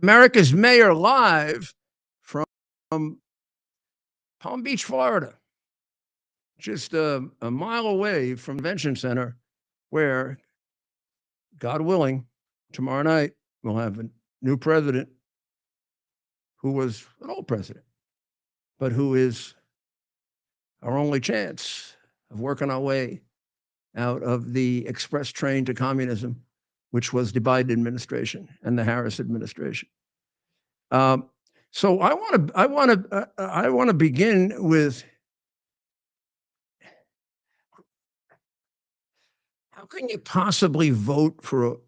America's Mayor live from Palm Beach, Florida, just a mile away from the convention center, where, God willing, tomorrow night we'll have a new president who was an old president, but who is our only chance of working our way out of the express train to communism, which was the Biden administration and the Harris administration. Um, so I want to begin with, how can you possibly vote for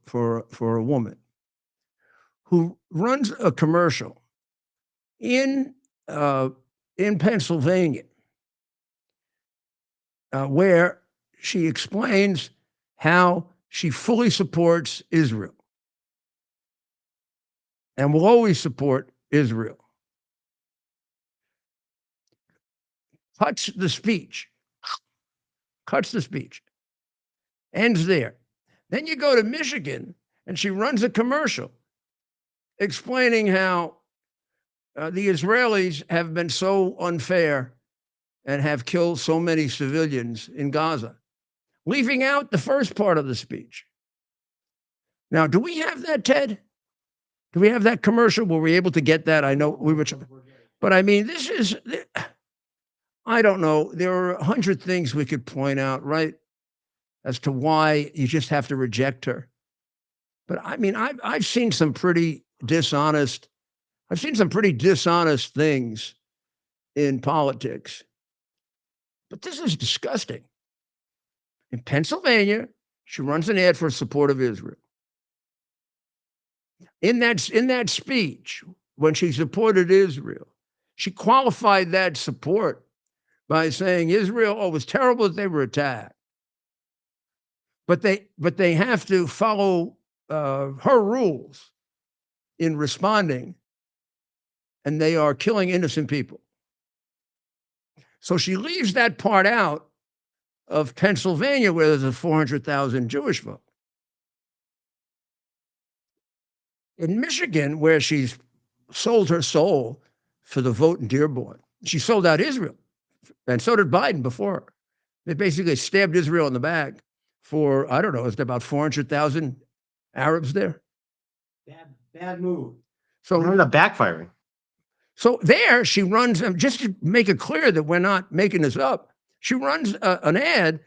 a woman who runs a commercial in uh, in Pennsylvania, where she explains how she fully supports Israel and will always support Israel? Cuts the speech, cuts the speech, ends there. Then you go to Michigan, and she runs a commercial explaining how the Israelis have been so unfair and have killed so many civilians in Gaza, leaving out the first part of the speech. Now, do we have that, Ted? Do we have that commercial? Were we able to get that? I know we were, but I mean, this is, I don't know. There are 100 things we could point out, right, as to why you just have to reject her. But I mean, I've seen some pretty dishonest, things in politics. But this is disgusting. In Pennsylvania, she runs an ad for support of Israel. In that speech, when she supported Israel, she qualified that support by saying Israel, oh, it was terrible that they were attacked, but they have to follow her rules in responding, and they are killing innocent people. So she leaves that part out of Pennsylvania, where there's a 400,000 Jewish vote. In Michigan, where she's sold her soul for the vote in Dearborn, she sold out Israel, and so did Biden before her. They basically stabbed Israel in the back for, I don't know, it's about 400,000 Arabs there. Bad move. So ended up backfiring. So there she runs, just to make it clear that we're not making this up, she runs an ad,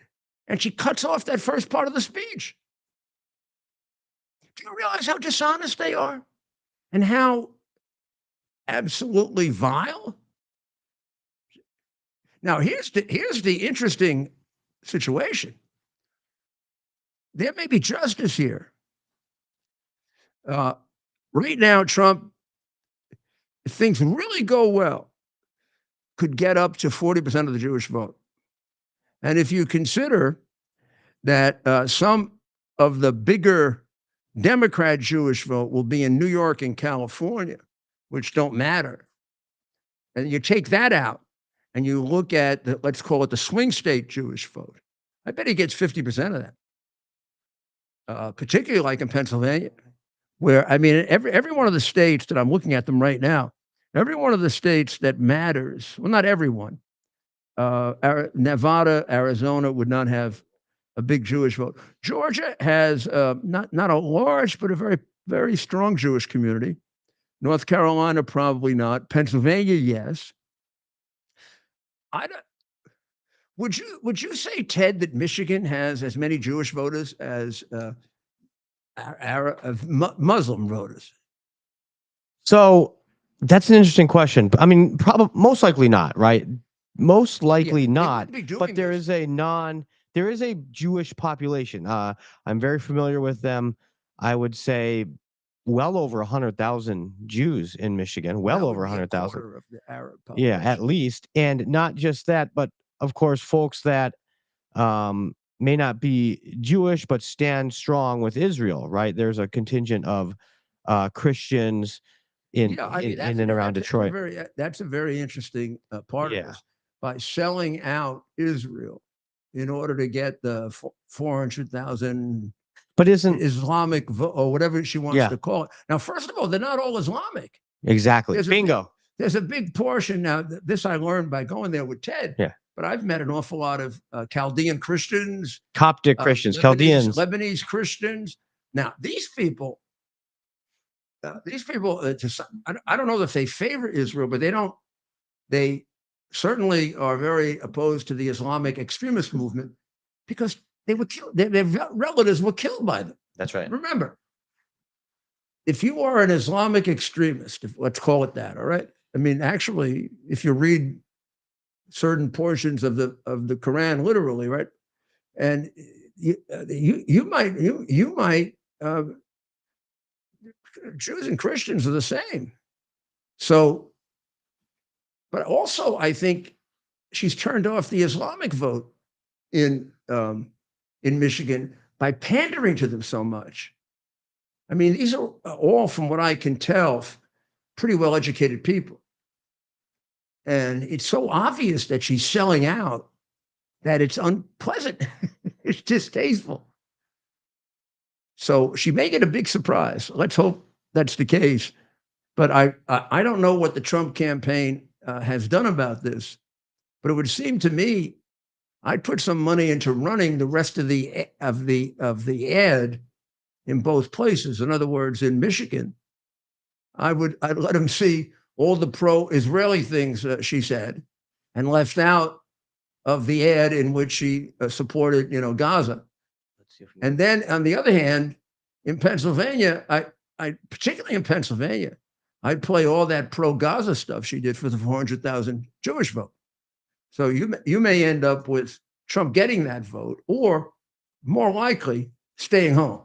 and she cuts off that first part of the speech. Do you realize how dishonest they are and how absolutely vile? Now, here's the interesting situation. There may be justice here. Right now, Trump, if things really go well, could get up to 40% of the Jewish vote. And if you consider that some of the bigger Democrat Jewish vote will be in New York and California, which don't matter, and you take that out and you look at, let's call it the swing state Jewish vote, I bet he gets 50% of that, particularly like in Pennsylvania, where, I mean, every one of the states that I'm looking at them right now, every one of the states that matters, well, not everyone, Nevada, Arizona would not have a big Jewish vote. Georgia has not a large, but a very, very strong Jewish community. North Carolina, probably not. Pennsylvania, yes. Would you say, Ted, that Michigan has as many Jewish voters as Muslim voters? So that's an interesting question. I mean, probably most likely not, right? Most likely not. But there is a Jewish population. I'm very familiar with them. I would say well over 100,000 Jews in Michigan. Well over 100,000. Of the Arab population. Yeah, at least. And not just that, but of course, folks that may not be Jewish but stand strong with Israel. Right? There's a contingent of Christians in and around Detroit. That's a very interesting part of this. By selling out Israel in order to get the 400,000 But isn't Islamic or whatever she wants to call it. Now, first of all, they're not all Islamic. Exactly. Bingo. There's a big portion now. This I learned by going there with Ted. Yeah. But I've met an awful lot of Chaldean Christians, Coptic Christians, Chaldeans, Lebanese Christians. Now, these people, I don't know if they favor Israel, but they certainly are very opposed to the Islamic extremist movement because they were killed. Their relatives were killed by them. That's right. Remember, if you are an Islamic extremist, let's call it that, all right? I mean, actually, if you read certain portions of the Quran literally, right, and you might Jews and Christians are the same. So, but also I think she's turned off the Islamic vote in Michigan by pandering to them so much. I mean, these are all, from what I can tell, pretty well-educated people. And it's so obvious that she's selling out that it's unpleasant. It's distasteful. So she may get a big surprise. Let's hope that's the case. But I don't know what the Trump campaign has done about this. But it would seem to me I'd put some money into running the rest of the ad in both places. In other words, in Michigan, I'd let him see all the pro-Israeli things she said, and left out of the ad in which she supported, Gaza. And then on the other hand, in Pennsylvania, I particularly in Pennsylvania, I'd play all that pro-Gaza stuff she did for the 400,000 Jewish vote. So you may end up with Trump getting that vote, or more likely staying home.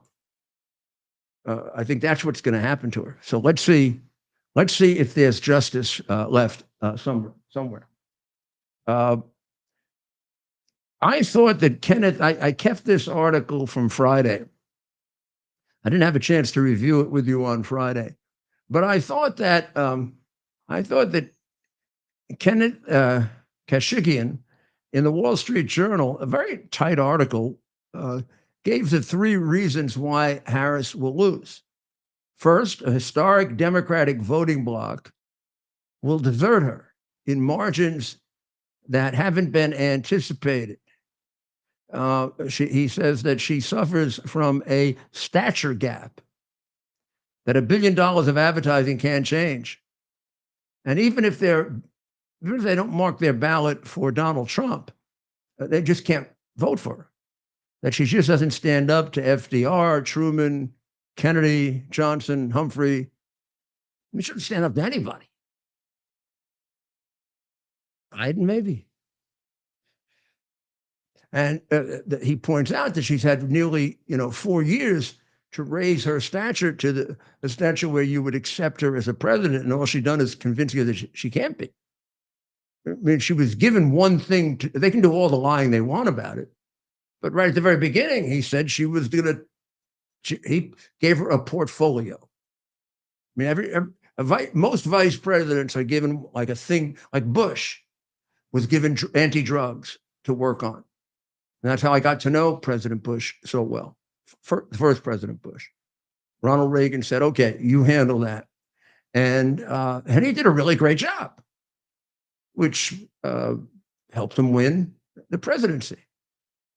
I think that's what's going to happen to her. So let's see if there's justice left somewhere. I thought that Kenneth, I kept this article from Friday. I didn't have a chance to review it with you on Friday, but I thought that Kenneth Kashigian in the Wall Street Journal, a very tight article, gave the 3 reasons why Harris will lose. First, a historic Democratic voting bloc will desert her in margins that haven't been anticipated. He says that she suffers from a stature gap that $1 billion of advertising can't change. And even if they don't mark their ballot for Donald Trump, they just can't vote for her. That she just doesn't stand up to FDR, Truman, Kennedy, Johnson, Humphrey. We shouldn't stand up to anybody. Biden, maybe. And he points out that she's had nearly 4 years to raise her stature to the stature where you would accept her as a president, and all she's done is convince you that she can't be. I mean, she was given one thing. They can do all the lying they want about it, but right at the very beginning, he said she was going to. He gave her a portfolio. I mean, most vice presidents are given like a thing, like Bush was given anti-drugs to work on. And that's how I got to know President Bush so well. First President Bush. Ronald Reagan said, okay, you handle that. And he did a really great job, which helped him win the presidency.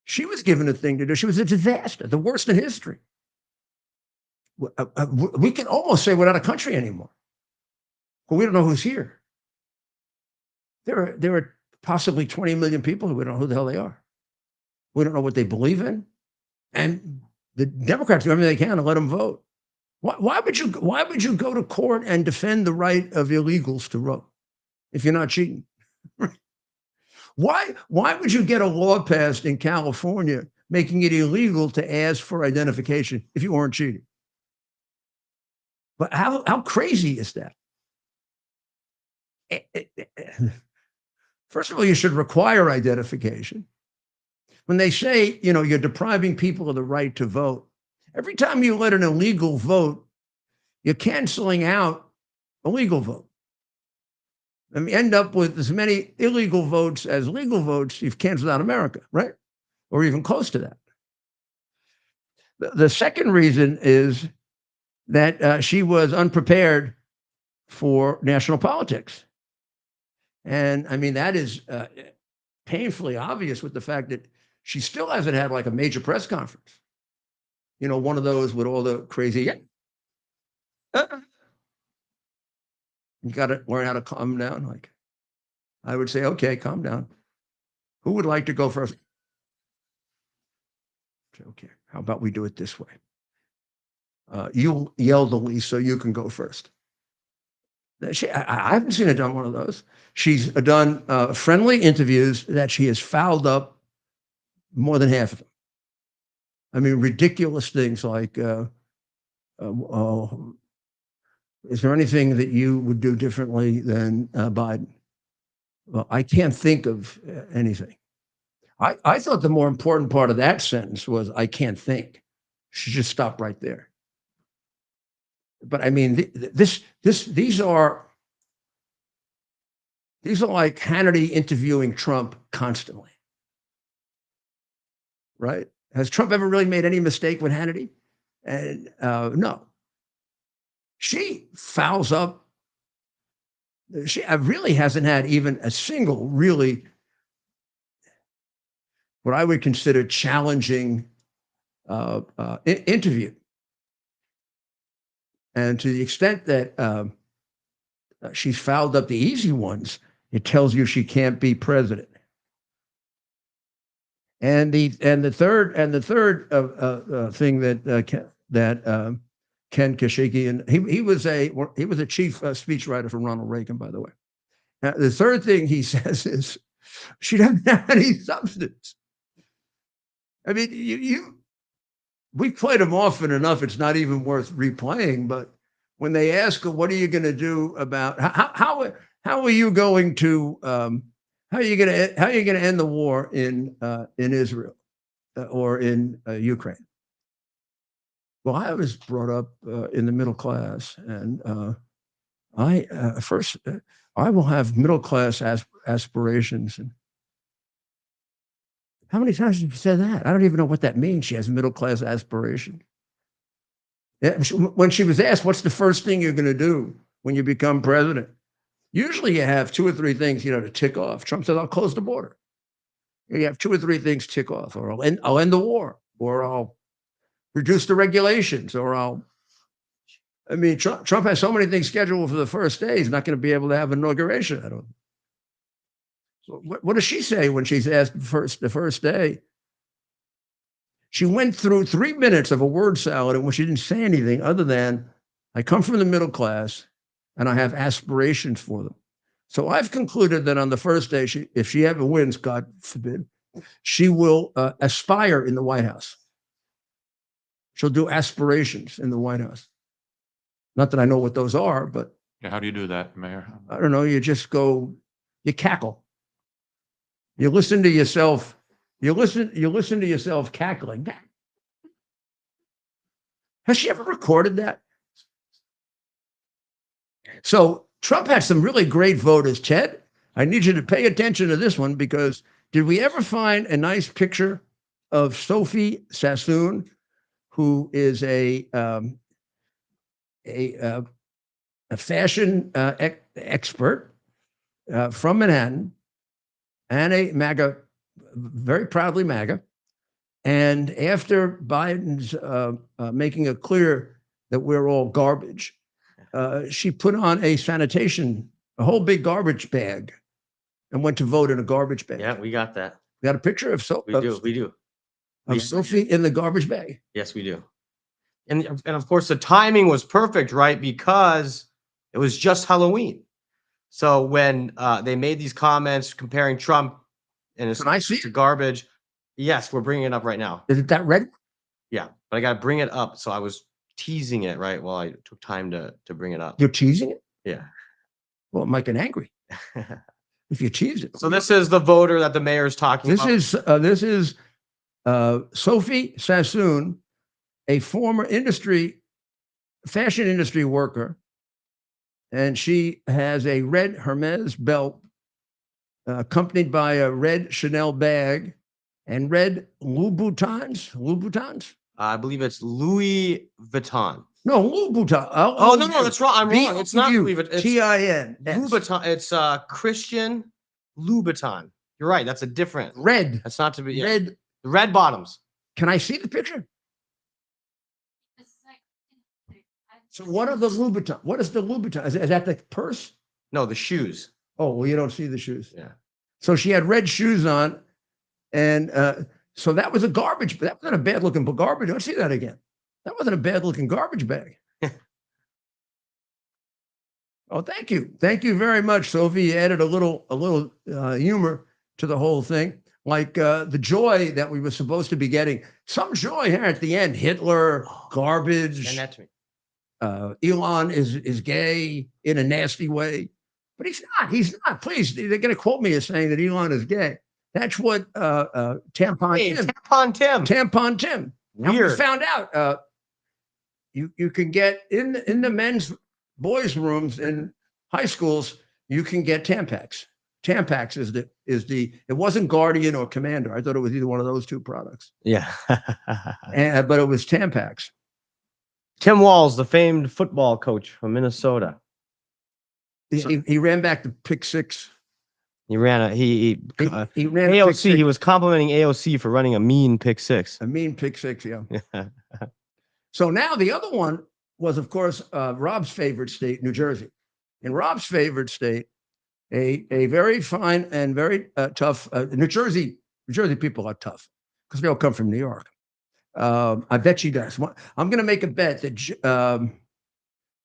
She was given a thing to do. She was a disaster, the worst in history. We can almost say we're not a country anymore. But we don't know who's here. There are possibly 20 million people who we don't know who the hell they are. We don't know what they believe in. And the Democrats do everything they can to let them vote. Why would you go to court and defend the right of illegals to vote if you're not cheating? Why would you get a law passed in California making it illegal to ask for identification if you weren't cheating? But how crazy is that? First of all, you should require identification. When they say, you're depriving people of the right to vote, every time you let an illegal vote, you're canceling out a legal vote. And you end up with as many illegal votes as legal votes, you've canceled out America, right? Or even close to that. The second reason is that she was unprepared for national politics. And I mean, that is painfully obvious with the fact that she still hasn't had like a major press conference. You know, one of those with all the crazy. You got to learn how to calm down. Like, I would say, okay, calm down. Who would like to go first? Okay, how about we do it this way? You yell the least, so you can go first. I haven't seen her done one of those. She's done friendly interviews that she has fouled up more than half of them. I mean, ridiculous things like, is there anything that you would do differently than Biden? Well, I can't think of anything. I thought the more important part of that sentence was, I can't think. She just stopped right there. But I mean, these are like Hannity interviewing Trump constantly, right? Has Trump ever really made any mistake with Hannity? And no. She fouls up. She really hasn't had even a single really what I would consider challenging interview. And to the extent that she's fouled up the easy ones, it tells you she can't be president. And the third thing that Ken Kashikian, he was a chief speechwriter for Ronald Reagan, by the way. The third thing he says is she doesn't have any substance. I mean, we played them often enough. It's not even worth replaying. But when they ask her, "What are you going to do about how are you going to how are you going to end the war in Israel or in Ukraine?" Well, I was brought up in the middle class, and I will have middle class aspirations. And how many times have you said that? I don't even know what that means. She has middle class aspirations. When she was asked, "What's the first thing you're going to do when you become president?" Usually you have two or three things, to tick off. Trump said, "I'll close the border." You have two or three things tick off, or I'll end the war, or I'll reduce the regulations, or I mean, Trump has so many things scheduled for the first day, he's not going to be able to have an inauguration. I don't. So what does she say when she's asked the first day? She went through 3 minutes of a word salad in which she didn't say anything other than, "I come from the middle class and I have aspirations for them." So I've concluded that on the first day, if she ever wins, God forbid, she will aspire in the White House. She'll do aspirations in the White House. Not that I know what those are, but Yeah, how do you do that, Mayor? I don't know. You just go, you cackle. You listen to yourself. You listen to yourself cackling. Has she ever recorded that? So Trump had some really great voters. Ted, I need you to pay attention to this one, because did we ever find a nice picture of Sophie Sassoon, who is a fashion expert from Manhattan, and a MAGA, very proudly MAGA. And after Biden's making it clear that we're all garbage, she put on a whole big garbage bag, and went to vote in a garbage bag. Yeah, we got that. We got a picture of We do. Of Sophie in the garbage bag. Yes, we do. And of course, the timing was perfect, right? Because it was just Halloween. So when they made these comments comparing Trump and his to garbage, yes, we're bringing it up right now. Is it that red? Yeah, but I got to bring it up. So I was teasing it, right? While I took time to bring it up. You're teasing it? Yeah. Well, it might get angry if you tease it. So this is the voter that the mayor is talking about. This is Sophie Sassoon, a former fashion industry worker, and she has a red Hermes belt accompanied by a red Chanel bag and red Louboutins. I believe it's Louis Vuitton. No, Louboutin. Oh no, that's wrong. I'm wrong. It's not Louis Vuitton. It's T-I-N. Louboutin. It's Christian Louboutin. You're right. That's a different red. That's not to be Red. Red bottoms. Can I see the picture? So what are the Louboutin? What is the Louboutin? Is that the purse? No, the shoes. Oh, well, you don't see the shoes. Yeah. So she had red shoes on, and so that was a garbage. That wasn't a bad looking garbage. Don't see that again. That wasn't a bad looking garbage bag. Oh, thank you very much, Sophie. You added a little humor to the whole thing, like the joy that we were supposed to be getting. Some joy here at the end. Hitler, garbage. And that's me. Elon is gay in a nasty way, but he's not. He's not. Please, they're going to quote me as saying that Elon is gay. That's what Tampon Tim. Weird. We found out you can get in the men's boys' rooms in high schools. You can get Tampax. Tampax is the. It wasn't Guardian or Commander. I thought it was either one of those two products. Yeah. But it was Tampax. Tim Walz, the famed football coach from Minnesota. He ran back to pick six. He ran he ran AOC. He was complimenting AOC for running a mean pick six. A mean pick six, yeah. So now the other one was, of course, Rob's favorite state, New Jersey. In Rob's favorite state, a very fine and very tough New Jersey people are tough because they all come from New York. I bet she does. I'm going to make a bet that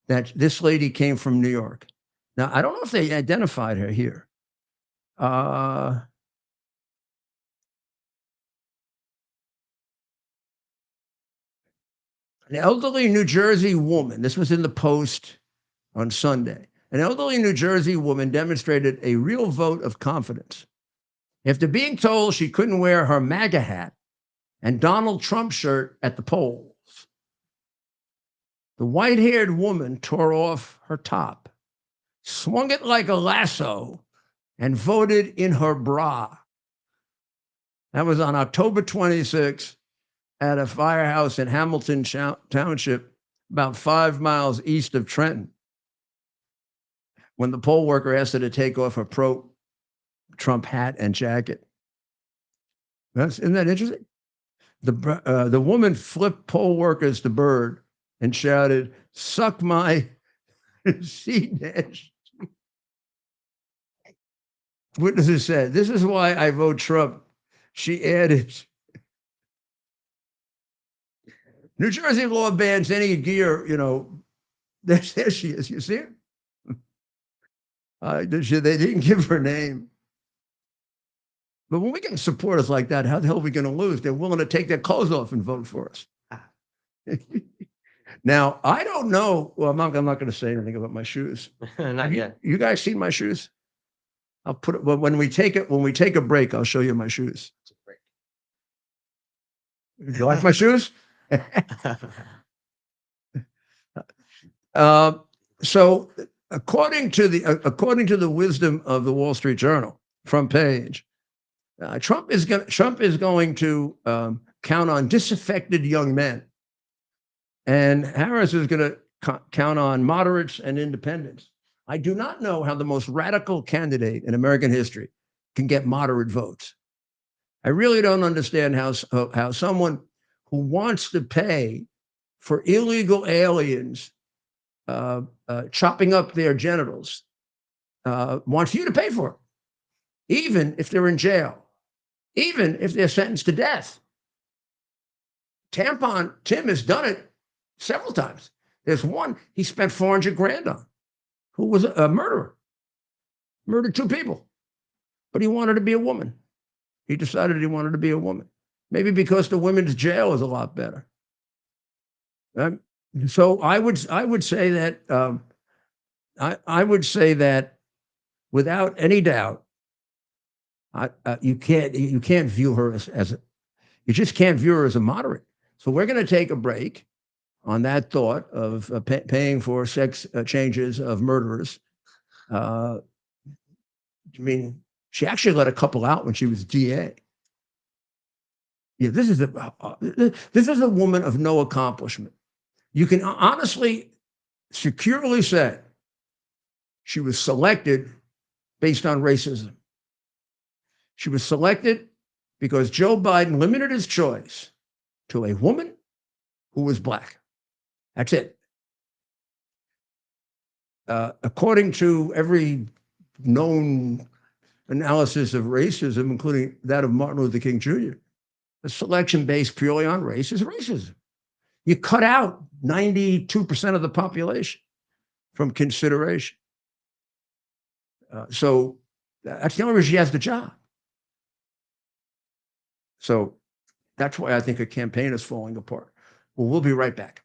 that this lady came from New York. Now, I don't know if they identified her here. An elderly New Jersey woman, this was in the Post on Sunday. An elderly New Jersey woman demonstrated a real vote of confidence after being told she couldn't wear her MAGA hat and Donald Trump shirt at the polls. The white-haired woman tore off her top, swung it like a lasso, and voted in her bra. That was on October 26th at a firehouse in Hamilton Township, about 5 miles east of Trenton, when the poll worker asked her to take off her pro-Trump hat and jacket. Isn't that interesting? The woman flipped poll workers the bird and shouted, "Suck my CNET." Witnesses said, "This is why I vote Trump." She added, New Jersey law bans any gear, there she is. You see her? They didn't give her name. But when we get supporters like that, how the hell are we going to lose? They're willing to take their clothes off and vote for us. Now, I don't know. Well, I'm not going to say anything about my shoes. Not yet. You guys seen my shoes? I'll put it when we take a break. I'll show you my shoes. You like my shoes? So, according to the wisdom of the Wall Street Journal front page, Trump is going to count on disaffected young men, and Harris is going to count on moderates and independents. I do not know how the most radical candidate in American history can get moderate votes. I really don't understand how someone who wants to pay for illegal aliens chopping up their genitals wants you to pay for it, even if they're in jail, even if they're sentenced to death. Tampon Tim has done it several times. There's one he spent $400,000 on, who was a murderer, murdered 2 people, but he wanted to be a woman. He decided he wanted to be a woman, maybe because the women's jail is a lot better. So I would say that I would say that without any doubt, you can't view her you just can't view her as a moderate. So we're going to take a break on that thought of paying for sex changes of murderers. I mean, she actually let a couple out when she was DA. Yeah, this is a woman of no accomplishment. You can honestly, securely say she was selected based on racism. She was selected because Joe Biden limited his choice to a woman who was black. That's it. According to every known analysis of racism, including that of Martin Luther King Jr., a selection based purely on race is racism. You cut out 92% of the population from consideration. So that's the only reason she has the job. So that's why I think her campaign is falling apart. Well, we'll be right back.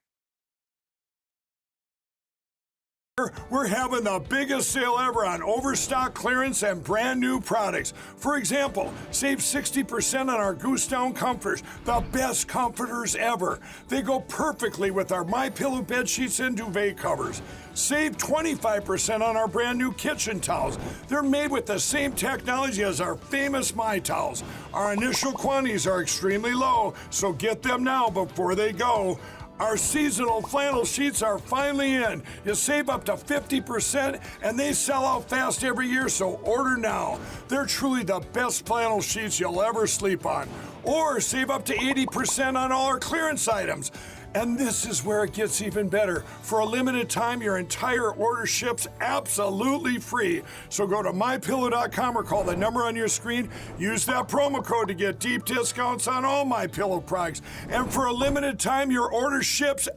We're having the biggest sale ever on overstock clearance and brand new products. For example, save 60% on our Goose Down comforters, the best comforters ever. They go perfectly with our MyPillow bed sheets and duvet covers. Save 25% on our brand new kitchen towels. They're made with the same technology as our famous My Towels. Our initial quantities are extremely low, so get them now before they go. Our seasonal flannel sheets are finally in. You save up to 50% and they sell out fast every year, so order now. They're truly the best flannel sheets you'll ever sleep on. Or save up to 80% on all our clearance items. And this is where it gets even better. For a limited time, your entire order ships absolutely free. So go to mypillow.com or call the number on your screen. Use that promo code to get deep discounts on all MyPillow products. And for a limited time, your order ships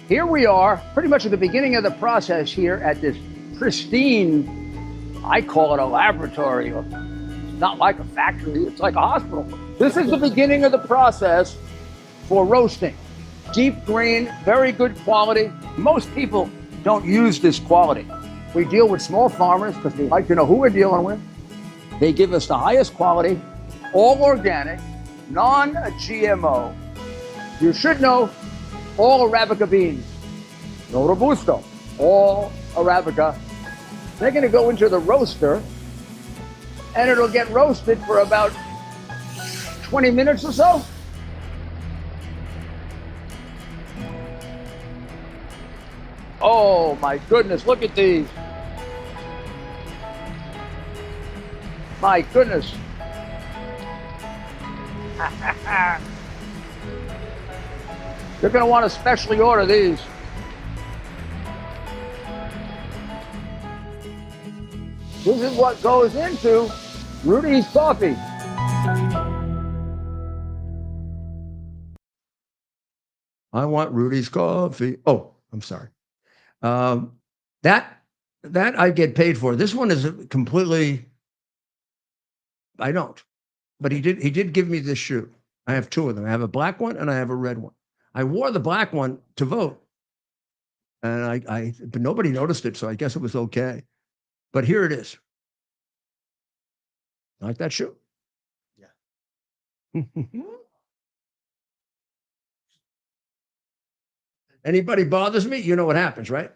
Here we are, pretty much at the beginning of the process here at this pristine, I call it a laboratory. It's not like a factory, it's like a hospital. This is the beginning of the process for roasting. Deep grain, very good quality. Most people don't use this quality. We deal with small farmers because they like to know who we're dealing with. They give us the highest quality, all organic, non-GMO. You should know all Arabica beans, no Robusto, all Arabica. They're gonna go into the roaster and it'll get roasted for about 20 minutes or so. Oh my goodness, look at these. My goodness. You're going to want to specially order these. This is what goes into Rudy's coffee. I want Rudy's coffee. Oh, I'm sorry. That I get paid for. This one is completely, I don't. But he did give me this shoe. I have two of them. I have a black one and I have a red one. I wore the black one to vote. And but nobody noticed it, so I guess it was okay. But here it is. Like that shoe? Yeah. Anybody bothers me, you know what happens, right?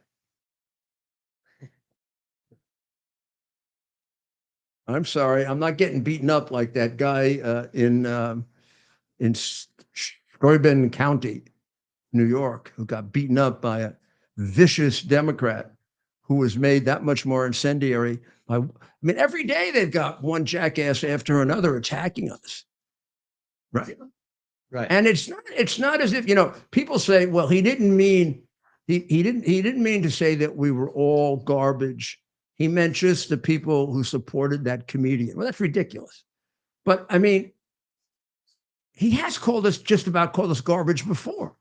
I'm sorry, I'm not getting beaten up like that guy in Steuben County, New York, who got beaten up by a vicious Democrat who was made that much more incendiary. I mean, every day they've got one jackass after another attacking us, right? Right. And it's not as if, people say, well, he didn't mean to say that we were all garbage. He meant just the people who supported that comedian. Well, that's ridiculous. But I mean, he has called us garbage before.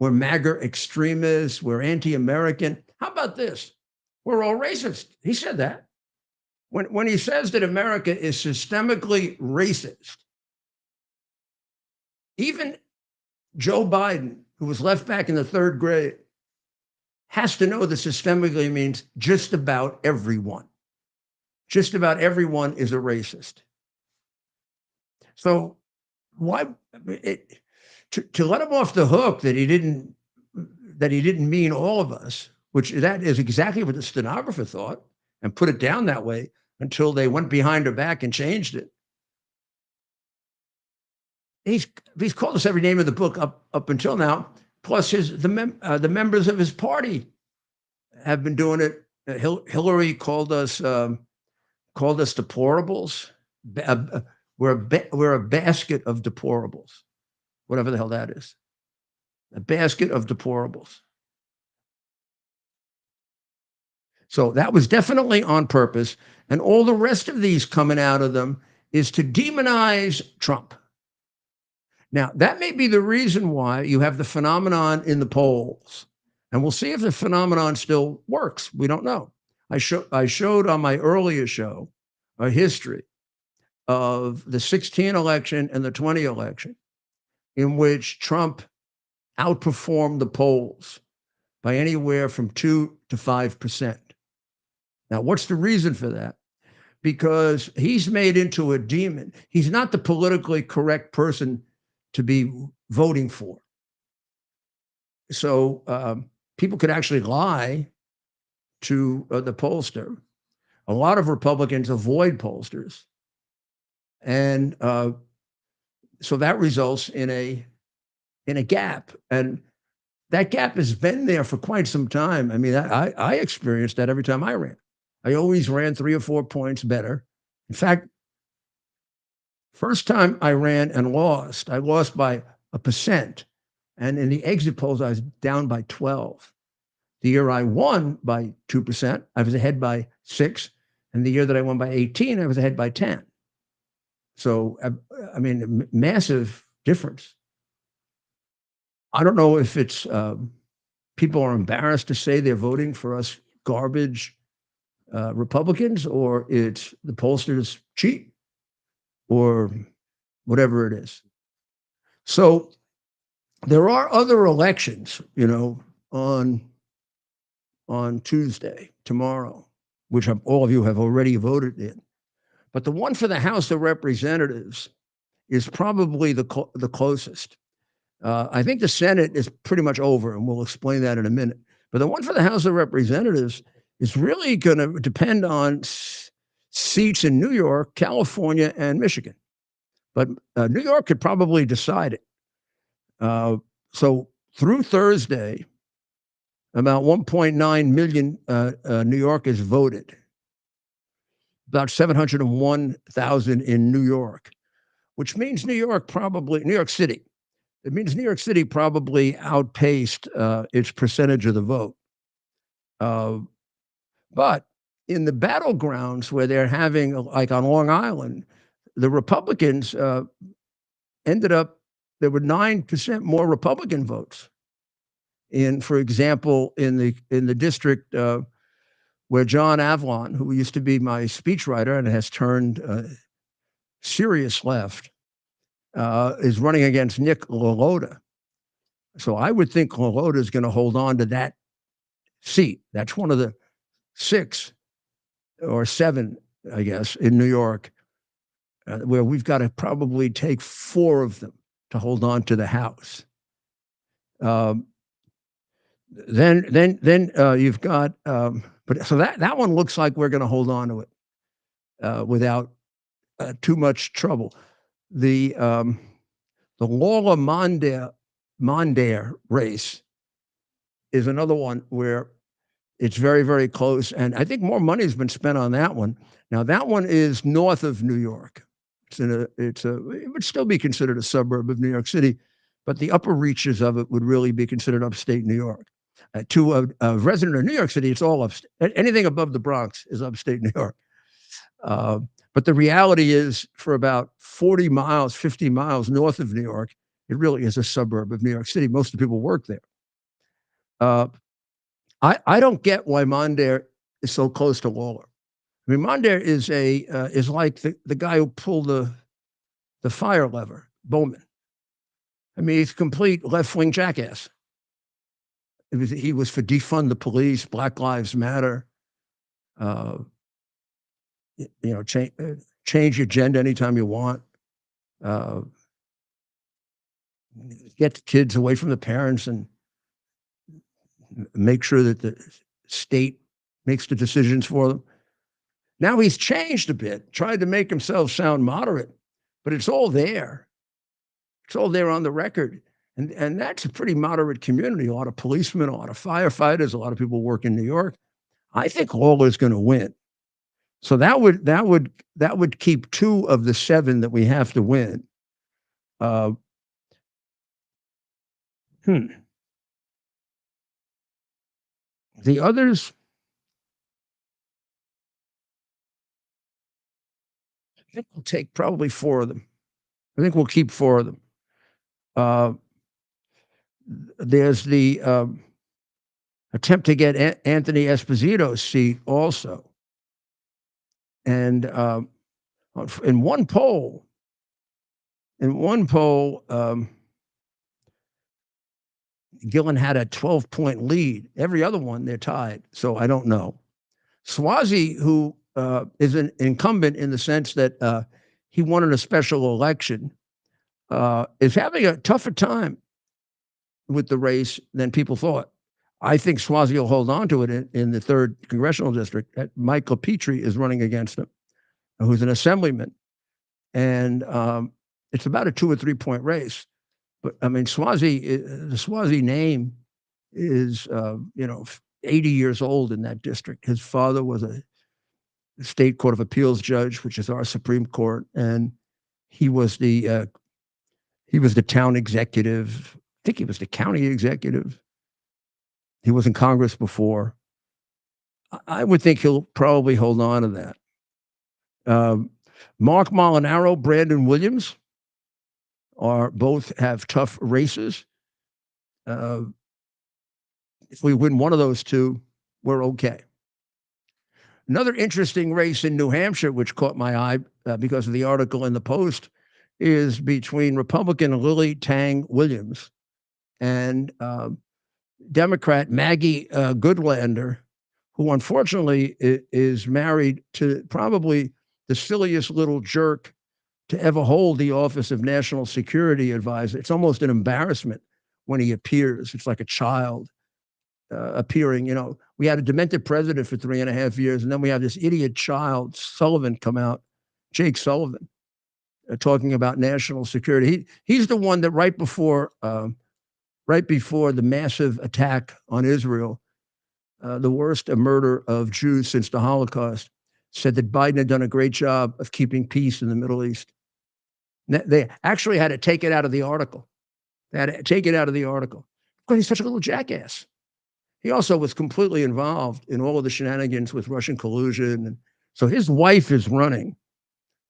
We're MAGA extremists. We're anti-American. How about this? We're all racist. He said that. When he says that America is systemically racist, even Joe Biden, who was left back in the third grade, has to know that systemically means just about everyone. Just about everyone is a racist. So why to let him off the hook that he didn't mean all of us, which that is exactly what the stenographer thought, and put it down that way until they went behind her back and changed it. he's called us every name of the book up until now. Plus, the members of his party have been doing it. Hillary called us deplorables. We're a basket of deplorables, whatever the hell that is. A basket of deplorables. So that was definitely on purpose. And all the rest of these coming out of them is to demonize Trump. Now, that may be the reason why you have the phenomenon in the polls. And we'll see if the phenomenon still works. We don't know. I showed on my earlier show a history of the 16 election and the 20 election in which Trump outperformed the polls by anywhere from 2 to 5%. Now, what's the reason for that? Because he's made into a demon. He's not the politically correct person to be voting for. So people could actually lie to the pollster. A lot of Republicans avoid pollsters. And so that results in a gap. And that gap has been there for quite some time. I mean, I experienced that every time I ran. I always ran 3 or 4 points better. In fact, first time I ran and lost, I lost by 1%. And in the exit polls, I was down by 12. The year I won by 2%, I was ahead by 6. And the year that I won by 18, I was ahead by 10. So, I mean, massive difference. I don't know if it's people are embarrassed to say they're voting for us garbage Republicans, or it's the pollsters cheat, or whatever it is. So there are other elections, on Tuesday, tomorrow, which all of you have already voted in. But the one for the House of Representatives is probably the closest. I think the Senate is pretty much over, and we'll explain that in a minute. But the one for the House of Representatives is really going to depend on seats in New York, California, and Michigan. But New York could probably decide it. So through Thursday, about 1.9 million New Yorkers voted. About 701,000 in New York, which means New York City. It means New York City probably outpaced its percentage of the vote. But in the battlegrounds where they're having, like on Long Island, the Republicans ended up, there were 9% more Republican votes. For example, in the district where John Avlon, who used to be my speechwriter and has turned serious left, is running against Nick LaLota. So I would think LaLota is going to hold on to that seat. That's one of the 6 or 7, I guess, in New York, where we've got to probably take 4 of them to hold on to the House. Then you've got, but so that one looks like we're going to hold on to it without too much trouble. The Lawler Mondaire race is another one where it's very, very close. And I think more money has been spent on that one. Now, that one is north of New York. It would still be considered a suburb of New York City, but the upper reaches of it would really be considered upstate New York. To a resident of New York City, it's all upstate. Anything above the Bronx is upstate New York. But the reality is, for about 40 miles, 50 miles north of New York, it really is a suburb of New York City. Most of the people work there. I don't get why Mondaire is so close to Lawler. I mean, Mondaire is like the guy who pulled the fire lever, Bowman. I mean, he's a complete left-wing jackass. He was for defund the police, Black Lives Matter, change your gender anytime you want, get the kids away from the parents and make sure that the state makes the decisions for them. Now he's changed a bit, tried to make himself sound moderate, but it's all there. It's all there on the record. And that's a pretty moderate community. A lot of policemen, a lot of firefighters, a lot of people work in New York. I think Lawler's going to win. So that would keep 2 of the 7 that we have to win. The others, I think we'll take probably 4 of them. I think we'll keep 4 of them. There's the attempt to get Anthony Esposito's seat also. And in one poll, Gillen had a 12-point lead. Every other one, they're tied. So I don't know. Suozzi, who is an incumbent in the sense that he won in a special election, is having a tougher time with the race than people thought. I think Suozzi will hold on to it in the 3rd congressional district. Michael Petrie is running against him, who's an assemblyman. And it's about a 2 or 3 point race. But I mean, the Suozzi name is, 80 years old in that district. His father was a state court of appeals judge, which is our Supreme Court. And he was the town executive. I think he was the county executive. He was in Congress before. I would think he'll probably hold on to that. Mark Molinaro, Brandon Williams both have tough races. If we win one of those 2, we're okay. Another interesting race in New Hampshire, which caught my eye because of the article in the Post, is between Republican Lily Tang Williams and Democrat Maggie Goodlander, who unfortunately is married to probably the silliest little jerk to ever hold the office of National Security Advisor. It's almost an embarrassment when he appears. It's like a child appearing. We had a demented president for 3.5 years, and then we have this idiot child, Sullivan, come out, Jake Sullivan, talking about national security. He's the one that right before the massive attack on Israel, the worst murder of Jews since the Holocaust, said that Biden had done a great job of keeping peace in the Middle East. They actually had to take it out of the article. Because he's such a little jackass. He also was completely involved in all of the shenanigans with Russian collusion. And so his wife is running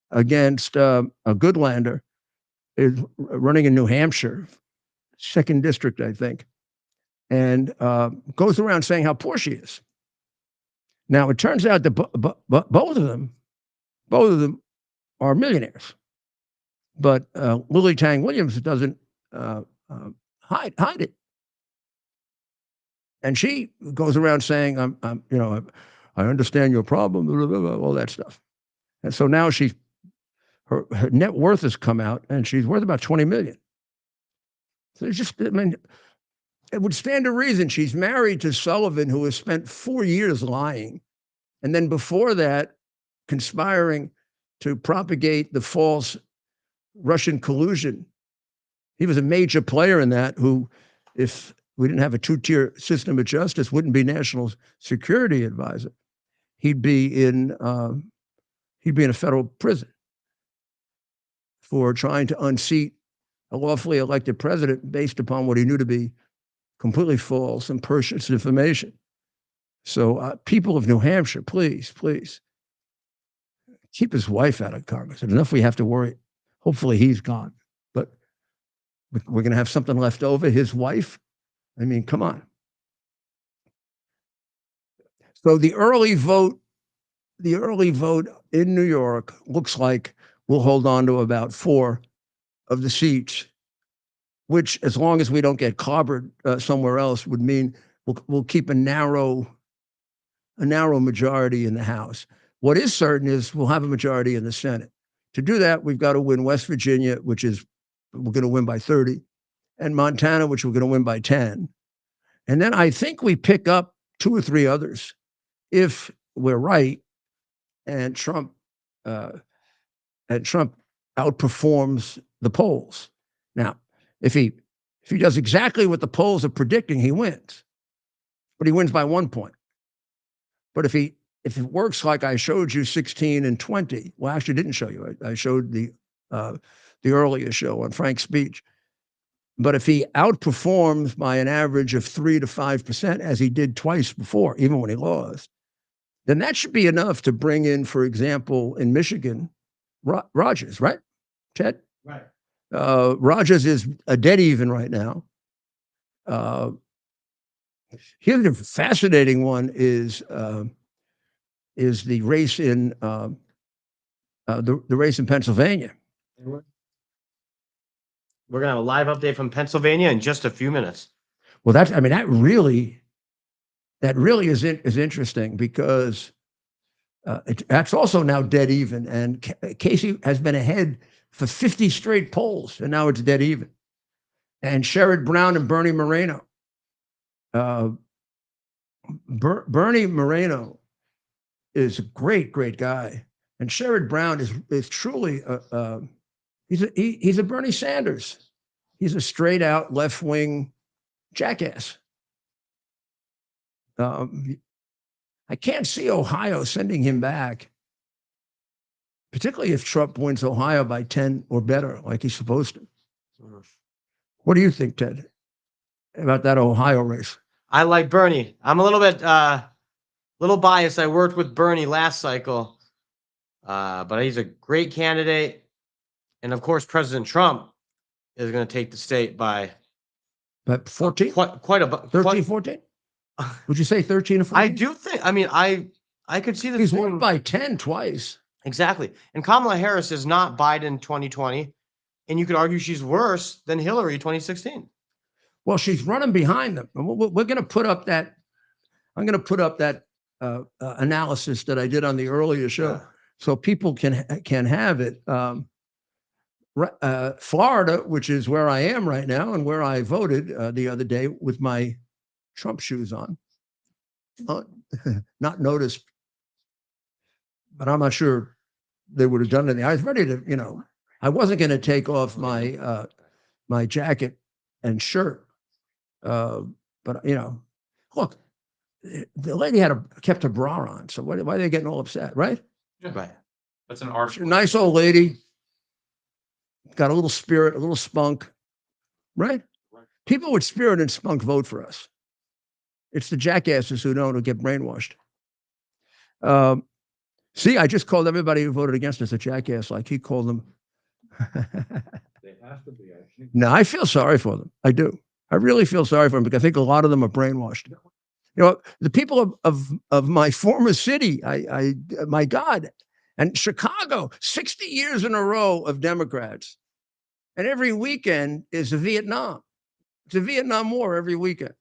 against a Goodlander, is running in New Hampshire, 2nd district, I think, and goes around saying how poor she is. Now, it turns out that both of them are millionaires. But Lily Tang Williams doesn't hide it. And she goes around saying, I understand your problem, blah, blah, blah, all that stuff. And so now her net worth has come out, and she's worth about $20 million. So it would stand to reason. She's married to Sullivan, who has spent 4 years lying. And then before that, conspiring to propagate the false Russian collusion. He was a major player in that, who, if we didn't have a 2-tier system of justice, wouldn't be National Security Advisor. He'd be in a federal prison for trying to unseat a lawfully elected president based upon what he knew to be completely false and pernicious information. So people of New Hampshire, please keep his wife out of Congress. Enough we have to worry. Hopefully he's gone. But we're going to have something left over. His wife, I mean, come on. So the early vote in New York looks like we'll hold on to about 4 of the seats, which, as long as we don't get clobbered somewhere else, would mean we'll keep a narrow majority in the House. What is certain is we'll have a majority in the Senate. To do that, we've got to win West Virginia, which is we're going to win by 30, and Montana, which we're going to win by 10. And then I think we pick up 2 or 3 others if we're right, and Trump outperforms the polls. Now, if he does exactly what the polls are predicting, he wins, but he wins by 1 point. But if it works like I showed you 16 and 20, well, I actually didn't show you. I showed the earlier show on Frank's speech. But if he outperforms by an average of 3 to 5%, as he did twice before, even when he lost, then that should be enough to bring in, for example, in Michigan, Rogers, right, Ted? Right. Rogers is a dead even right now. Here's the fascinating one is the race in the race in Pennsylvania. We're gonna have a live update from Pennsylvania in just a few minutes. Well, that really is interesting because that's also now dead even, and Casey has been ahead for 50 straight polls, and now it's dead even. And Sherrod Brown and Bernie Moreno. Bernie Moreno is a great guy, and Sherrod Brown is truly he's a Bernie Sanders. He's a straight out left wing jackass. I can't see Ohio sending him back, particularly if Trump wins Ohio by 10 or better, like he's supposed to. What do you think, Ted, about that Ohio race? I like Bernie. I'm a little biased. I worked with Bernie last cycle, but he's a great candidate. And of course, President Trump is going to take the state by 14? Quite a 13, 14? Would you say 13 or 14? I do think. I mean, I could see this. He's won by 10 twice. Exactly. And Kamala Harris is not Biden 2020, and you could argue she's worse than Hillary 2016. Well, she's running behind them. We're going to put up that. I'm going to put up that analysis that I did on the earlier show, so people can have it. Florida, which is where I am right now and where I voted the other day with my Trump shoes on, not noticed, but I'm not sure they would have done anything. I was ready to, I wasn't going to take off my my jacket and shirt, but look, the lady kept her bra on, so why are they getting all upset, right? Right. That's an art. Nice old lady, got a little spirit, a little spunk, right? People with spirit and spunk vote for us. It's the jackasses who don't, who get brainwashed. See, I just called everybody who voted against us a jackass, like he called them. They have to be, I think. No, I feel sorry for them. I do. I really feel sorry for them because I think a lot of them are brainwashed. The people of my former city, my God, and Chicago, 60 years in a row of Democrats. And every weekend is a Vietnam. It's a Vietnam War every weekend.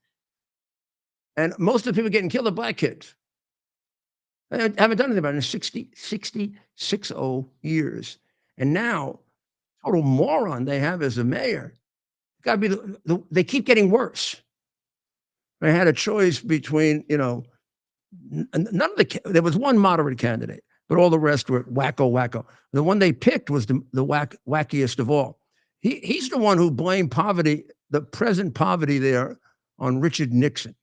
And most of the people getting killed are black kids. I haven't done anything about it in 60 years. And now, total moron they have as a mayor. Got to be they keep getting worse. I had a choice between, none of there was one moderate candidate, but all the rest were wacko. The one they picked was the wackiest of all. He's the one who blamed poverty, the present poverty there, on Richard Nixon.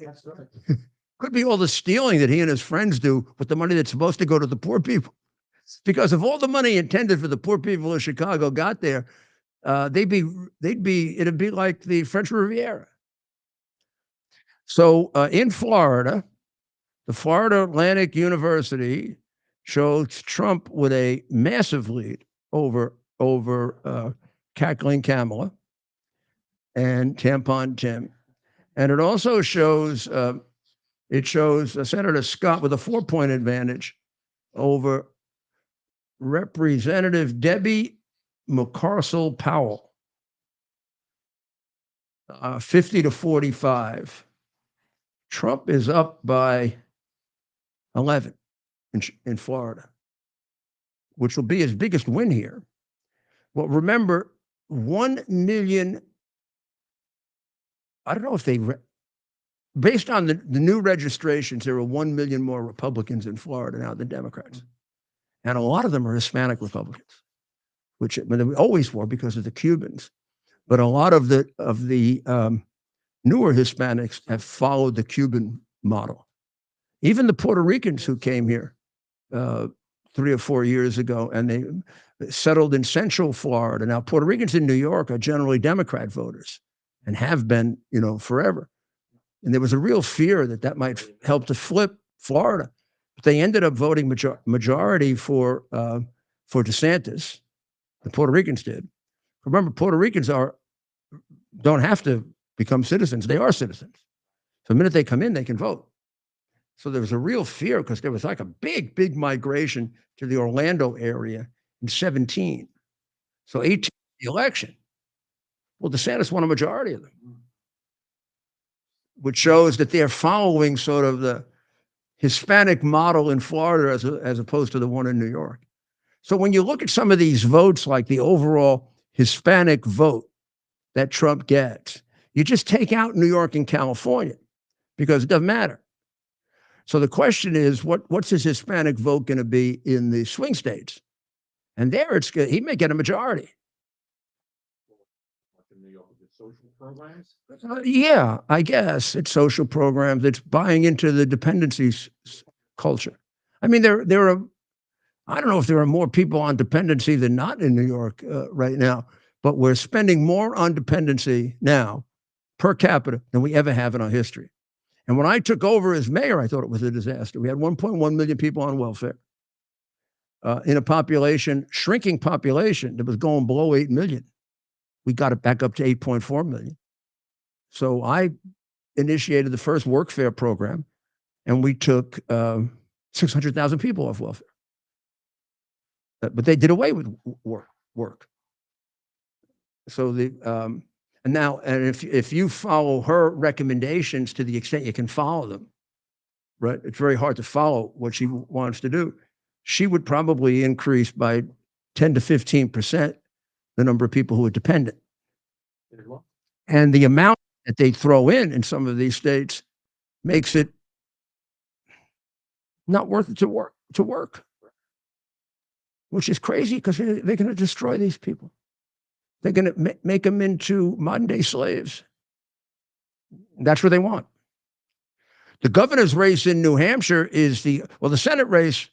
That's right. Could be all the stealing that he and his friends do with the money that's supposed to go to the poor people. Because if all the money intended for the poor people of Chicago got there, it'd be like the French Riviera. So in Florida, the Florida Atlantic University shows Trump with a massive lead over Cackling Kamala and Tampon Tim. And it also shows Senator Scott with a 4-point advantage over Representative Debbie McCarcel Powell, 50 to 45. Trump is up by 11 in Florida, which will be his biggest win here. Well, remember, 1 million. I don't know if based on the new registrations, there are 1 million more Republicans in Florida now than Democrats. and a lot of them are Hispanic Republicans, which they always were because of the Cubans. But a lot of the newer Hispanics have followed the Cuban model. Even the Puerto Ricans who came here 3 or 4 years ago, and they settled in Central Florida. Now, Puerto Ricans in New York are generally Democrat voters and have been, forever. And there was a real fear that that might help to flip Florida. But they ended up voting majority for DeSantis. The Puerto Ricans did. Remember, Puerto Ricans don't have to become citizens. They are citizens. So the minute they come in, they can vote. So there was a real fear because there was like a big, big migration to the Orlando area in 17. So 18, the election. Well, DeSantis won a majority of them, which shows that they're following sort of the Hispanic model in Florida as opposed to the one in New York. So when you look at some of these votes, like the overall Hispanic vote that Trump gets, you just take out New York and California because it doesn't matter. So the question is, what's his Hispanic vote going to be in the swing states? And there, he may get a majority. Social programs? Yeah, I guess it's social programs. It's buying into the dependencies culture. I mean, there are. I don't know if there are more people on dependency than not in New York right now, but we're spending more on dependency now per capita than we ever have in our history. And when I took over as mayor, I thought it was a disaster. We had 1.1 million people on welfare in a shrinking population that was going below 8 million. We got it back up to 8.4 million. So I initiated the first workfare program, and we took 600,000 people off welfare. But they did away with work. So if you follow her recommendations to the extent you can follow them, right? It's very hard to follow what she wants to do. She would probably increase by 10 to 15% the number of people who are dependent. And the amount that they throw in some of these states makes it not worth it to work, which is crazy because they're going to destroy these people. They're going to make them into modern day slaves. That's what they want. The governor's race in New Hampshire is the Senate race.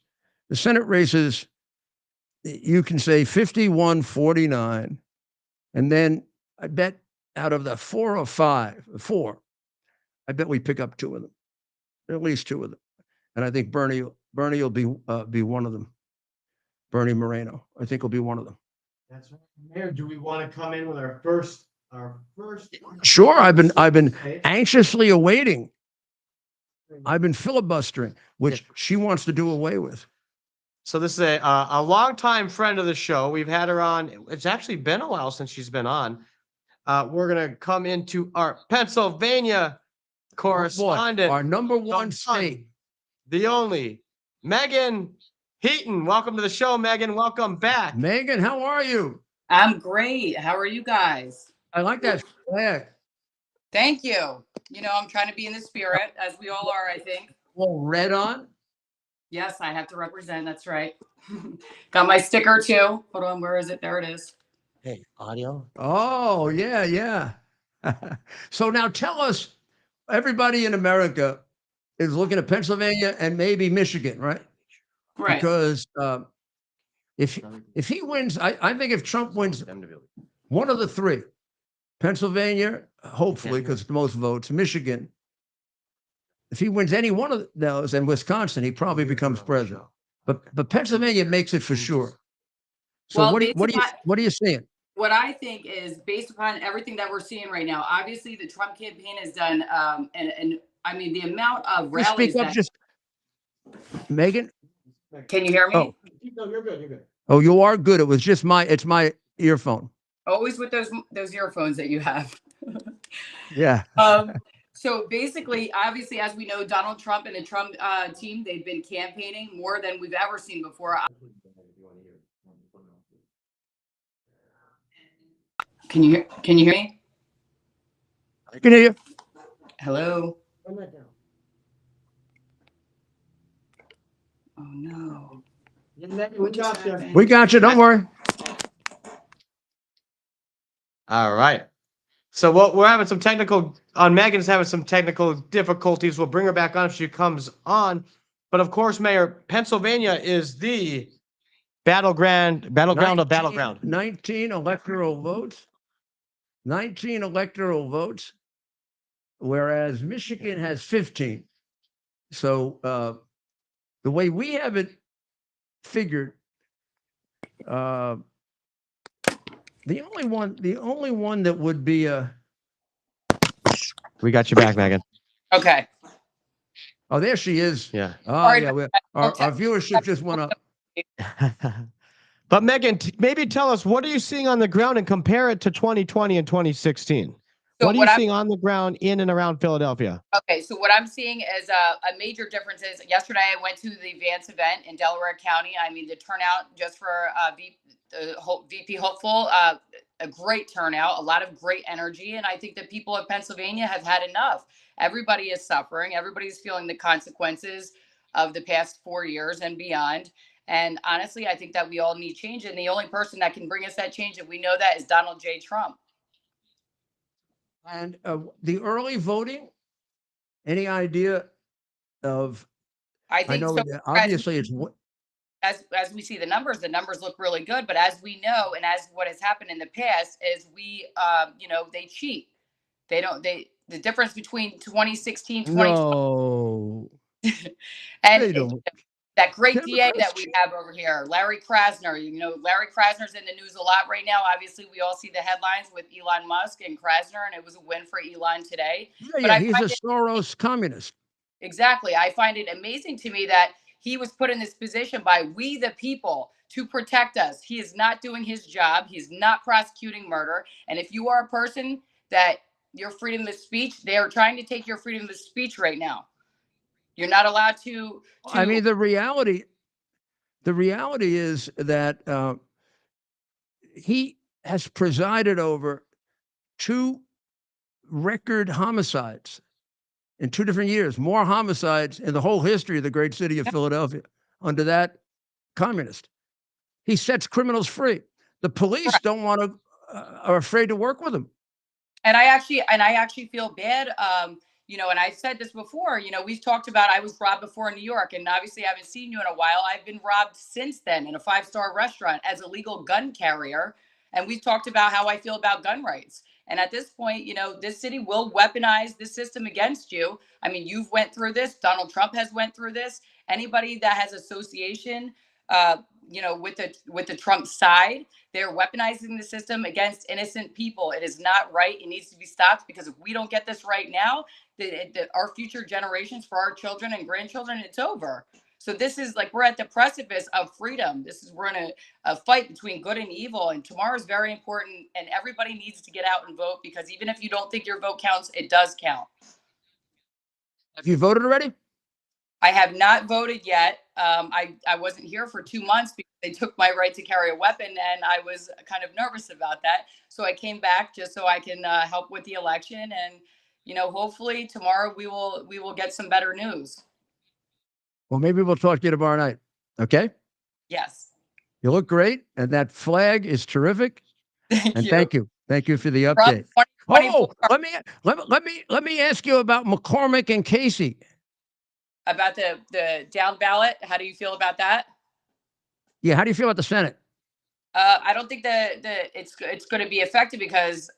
The Senate race is, you can say 51-49. And then I bet out of the 4 or 5, I bet we pick up 2 of them, at least 2 of them. And I think Bernie will be one of them. Bernie Moreno, I think, will be one of them. That's right. Mayor, do we want to come in with our first? Sure, I've been anxiously awaiting. I've been filibustering, which she wants to do away with. So this is a longtime friend of the show. We've had her on. It's actually been a while since she's been on. We're gonna come into our Pennsylvania correspondent, our number one state, the only Megan Heaton. Welcome to the show, Megan. Welcome back. Megan, how are you? I'm great. How are you guys? I like that flag. Thank you. I'm trying to be in the spirit, as we all are, I think. Well, red on? Yes, I have to represent. That's right. Got my sticker too. Hold on. Where is it? There it is. Hey, audio. Oh, yeah. So now tell us, everybody in America is looking at Pennsylvania and maybe Michigan, right? Right. Because if he wins, I think if Trump wins one of the 3, Pennsylvania, hopefully, because it's the most votes, Michigan, if he wins any one of those, and Wisconsin, he probably becomes president. But Pennsylvania makes it for sure. So Well, what are you seeing? What I think is, based upon everything that we're seeing right now, obviously the Trump campaign has done, and I mean the amount of rallies. Speak up, Megan. Can you hear me? Oh. No, you're good. You're good. Oh, you are good. It was just my earphone. Always with those earphones that you have. Yeah. So basically, obviously, as we know, Donald Trump and the Trump team, they've been campaigning more than we've ever seen before. Can you hear me? I can hear you. Hello? Oh, no. We got you. Don't worry. All right. So what we're having some technical on Megan's having some technical difficulties. We'll bring her back on if she comes on. But of course, Mayor, Pennsylvania is the battleground of battleground. 19 electoral votes. 19 electoral votes, whereas Michigan has 15. So the way we have it figured, the only one that would be a. We got you back, Megan. Okay. Oh, there she is. Yeah. Oh, Sorry, yeah. Our viewership just went up. But Megan, maybe tell us, what are you seeing on the ground and compare it to 2020 and 2016? So what are you seeing on the ground in and around Philadelphia? Okay, so what I'm seeing is a major difference is yesterday I went to the Vance event in Delaware County. I mean, the turnout just for VP Hopeful, a great turnout, a lot of great energy. And I think that people of Pennsylvania have had enough. Everybody is suffering. Everybody's feeling the consequences of the past 4 years and beyond. And honestly, I think that we all need change. And the only person that can bring us that change, and we know that, is Donald J. Trump. And the early voting, any idea of? I know so, obviously it's what. As we see the numbers look really good. But as we know, and as what has happened in the past is they cheat. The difference between 2016, 2020. No. And that great DA that we have over here, Larry Krasner. Larry Krasner's in the news a lot right now. Obviously, we all see the headlines with Elon Musk and Krasner, and it was a win for Elon today. Yeah, he's a Soros communist. Exactly. I find it amazing to me that he was put in this position by we the people to protect us. He is not doing his job. He's not prosecuting murder. And if you are a person that your freedom of speech, they are trying to take your freedom of speech right now. You're not allowed to. I mean, the reality is that he has presided over 2 record homicides in 2 different years, more homicides in the whole history of the great city of Philadelphia under that communist. He sets criminals free. The police don't want to, are afraid to work with him. And I actually feel bad. And I've said this before, we've talked about, I was robbed before in New York, and obviously I haven't seen you in a while. I've been robbed since then in a 5-star restaurant as a legal gun carrier. And we've talked about how I feel about gun rights. And at this point, this city will weaponize the system against you. I mean, you've went through this. Donald Trump has went through this. Anybody that has association, with the Trump side, they're weaponizing the system against innocent people. It is not right. It needs to be stopped, because if we don't get this right now, our future generations, for our children and grandchildren, it's over. So this is like, we're at the precipice of freedom. We're in a fight between good and evil, and tomorrow is very important, and everybody needs to get out and vote, because even if you don't think your vote counts, it does count. Have you voted already? I have not voted yet. I wasn't here for 2 months because they took my right to carry a weapon, and I was kind of nervous about that. So I came back just so I can help with the election, and hopefully tomorrow we will get some better news. Well, maybe we'll talk to you tomorrow night. Okay? Yes. You look great, and that flag is terrific. Thank you. Thank you for the update. Oh, let me ask you about McCormick and Casey. About the down ballot. How do you feel about that? Yeah, how do you feel about the Senate? I don't think that it's going to be effective, because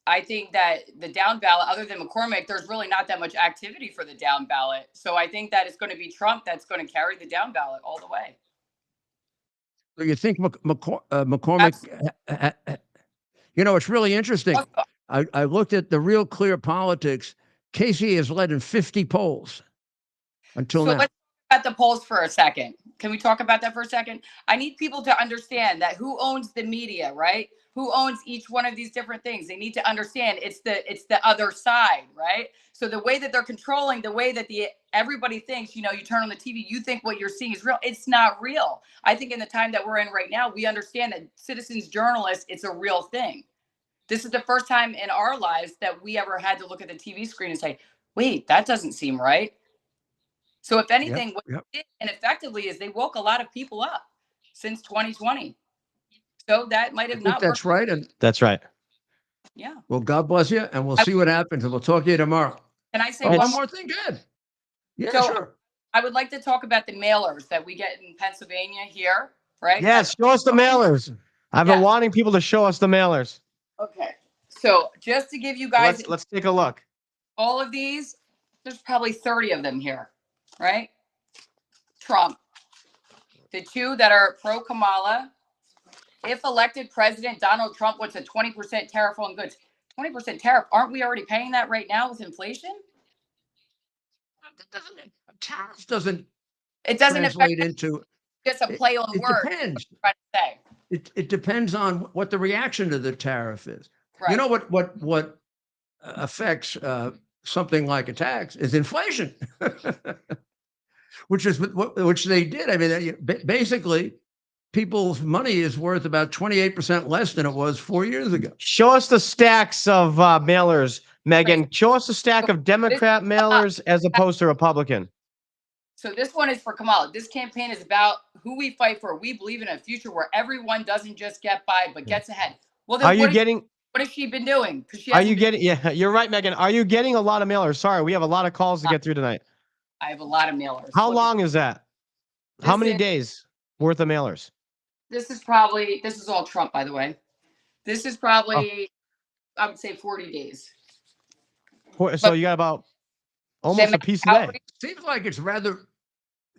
I think that the down ballot, other than McCormick, there's really not that much activity for the down ballot. So I think that it's going to be Trump that's going to carry the down ballot all the way. So you think McCormick? It's really interesting. I looked at the Real Clear Politics. Casey has led in 50 polls until now. Let's talk about the polls for a second. Can we talk about that for a second? I need people to understand that who owns the media, right? Who owns each one of these different things? They need to understand it's the other side, right? So the way that they're controlling, the way that everybody thinks, you turn on the TV, you think what you're seeing is real. It's not real. I think in the time that we're in right now, we understand that citizens, journalists, it's a real thing. This is the first time in our lives that we ever had to look at the TV screen and say, wait, that doesn't seem right. So if anything, what they did, and effectively, is they woke a lot of people up. since 2020. So that might I have think not worked. that's right. And That's right. Yeah. well, God bless you, and we'll see what happens. And we'll talk to you tomorrow. Can I say Oh, one one more thing? Good. Yeah, So- sure. I would like to talk about the mailers that we get in Pennsylvania here, right? Yes, show us the mailers. I've been Yes. wanting people to show us the mailers. Okay. So just to give you guys Let's take a look. all of these, there's probably 30 of them here, right? Trump. The two that are pro Kamala. If elected president, Donald Trump wants a 20% tariff on goods. 20% tariff. Aren't we already paying that right now with inflation? Tariffs doesn't It doesn't affect translate into. just a play on It words. depends. I'm trying to say. It depends on what the reaction to the tariff is. Right. You know what affects something like a tax is inflation, which is which they did. I mean, basically, people's money is worth about 28% less than it was 4 years ago. Show us the stacks of mailers, Megan. Show us the stack of Democrat mailers as opposed to Republican. So this one is for Kamala. This campaign is about who we fight for. We believe in a future where everyone doesn't just get by, but gets ahead. Well, then Are you getting? what has she been doing? Because she Are hasn't you been- getting? Yeah, you're right, Megan. Are you getting a lot of mailers? Sorry, we have a lot of calls to get through tonight. I have a lot of mailers. How Look, long is that? How This many is- days worth of mailers? This is all Trump, by the way. This is probably, I would say 40 days. So you got about almost a piece a day. Seems like it's rather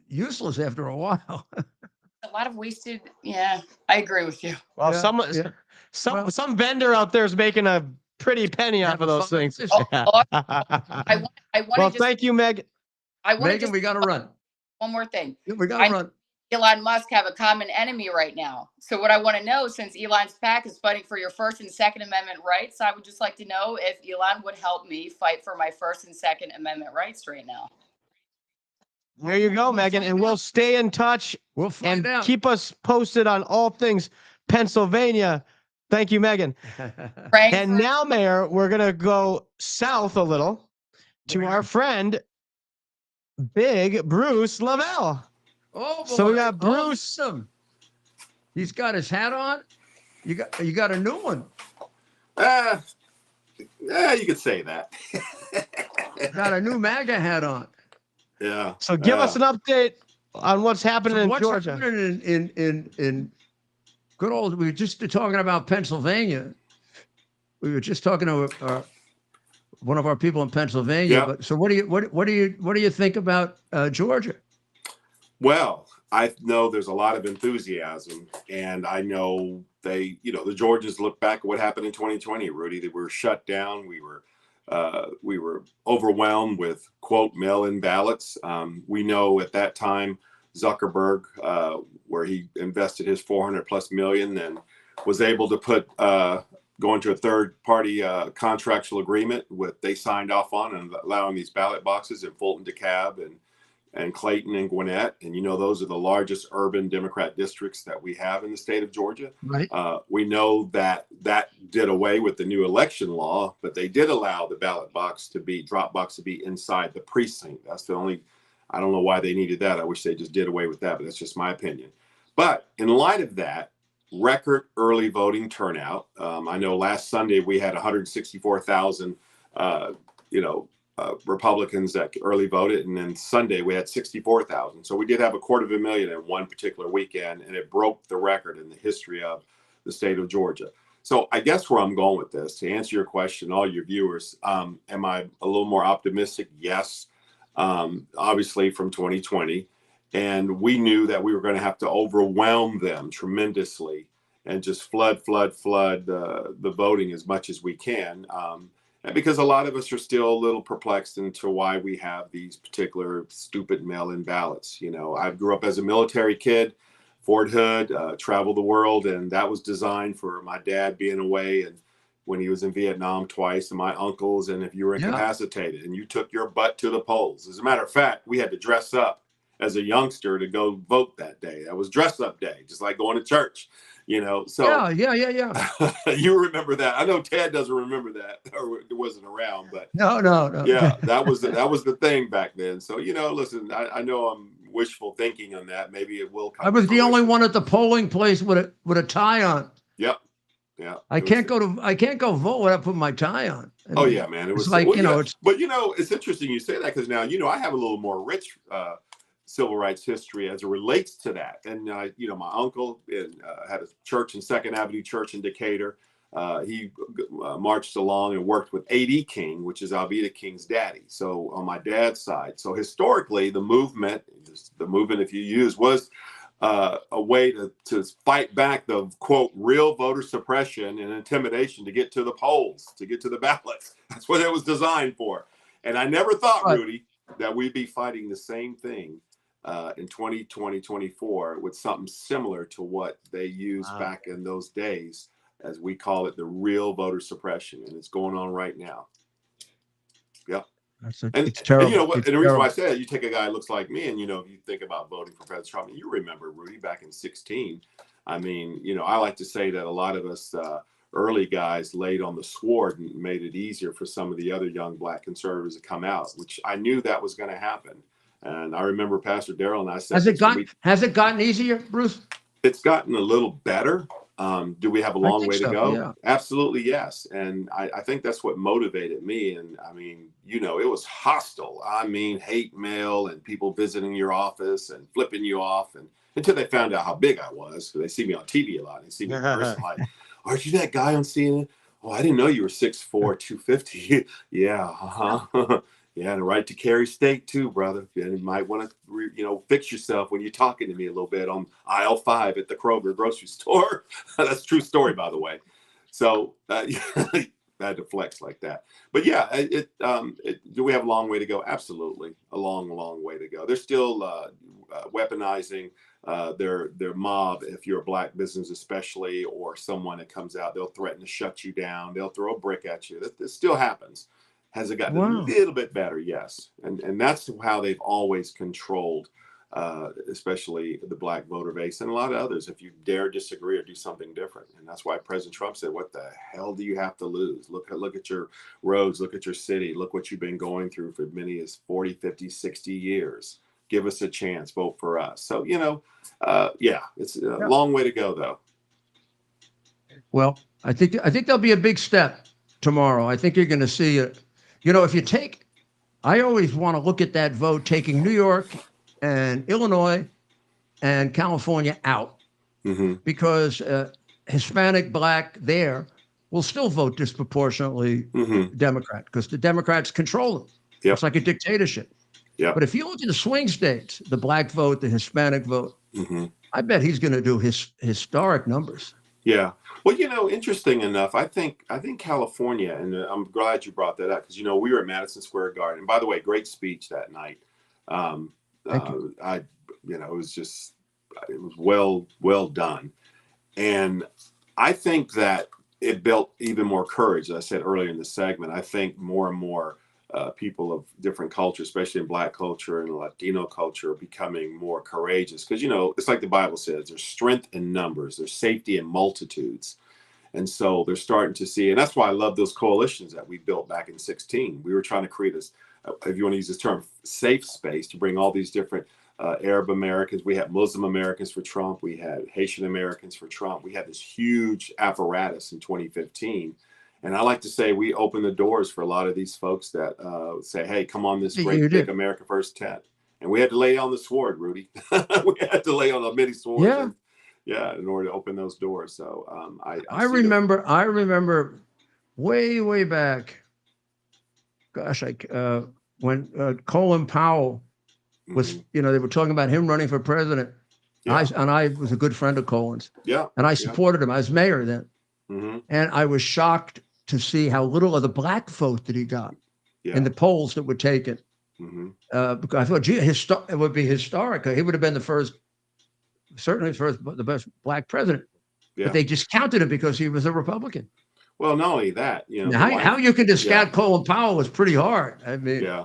useless after a while. A lot of wasted. Yeah, I agree with you. Well, Yeah, yeah. some vendor out there is making a pretty penny off Have of a those fun things. system. I want Well, to just, thank you, Meg. I want to Megan, just we got to run. one more thing. We got to run. Elon Musk have a common enemy right now. So what I want to know, since Elon's PAC is fighting for your First and Second Amendment rights, I would just like to know if Elon would help me fight for my First and Second Amendment rights right now. There you go, Megan. And we'll stay in touch We'll find and out. keep us posted on all things Pennsylvania. Thank you, Megan. Praying And for- now, Mayor, we're going to go south a little to our friend, Big Bruce Lavelle. Oh, So we boy. got Bruce. Awesome. He's got his hat on. You got a new one. You could say that. Got a new MAGA hat on. Yeah. So give us an update on what's happening So in what's Georgia. happening in good old? We were just talking about Pennsylvania. We were just talking to one of our people in Pennsylvania. Yeah. But so what do you think about Georgia? Well, I know there's a lot of enthusiasm, and I know the Georgians look back at what happened in 2020, Rudy. They were shut down. We were overwhelmed with, quote, mail-in ballots. We know at that time, Zuckerberg, where he invested his 400+ million and was able to put go into a third-party contractual agreement with they signed off on and allowing these ballot boxes in Fulton, DeKalb, and Clayton and Gwinnett. And, those are the largest urban Democrat districts that we have in the state of Georgia. Right. We know that did away with the new election law, but they did allow the drop box to be inside the precinct. That's the only, I don't know why they needed that. I wish they just did away with that, but that's just my opinion. But in light of that, record early voting turnout. I know last Sunday we had 164,000, Republicans that early voted, and then Sunday we had 64,000. So we did have 250,000 in one particular weekend, and it broke the record in the history of the state of Georgia. So I guess where I'm going with this, to answer your question, all your viewers, am I a little more optimistic? Yes, obviously from 2020. And we knew that we were going to have to overwhelm them tremendously and just flood the voting as much as we can. And because a lot of us are still a little perplexed into why we have these particular stupid mail-in ballots. I grew up as a military kid, Fort Hood, traveled the world, and that was designed for my dad being away and when he was in Vietnam twice, and my uncles, and if you were incapacitated and you took your butt to the polls. As a matter of fact, we had to dress up as a youngster to go vote that day. That was dress up day, just like going to church. So Yeah. you remember that. I know Ted doesn't remember that or wasn't around, but No. yeah, that was the thing back then. So, listen, I know wishful thinking on that. Maybe it will come. I was the only one at the polling place with a tie on. Yep. Yeah. I can't go vote without putting my tie on. Oh yeah, man. It was like, well, but it's interesting you say that because now, I have a little more rich civil rights history as it relates to that. And, my uncle had a church in 2nd Avenue Church in Decatur. He marched along and worked with A.D. King, which is Alveda King's daddy. So on my dad's side. So historically, the movement, if you use, was a way to fight back the, quote, real voter suppression and intimidation to get to the polls, to get to the ballots. That's what it was designed for. And I never thought, Rudy, that we'd be fighting the same thing in 2024 with something similar to what they used back in those days, as we call it, the real voter suppression. And it's going on right now. Yep. It's terrible. And you know what? And the reason why I said you take a guy who looks like me, and if you think about voting for President Trump, and you remember Rudy back in 2016. I mean, I like to say that a lot of us early guys laid on the sword and made it easier for some of the other young black conservatives to come out, which I knew that was going to happen. And I remember Pastor Darrell and I said, has it gotten easier, Bruce? It's gotten a little better. Do we have a long way to go? Yeah. Absolutely, yes. And I think that's what motivated me. And I mean, it was hostile. I mean, hate mail and people visiting your office and flipping you off, and until they found out how big I was. They see me on TV a lot. They see me in person, like, aren't you that guy on CNN? Oh, I didn't know you were 6'4", 250. Yeah, yeah, and a right to carry state too, brother. You might want to, fix yourself when you're talking to me a little bit on aisle 5 at the Kroger grocery store. That's a true story, by the way. So I had to flex like that. But yeah, do we have a long way to go? Absolutely, a long, long way to go. They're still weaponizing their mob. If you're a black business, especially, or someone that comes out, they'll threaten to shut you down. They'll throw a brick at you. That still happens. Has it gotten a little bit better? Yes. And that's how they've always controlled, especially the black voter base and a lot of others, if you dare disagree or do something different. And that's why President Trump said, what the hell do you have to lose? Look at your roads, look at your city, look what you've been going through for many as 40, 50, 60 years. Give us a chance, vote for us. So, it's a long way to go, though. Well, I think there'll be a big step tomorrow. I think you're going to see it. I always want to look at that vote taking New York and Illinois and California out, because Hispanic, black there will still vote disproportionately Democrat, because the Democrats control them. Yep. It's like a dictatorship. Yep. But if you look at the swing states, the black vote, the Hispanic vote, I bet he's going to do historic numbers. Yeah. Well, interesting enough, I think California, and I'm glad you brought that up, because, we were at Madison Square Garden. And by the way, great speech that night. Thank you. It was well done. And I think that it built even more courage. As I said earlier in the segment, I think more and more people of different cultures, especially in black culture and Latino culture, are becoming more courageous, because, it's like the Bible says, there's strength in numbers, there's safety in multitudes. And so they're starting to see, and that's why I love those coalitions that we built back in 2016. We were trying to create this, if you want to use this term, safe space to bring all these different Arab Americans. We had Muslim Americans for Trump. We had Haitian Americans for Trump. We had this huge apparatus in 2015. And I like to say we opened the doors for a lot of these folks that say, hey, come on this great big America First tent. And we had to lay on the sword, Rudy. We had to lay on a many swords. Yeah. In order to open those doors. So I remember way back. Gosh, when Colin Powell was, they were talking about him running for president. Yeah. I was a good friend of Colin's. Yeah. And I supported him. I was mayor then. And I was shocked to see how little of the black vote that he got in the polls that were taken. Because I thought, it would be historic. He would have been the best black president. But they just counted him because he was a Republican. Well, not only that, how you can discount Colin Powell was pretty hard. I mean, yeah.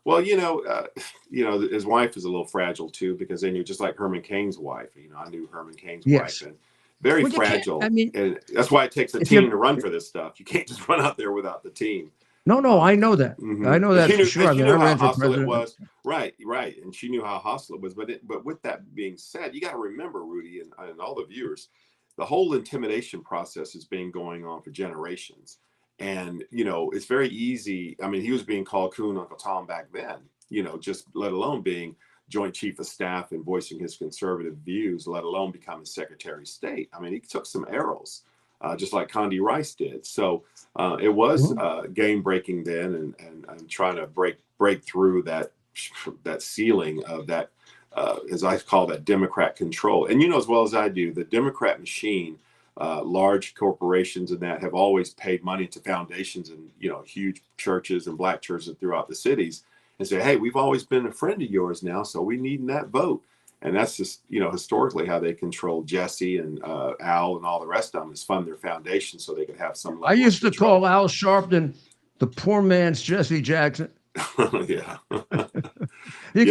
Well, his wife is a little fragile too, because then you're just like Herman Cain's wife. I knew Herman Cain's wife, and very fragile. And that's why it takes a team to run for this stuff. You can't just run out there without the team. No, I know that. I know that for sure. I mean, I ran for president. Was. Right. And she knew how hostile it was. But with that being said, you got to remember, Rudy, and all the viewers, the whole intimidation process has been going on for generations. And, it's very easy. I mean, he was being called Coon Uncle Tom back then, just let alone being Joint Chief of Staff and voicing his conservative views, let alone becoming Secretary of State. I mean, he took some arrows, just like Condi Rice did. So it was game breaking then, and trying to break through that ceiling of that, as I call that, Democrat control. And as well as I do, the Democrat machine, large corporations and that have always paid money to foundations and huge churches and black churches throughout the cities, and say, hey, we've always been a friend of yours now, so we need that vote. And that's just, historically how they control Jesse and Al and all the rest of them, is fund their foundation so they could have some. I used to call Al Sharpton the poor man's Jesse Jackson. Yeah. You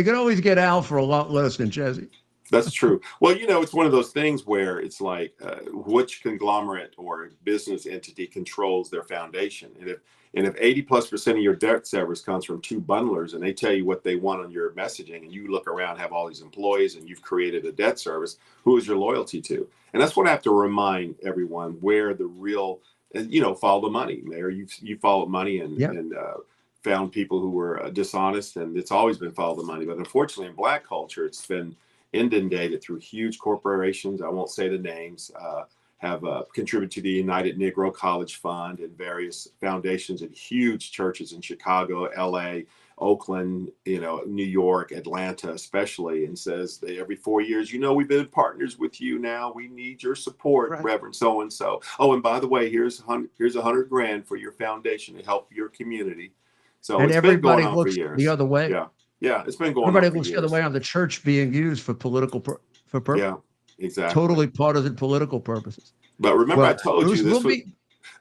could always get Al for a lot less than Jesse. That's true. Well, it's one of those things where it's like which conglomerate or business entity controls their foundation. And if 80+% of your debt service comes from two bundlers, and they tell you what they want on your messaging, and you look around, have all these employees, and you've created a debt service, who is your loyalty to? And that's what I have to remind everyone, where the real, follow the money. Mayor, you followed money and found people who were dishonest, and it's always been follow the money. But unfortunately, in black culture, it's been inundated through huge corporations. I won't say the names. Have contributed to the United Negro College Fund and various foundations and huge churches in Chicago, LA, Oakland, New York, Atlanta, especially, and says they, every 4 years, we've been partners with you now. We need your support, right, Reverend so-and-so. Oh, and by the way, here's $100,000 for your foundation to help your community. So and it's everybody been going on looks for years. the other way. Yeah, it's been going everybody on for looks years. the other way on the church being used for political purpose. Yeah, exactly. Totally partisan political purposes. But remember, I told Bruce, you this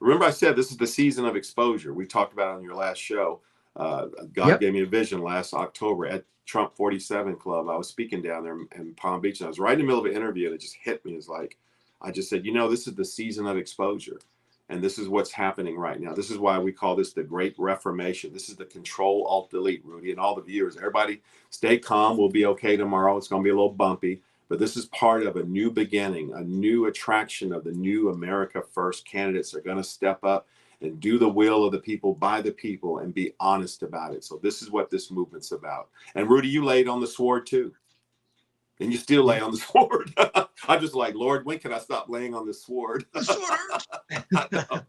remember I said this is the season of exposure. We talked about it on your last show. God gave me a vision last October at Trump 47 Club. I was speaking down there in Palm Beach, and I was right in the middle of an interview, and it just hit me. It's like, I just said, this is the season of exposure. And this is what's happening right now. This is why we call this the Great Reformation. This is the Control Alt Delete, Rudy, and all the viewers. Everybody stay calm. We'll be okay tomorrow. It's going to be a little bumpy. But this is part of a new beginning, a new attraction of the new America First candidates are going to step up and do the will of the people, by the people, and be honest about it. So this is what this movement's about. And Rudy, you laid on the sword too. And you still lay on the sword. I'm just like, Lord, when can I stop laying on the sword? The sword.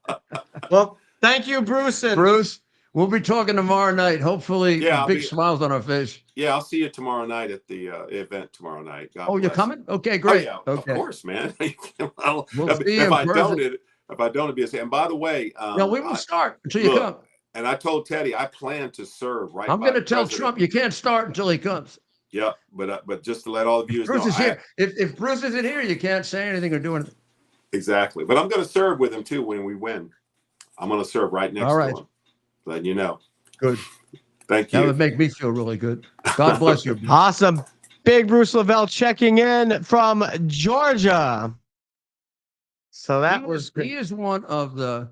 Well, thank you, Bruce. Bruce, we'll be talking tomorrow night. Hopefully, big smiles on our face. Yeah, I'll see you tomorrow night at the event tomorrow night. God you're coming? Okay, great. Oh, yeah, okay. Of course, man. We'll see you in person. If I don't, it'd be a. And by the way, no, we will start until you come. And I told Teddy I plan to serve. Right, I'm going to tell Trump you can't start until he comes. Yeah, but just to let all the viewers know, is here. If Bruce isn't here, you can't say anything or do anything. Exactly, but I'm going to serve with him too when we win. I'm going to serve right next to him, letting you know. Good. Thank you. That would make me feel really good. God bless you. Awesome. Big Bruce Lavelle checking in from Georgia. So that was good. He is one of the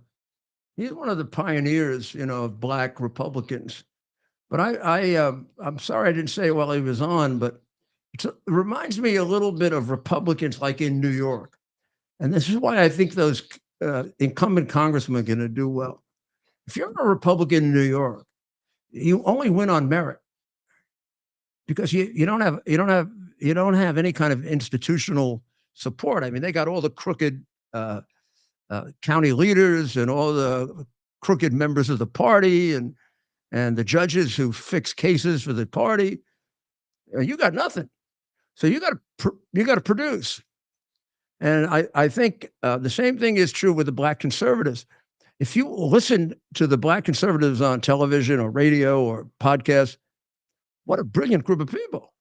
pioneers, of black Republicans. But I'm sorry I didn't say it while he was on, but it reminds me a little bit of Republicans like in New York. And this is why I think those incumbent congressmen are going to do well. If you're a Republican in New York, you only win on merit because you don't have any kind of institutional support. I mean, they got all the crooked county leaders and all the crooked members of the party and the judges who fix cases for the party. You got nothing. So you got to produce. And I think the same thing is true with the black conservatives. If you listen to the black conservatives on television or radio or podcasts, what a brilliant group of people.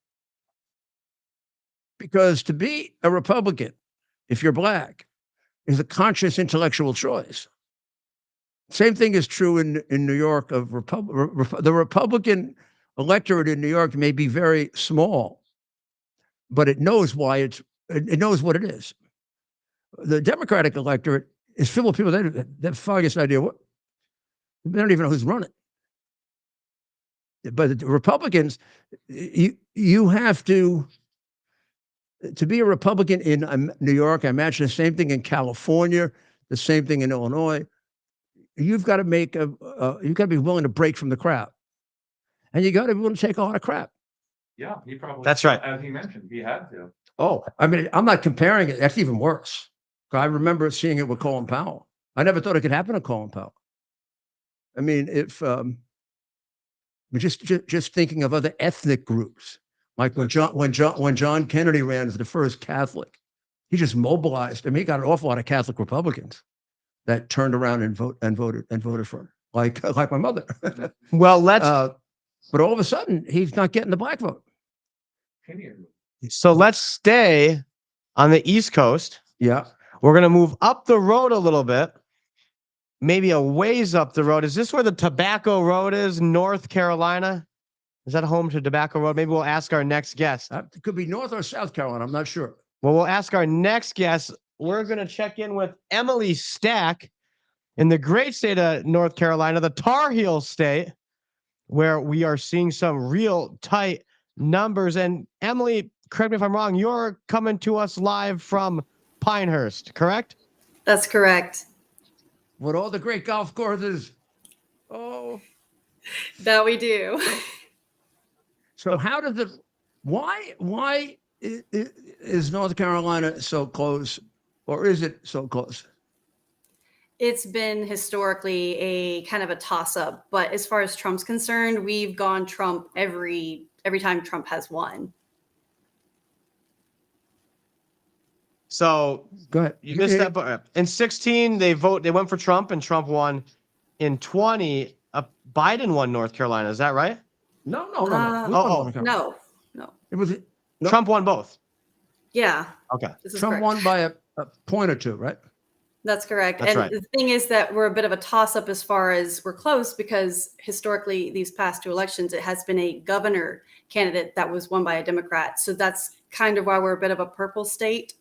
Because to be a Republican, if you're black, is a conscious intellectual choice. Same thing is true in New York of the Republican electorate in New York may be very small, but it knows why it knows what it is. The Democratic electorate is filled with people that have the foggiest idea They don't even know who's running. But the Republicans, you have to be a Republican in New York. I imagine the same thing in California, the same thing in Illinois. You've got to you've got to be willing to break from the crowd, and you got to be willing to take a lot of crap. Yeah, he probably. That's right. As he mentioned, he had to. Oh, I mean, I'm not comparing it. That's even worse. I remember seeing it with Colin Powell. I never thought it could happen to Colin Powell. I mean, if just thinking of other ethnic groups, like when John Kennedy ran as the first Catholic, he just mobilized. I mean, he got an awful lot of Catholic Republicans that turned around and voted for him, like my mother. Well, but all of a sudden, he's not getting the black vote. So let's stay on the East Coast. Yeah. We're going to move up the road a little bit, maybe a ways up the road. Is this where the Tobacco Road is, North Carolina? Is that home to Tobacco Road? Maybe we'll ask our next guest. It could be North or South Carolina. I'm not sure. Well, we'll ask our next guest. We're going to check in with Emily Stack in the great state of North Carolina, the Tar Heel state, where we are seeing some real tight numbers. And Emily, correct me if I'm wrong, you're coming to us live from Pinehurst, correct? That's correct. With all the great golf courses. Oh. That we do. So how does it, why is North Carolina so close, or is it so close? It's been historically a kind of a toss-up, but as far as Trump's concerned, we've gone Trump every time Trump has won. So go ahead. You missed that. But in 2016, they went for Trump, and Trump won. In 2020, Biden won North Carolina. Is that right? No. No. It was Trump won both. Yeah. Okay. Trump won by a point or two, right? That's correct. That's and right. The thing is that we're a bit of a toss-up as far as we're close, because historically these past two elections, it has been a governor candidate that was won by a Democrat. So that's kind of why we're a bit of a purple state.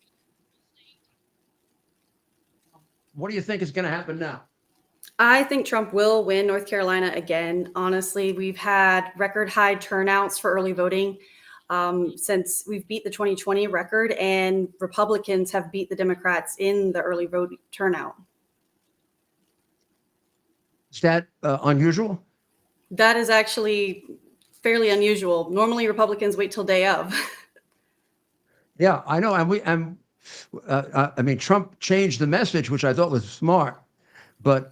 What do you think is going to happen now? I think Trump will win North Carolina again. Honestly, we've had record high turnouts for early voting since we've beat the 2020 record, and Republicans have beat the Democrats in the early vote turnout. Is that unusual? That is actually fairly unusual. Normally, Republicans wait till day of. Yeah, I know. I mean, Trump changed the message, which I thought was smart. But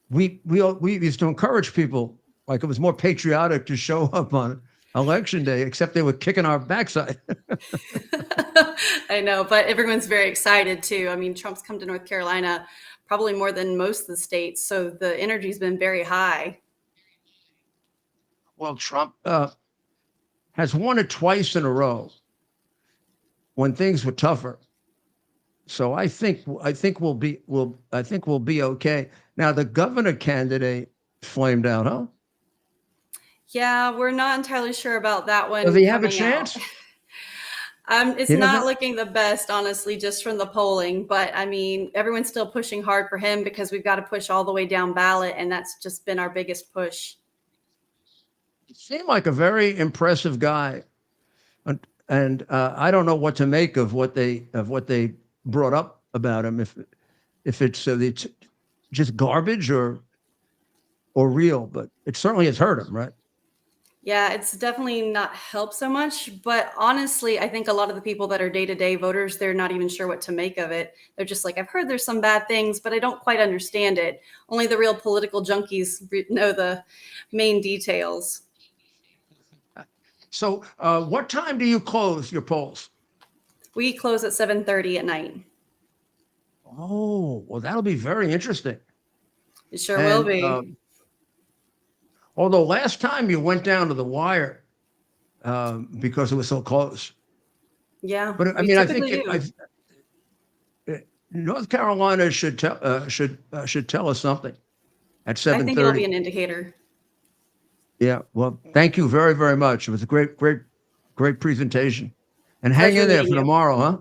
we used to encourage people, like it was more patriotic to show up on election day, except they were kicking our backside. I know, but everyone's very excited too. I mean, Trump's come to North Carolina probably more than most of the states, so the energy's been very high. Well, Trump has won it twice in a row when things were tougher. So I think we'll be okay. Now the governor candidate flamed out, huh? Yeah, we're not entirely sure about that one. Does he have a chance? It's not looking the best, honestly, just from the polling. But I mean, everyone's still pushing hard for him because we've got to push all the way down ballot, and that's just been our biggest push. He seemed like a very impressive guy, and I don't know what to make of what they brought up about him. If it's just garbage or real, but it certainly has hurt him, right? Yeah, it's definitely not helped so much. But honestly, I think a lot of the people that are day-to-day voters, they're not even sure what to make of it. They're just like, I've heard there's some bad things, but I don't quite understand it. Only the real political junkies know the main details. So what time do you close your polls? We close at 7:30 at night. Oh, well, that'll be very interesting. It sure will be. Although last time you went down to the wire because it was so close. Yeah, but I mean, I think North Carolina should tell us something at 7:30. I think it'll be an indicator. Yeah. Well, thank you very, very much. It was a great presentation. And hang in there for tomorrow, huh?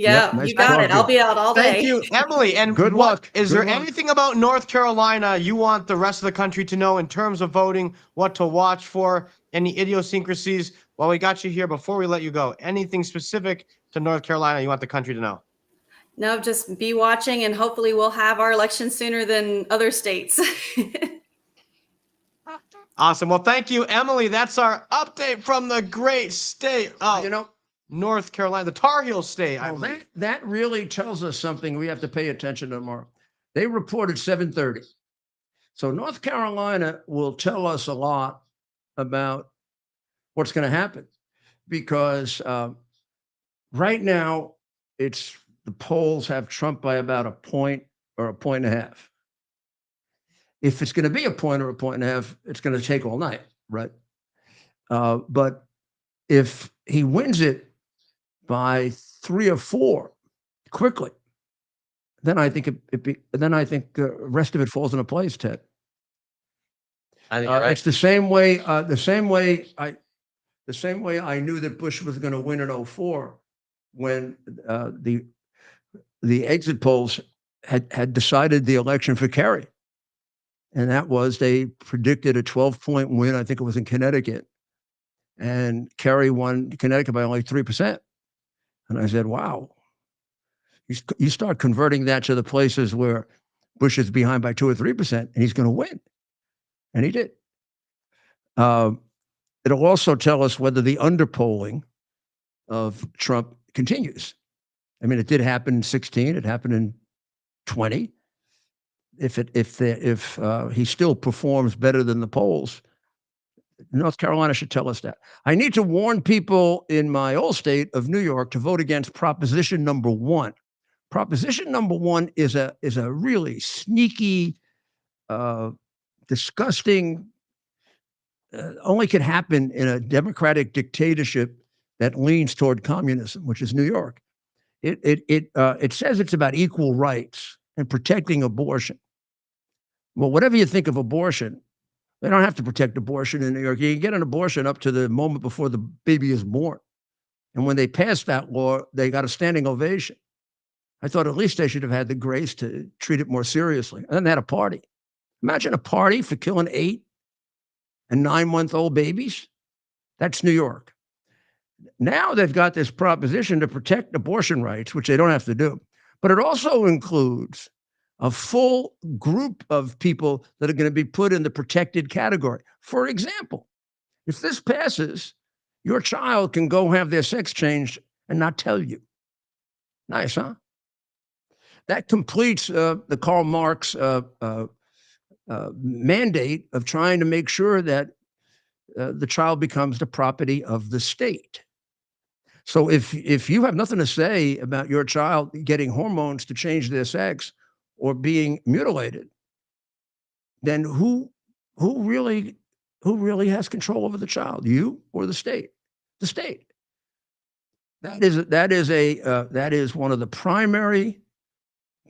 Yeah, nice you got it. I'll talking. be out all day. Thank you, Emily. And Good what luck. is Good there luck. anything about North Carolina you want the rest of the country to know in terms of voting, what to watch for, any idiosyncrasies? While we got you here, before we let you go, anything specific to North Carolina you want the country to know? No, just be watching, and hopefully we'll have our election sooner than other states. Awesome. Well, thank you, Emily. That's our update from the great state of North Carolina, the Tar Heel state. I believe. That really tells us something we have to pay attention to tomorrow. They reported 7:30. So North Carolina will tell us a lot about what's going to happen, because right now the polls have Trump by about a point or a point and a half. If it's going to be a point or a point and a half, it's going to take all night, right? But if he wins it by 3 or 4 quickly, then I think the rest of it falls into place, Ted. I think you're right. It's the same way I knew that Bush was going to win in 2004, when the exit polls had decided the election for Kerry. And that was, they predicted a 12-point win. I think it was in Connecticut. And Kerry won Connecticut by only 3%. And I said, wow, you start converting that to the places where Bush is behind by 2 or 3%, and he's going to win. And he did. It'll also tell us whether the underpolling of Trump continues. I mean, it did happen in 2016. It happened in 2020. If he still performs better than the polls, North Carolina should tell us that. I need to warn people in my old state of New York to vote against Proposition number 1. Proposition number 1 is a really sneaky, disgusting. Only could happen in a democratic dictatorship that leans toward communism, which is New York. It says it's about equal rights and protecting abortion. Well, whatever you think of abortion, they don't have to protect abortion in New York. You can get an abortion up to the moment before the baby is born. And when they passed that law, they got a standing ovation. I thought at least they should have had the grace to treat it more seriously. And then they had a party. Imagine a party for killing 8 and 9-month-old babies. That's New York. Now they've got this proposition to protect abortion rights, which they don't have to do. But it also includes a full group of people that are going to be put in the protected category. For example, if this passes, your child can go have their sex changed and not tell you. Nice, huh? That completes the Karl Marx mandate of trying to make sure that the child becomes the property of the state. So if you have nothing to say about your child getting hormones to change their sex or being mutilated, then who really has control over the child? You or the state? The state. That is one of the primary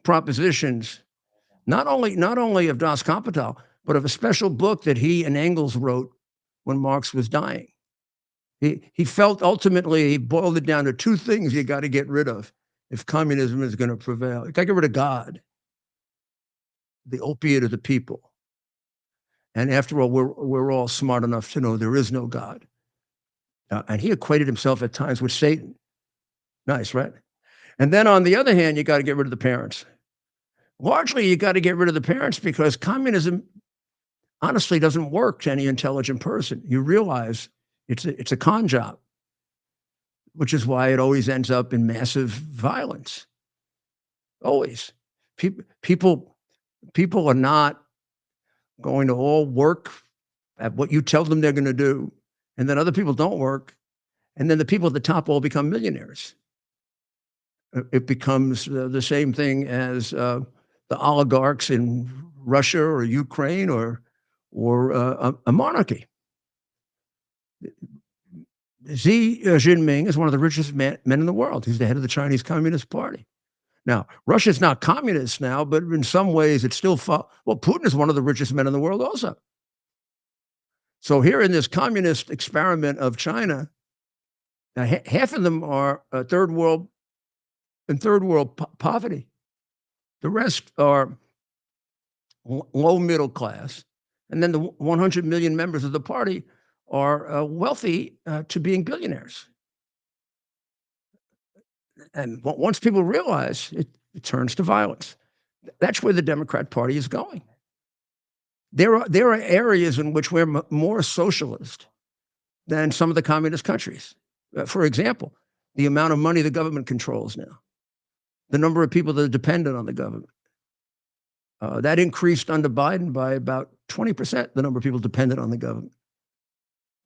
propositions, not only of Das Kapital, but of a special book that he and Engels wrote when Marx was dying. He felt ultimately, he boiled it down to 2 things you got to get rid of if communism is going to prevail. You got to get rid of God, the opiate of the people. And after all, we're all smart enough to know there is no God. And he equated himself at times with Satan. Nice, right? And then on the other hand, you got to get rid of the parents. Largely, you got to get rid of the parents because communism honestly doesn't work to any intelligent person. You realize it's a con job, which is why it always ends up in massive violence. Always. People are not going to all work at what you tell them they're going to do, and then other people don't work, and then the people at the top all become millionaires. It becomes the same thing as the oligarchs in Russia or Ukraine or a monarchy. Xi Jinping is one of the richest men in the world. He's the head of the Chinese Communist Party. Now, Russia's not communist now, but in some ways it's still, Putin is one of the richest men in the world also. So here in this communist experiment of China, half of them are third world in third world poverty. The rest are low middle class. And then the 100 million members of the party are wealthy to being billionaires. And once people realize it turns to violence. That's where the Democrat Party is going. There are areas in which we're more socialist than some of the communist countries. For example, the amount of money the government controls now, the number of people that are dependent on the government. That increased under Biden by about 20%, the number of people dependent on the government.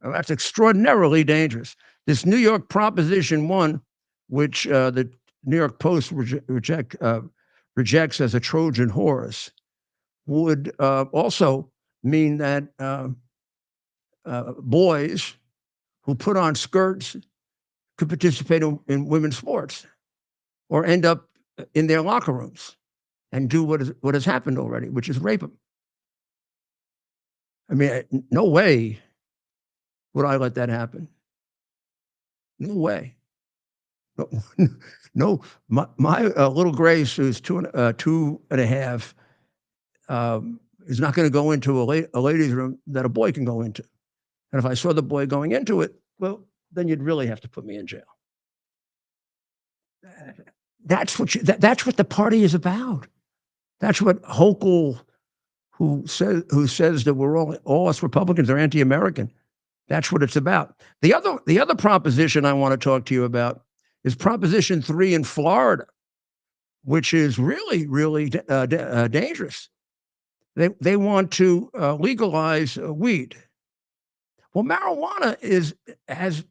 That's extraordinarily dangerous. This New York Proposition 1, which the New York Post rejects as a Trojan horse, would also mean that boys who put on skirts could participate in women's sports or end up in their locker rooms and do what has happened already, which is rape them. I mean, no way would I let that happen. No way. No, my little Grace, who's two and a half, is not going to go into a ladies' room that a boy can go into. And if I saw the boy going into it, well, then you'd really have to put me in jail. That's what the party is about. That's what Hochul, who says that we're all us Republicans are anti-American. That's what it's about. The other proposition I want to talk to you about is Proposition 3 in Florida, which is really, really dangerous. They want to legalize weed. Well, marijuana has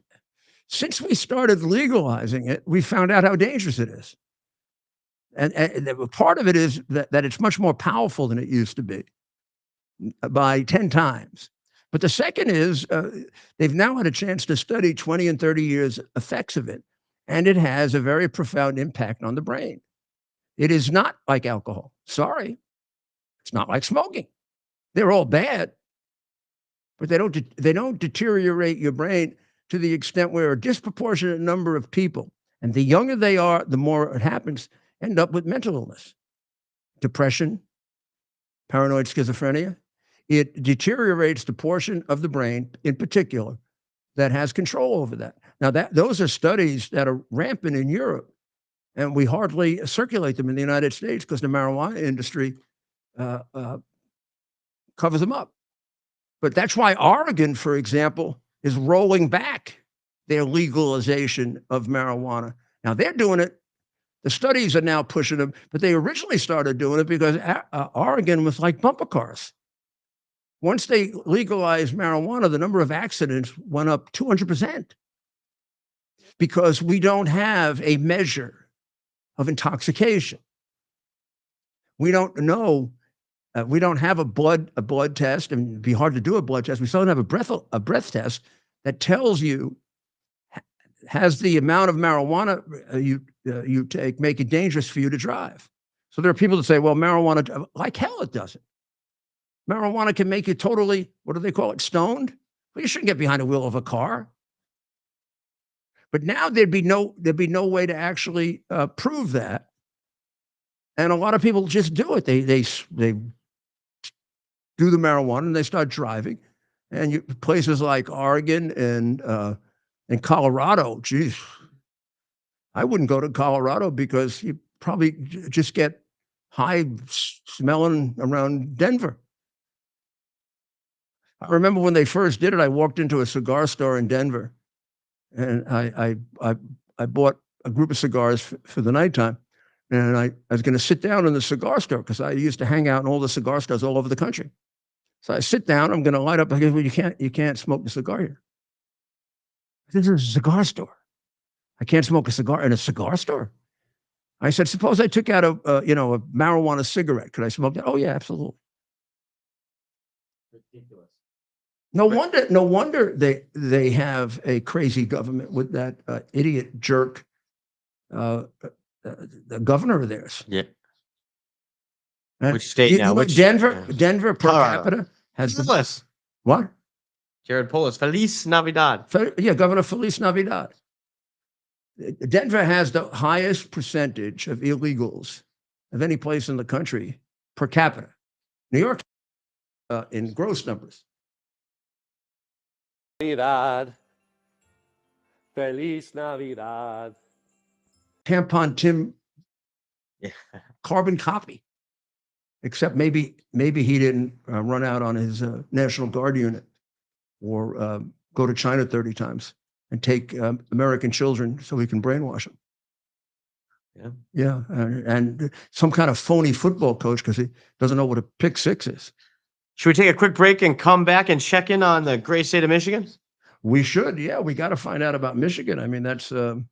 since we started legalizing it, we found out how dangerous it is. And part of it is that it's much more powerful than it used to be by 10 times. But the second is they've now had a chance to study 20 and 30 years effects of it, and it has a very profound impact on the brain. It is not like alcohol. Sorry. It's not like smoking. They're all bad, but they don't deteriorate your brain to the extent where a disproportionate number of people, and the younger they are, the more it happens, end up with mental illness, depression, paranoid schizophrenia. It deteriorates the portion of the brain, in particular, that has control over that. Now, those are studies that are rampant in Europe, and we hardly circulate them in the United States because the marijuana industry covers them up. But that's why Oregon, for example, is rolling back their legalization of marijuana. Now, they're doing it. The studies are now pushing them, but they originally started doing it because Oregon was like bumper cars. Once they legalized marijuana, the number of accidents went up 200% because we don't have a measure of intoxication. We don't know. We don't have a blood test, and it'd be hard to do a blood test. We still don't have a breath test that tells you, has the amount of marijuana you take make it dangerous for you to drive. So there are people that say, well, marijuana, like hell it doesn't. Marijuana can make you totally, what do they call it, stoned? Well, you shouldn't get behind the wheel of a car. But now there'd be no way to actually prove that. And a lot of people just do it. They do the marijuana and they start driving. And places like Oregon and Colorado, geez, I wouldn't go to Colorado because you probably just get high smelling around Denver. I remember when they first did it, I walked into a cigar store in Denver, and I bought a group of cigars for the nighttime, and I was going to sit down in the cigar store because I used to hang out in all the cigar stores all over the country. So I sit down, I'm going to light up. I go, well, you can't smoke the cigar here. This is a cigar store. I can't smoke a cigar in a cigar store. I said, suppose I took out a marijuana cigarette. Could I smoke that? Oh yeah, absolutely. Ridiculous. No wonder they have a crazy government with that idiot jerk, the governor of theirs. Yeah. Which state now? Which Denver per capita has the what? Jared Polis. Feliz Navidad. Yeah, Governor Feliz Navidad. Denver has the highest percentage of illegals of any place in the country per capita. New York, in gross numbers. Navidad. Feliz Navidad. Tampon Tim, carbon copy. Except maybe he didn't run out on his National Guard unit or go to China 30 times and take American children so he can brainwash them. Yeah, and some kind of phony football coach because he doesn't know what a pick six is. Should we take a quick break and come back and check in on the great state of Michigan? We should, yeah. We got to find out about Michigan. I mean, that's, I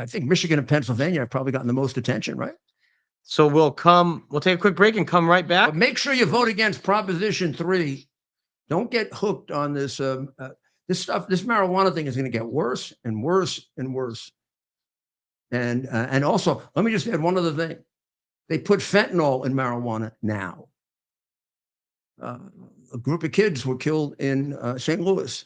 think Michigan and Pennsylvania have probably gotten the most attention, right? So we'll take a quick break and come right back. But make sure you vote against Proposition 3. Don't get hooked on this, this stuff. This marijuana thing is going to get worse and worse and worse. And also, let me just add one other thing. They put fentanyl in marijuana now. A group of kids were killed in St. Louis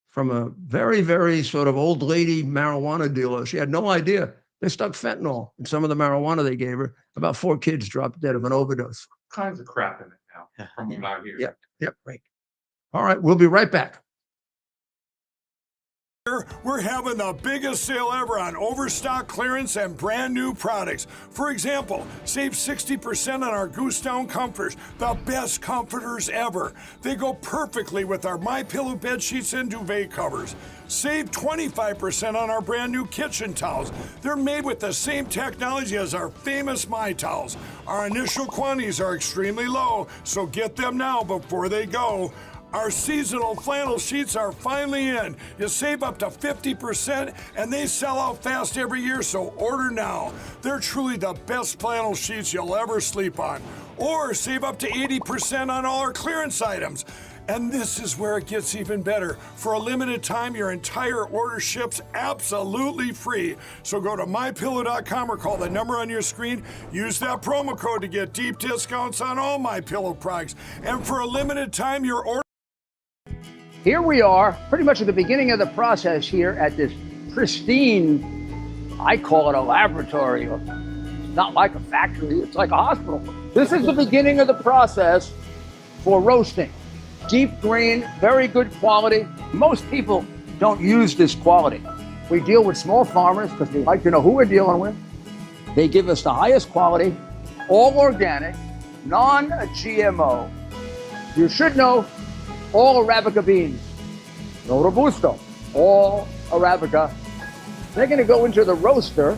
from a very, very sort of old lady marijuana dealer. She had no idea. They stuck fentanyl in some of the marijuana they gave her. About 4 kids dropped dead of an overdose. Kinds of crap in it now from what I hear. Yep, right. All right, we'll be right back. We're having the biggest sale ever on overstock clearance and brand new products. For example, save 60% on our Goose Down comforters, the best comforters ever. They go perfectly with our MyPillow bed sheets and duvet covers. Save 25% on our brand new kitchen towels. They're made with the same technology as our famous My Towels. Our initial quantities are extremely low, so get them now before they go. Our seasonal flannel sheets are finally in. You save up to 50% and they sell out fast every year, so order now. They're truly the best flannel sheets you'll ever sleep on. Or save up to 80% on all our clearance items. And this is where it gets even better. For a limited time, your entire order ships absolutely free. So go to mypillow.com or call the number on your screen. Use that promo code to get deep discounts on all MyPillow products. And for a limited time, your order. Here we are, pretty much at the beginning of the process here at this pristine, I call it a laboratory. It's not like a factory, it's like a hospital. This is the beginning of the process for roasting. Deep grain, very good quality. Most people don't use this quality. We deal with small farmers because they like to know who we're dealing with. They give us the highest quality, all organic, non-GMO. You should know all Arabica beans, no Robusto, all Arabica. They're going to go into the roaster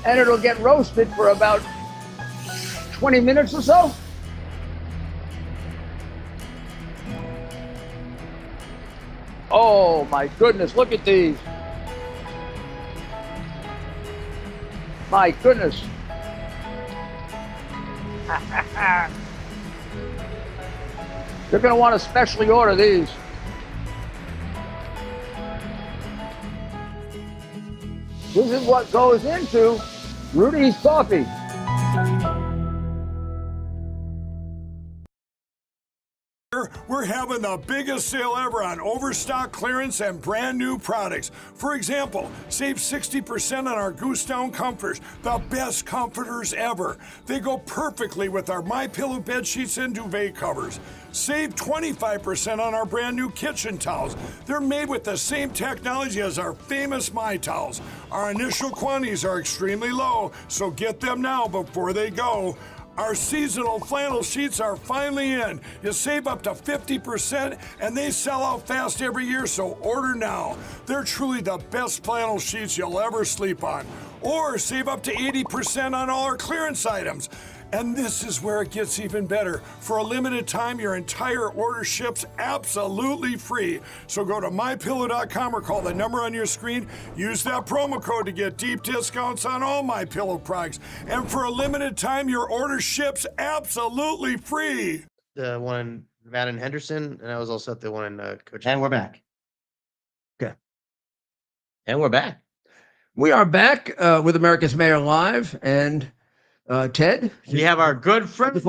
and it'll get roasted for about 20 minutes or so. Oh my goodness, look at these. My goodness. You're going to want to specially order these. This is what goes into Rudy's coffee. We're having the biggest sale ever on overstock clearance and brand new products. For example, save 60% on our Goose Down comforters, the best comforters ever. They go perfectly with our MyPillow bed sheets and duvet covers. Save 25% on our brand new kitchen towels. They're made with the same technology as our famous My Towels. Our initial quantities are extremely low, so get them now before they go. Our seasonal flannel sheets are finally in. You save up to 50% and they sell out fast every year, so order now. They're truly the best flannel sheets you'll ever sleep on. Or save up to 80% on all our clearance items. And this is where it gets even better. For a limited time, your entire order ships absolutely free. So go to mypillow.com or call the number on your screen. Use that promo code to get deep discounts on all MyPillow products. And for a limited time, your order ships absolutely free. The one in Nevada and Henderson, and I was also at the one in Coach. And we're back. Okay. And we're back. We are back with America's Mayor Live, and Ted? We have our good friend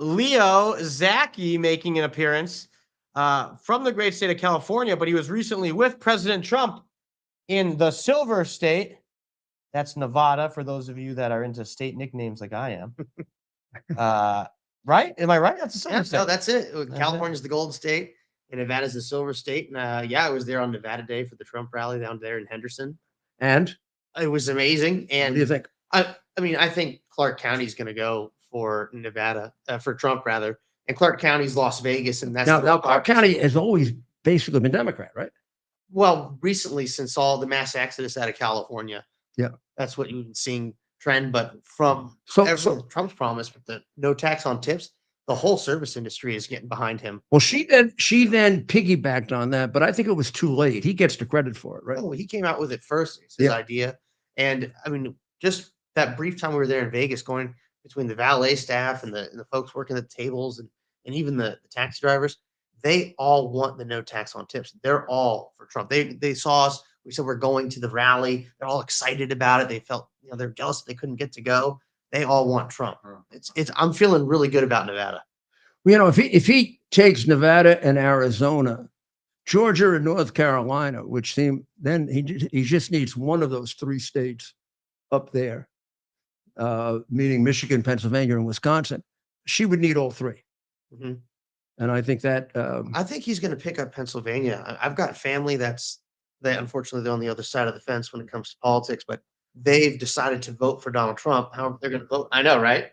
Leo Zaki making an appearance from the great state of California, but he was recently with President Trump In the silver state, that's Nevada, for those of you that are into state nicknames like I am. Right? Am I right? That's a silver state. No, that's it. California's the golden state, and Nevada's the silver state. And I was there on Nevada Day for the Trump rally down there in Henderson. And it was amazing. And what do you think? I mean, I think Clark County is going to go for Nevada, for Trump rather. And Clark County's Las Vegas, and that's now Clark County has always basically been Democrat, right? Well, recently, since all the mass exodus out of California, that's what you've been seeing trend. But from Trump's promise with the no tax on tips, the whole service industry is getting behind him. Well, she then piggybacked on that, but I think it was too late. He gets the credit for it, right? Oh, he came out with it first. It's his idea, and I mean, just that brief time we were there in Vegas, going between the valet staff and the folks working at the tables and even the taxi drivers, they all want the no tax on tips. They're all for Trump. They saw us. We said we're going to the rally. They're all excited about it. They felt, they're jealous that they couldn't get to go. They all want Trump. I'm feeling really good about Nevada. Well, if he takes Nevada and Arizona, Georgia and North Carolina, which seem, then he just needs one of those three states up there, meaning Michigan, Pennsylvania, and Wisconsin. She would need all three. Mm-hmm. And I think that I think he's going to pick up Pennsylvania. I've got family that unfortunately they're on the other side of the fence when it comes to politics, but they've decided to vote for Donald Trump. How they're going to vote? I know, right?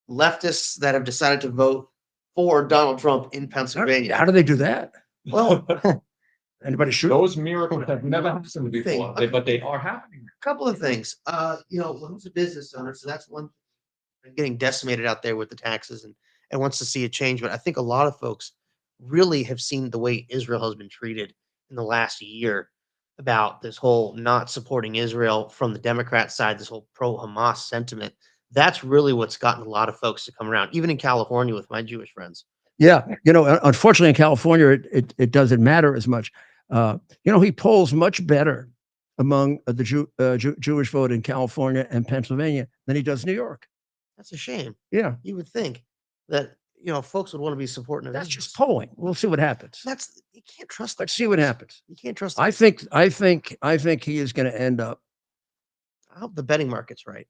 Leftists that have decided to vote for Donald Trump in Pennsylvania. How do they do that? Well, anybody shoot? Those miracles have never happened before, but they are happening. A couple of things. Who's a business owner? So that's one thing. Getting decimated out there with the taxes and wants to see a change. But I think a lot of folks really have seen the way Israel has been treated in the last year about this whole not supporting Israel from the Democrat side, this whole pro-Hamas sentiment. That's really what's gotten a lot of folks to come around, even in California with my Jewish friends. Yeah. Unfortunately in California, it doesn't matter as much. He polls much better among the Jewish vote in California and Pennsylvania than he does New York. That's a shame. Yeah. You would think that, folks would want to be supporting. That's just polling. We'll see what happens. You can't trust. Let's see what happens. You can't trust. I think he is going to end up. I hope the betting market's right.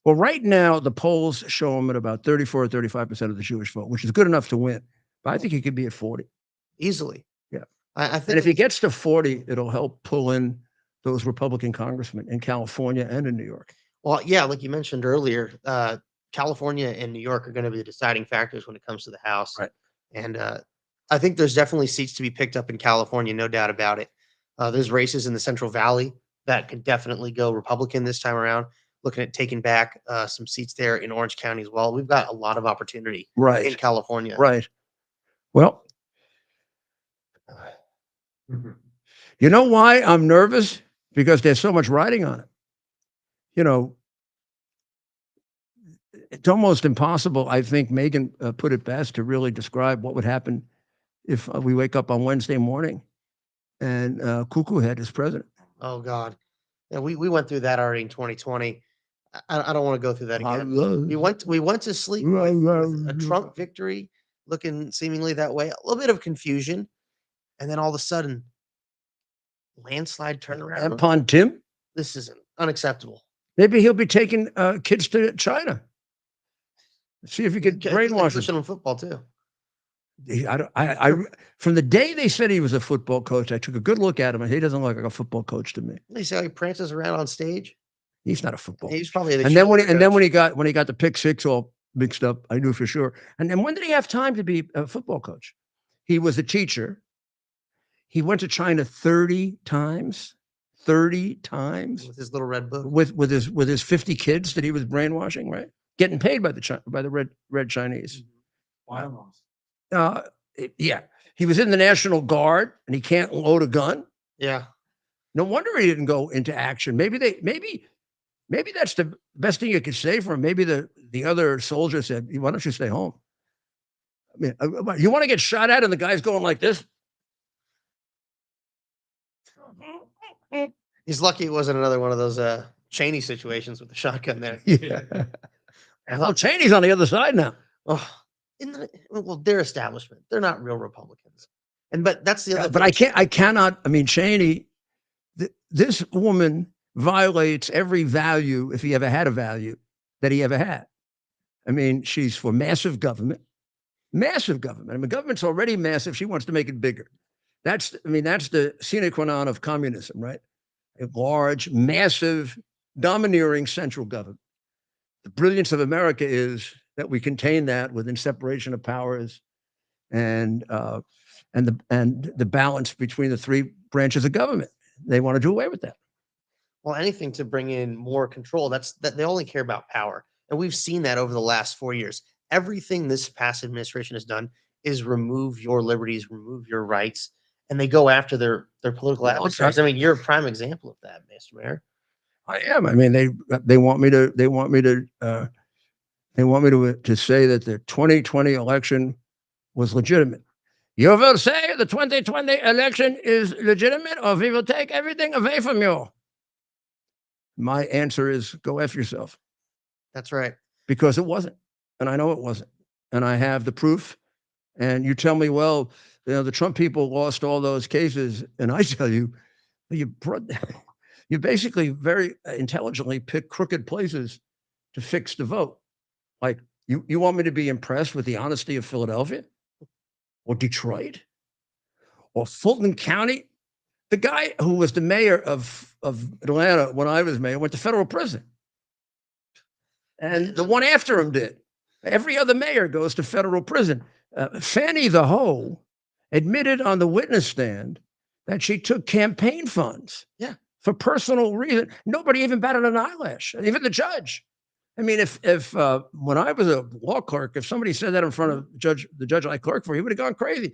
Well, right now, the polls show him at about 34 or 35% of the Jewish vote, which is good enough to win. But I think he could be at 40. Easily. Yeah. I think. And if he gets to 40, it'll help pull in those Republican congressmen in California and in New York. Well, yeah, like you mentioned earlier, California and New York are going to be the deciding factors when it comes to the House. Right. And I think there's definitely seats to be picked up in California, no doubt about it. There's races in the Central Valley that could definitely go Republican this time around. Looking at taking back some seats there in Orange County as well. We've got a lot of opportunity in California. Right. Well, you know why I'm nervous? Because there's so much riding on it. It's almost impossible. I think Megan put it best to really describe what would happen if we wake up on Wednesday morning and Cuckoo Head is president. Oh, God. Yeah, we went through that already in 2020. I don't want to go through that again. We went to sleep with a Trump victory, looking seemingly that way. A little bit of confusion, and then all of a sudden, landslide turnaround. Upon Tim, this isn't unacceptable. Maybe he'll be taking kids to China. See if he could brainwash them. On football too. I from the day they said he was a football coach, I took a good look at him, and he doesn't look like a football coach to me. You see how he prances around on stage? He's not a football. He's probably. And then when he got the pick six all mixed up, I knew for sure. And then when did he have time to be a football coach? He was a teacher. He went to China 30 times. 30 times with his little red book. With his 50 kids that he was brainwashing, right? Getting paid by the red Chinese. Wow. Yeah. He was in the National Guard and he can't load a gun. Yeah. No wonder he didn't go into action. Maybe that's the best thing you could say for him. Maybe the other soldier said, "Why don't you stay home?" I mean, you want to get shot at and the guy's going like this? He's lucky it wasn't another one of those Cheney situations with the shotgun there. Yeah. Well, Cheney's on the other side now. Oh, their establishment. They're not real Republicans. But that's the other. But I cannot. I mean, Cheney this woman violates every value, if he ever had a value, that he ever had. I mean, she's for massive government. Massive government. I mean, government's already massive. She wants to make it bigger. That's the sine qua non of communism, right? A large, massive, domineering central government. The brilliance of America is that we contain that within separation of powers and the balance between the three branches of government. They want to do away with that. Well, anything to bring in more control. That they only care about power, and we've seen that over the last 4 years. Everything this past administration has done is remove your liberties, remove your rights, and they go after their political adversaries. I mean, you're a prime example of that, Mr. Mayor. I am. I mean, they want me to say that the 2020 election was legitimate. You will say the 2020 election is legitimate, or we will take everything away from you. My answer is go F yourself. That's right. Because it wasn't. And I know it wasn't. And I have the proof. And you tell me, well, the Trump people lost all those cases. And I tell you, you basically very intelligently pick crooked places to fix the vote. Like, you want me to be impressed with the honesty of Philadelphia or Detroit or Fulton County? The guy who was the mayor of Atlanta when I was mayor went to federal prison. And the one after him did. Every other mayor goes to federal prison. Fannie the Hoe admitted on the witness stand that she took campaign funds for personal reason. Nobody even batted an eyelash, even the judge. I mean, if when I was a law clerk, if somebody said that in front of the judge I clerked for, he would have gone crazy.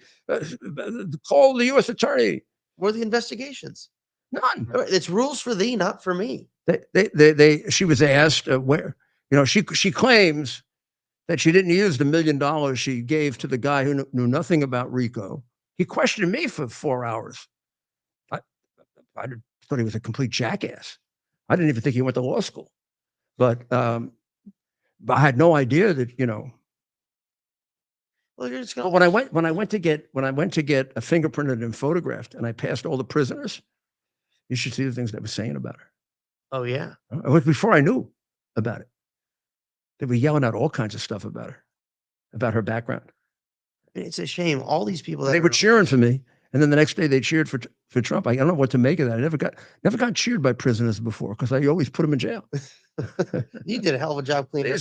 Call the U.S. attorney. Where are the investigations? None. It's rules for thee, not for me. She was asked where, she claims that she didn't use the $1 million she gave to the guy who knew nothing about RICO. He questioned me for 4 hours. I thought he was a complete jackass. I didn't even think he went to law school. But I had no idea that, Well, you're just gonna... when I went to get a fingerprinted and photographed, and I passed all the prisoners, you should see the things they were saying about her. Oh yeah, it was before I knew about it. They were yelling out all kinds of stuff about her, about her background. It's a shame. All these people that they were cheering for me, and then the next day they cheered for Trump. I don't know what to make of that. I never got cheered by prisoners before because I always put them in jail. You did a hell of a job cleaning.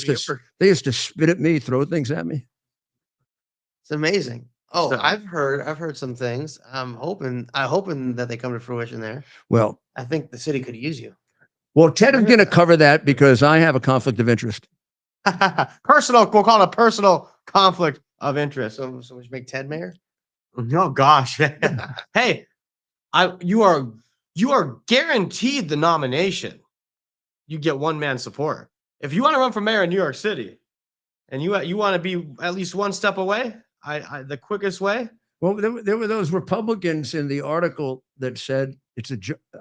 They used to spit at me, throw things at me. It's amazing. Oh, so, I've heard some things. I'm hoping that they come to fruition there. Well, I think the city could use you. Well, Ted is going to cover that because I have a conflict of interest. We'll call it a personal conflict of interest. So we should make Ted mayor? Oh gosh. Hey, you are guaranteed the nomination. You get one man support. If you want to run for mayor in New York City and you want to be at least one step away, the quickest way. Well, there were those Republicans in the article that said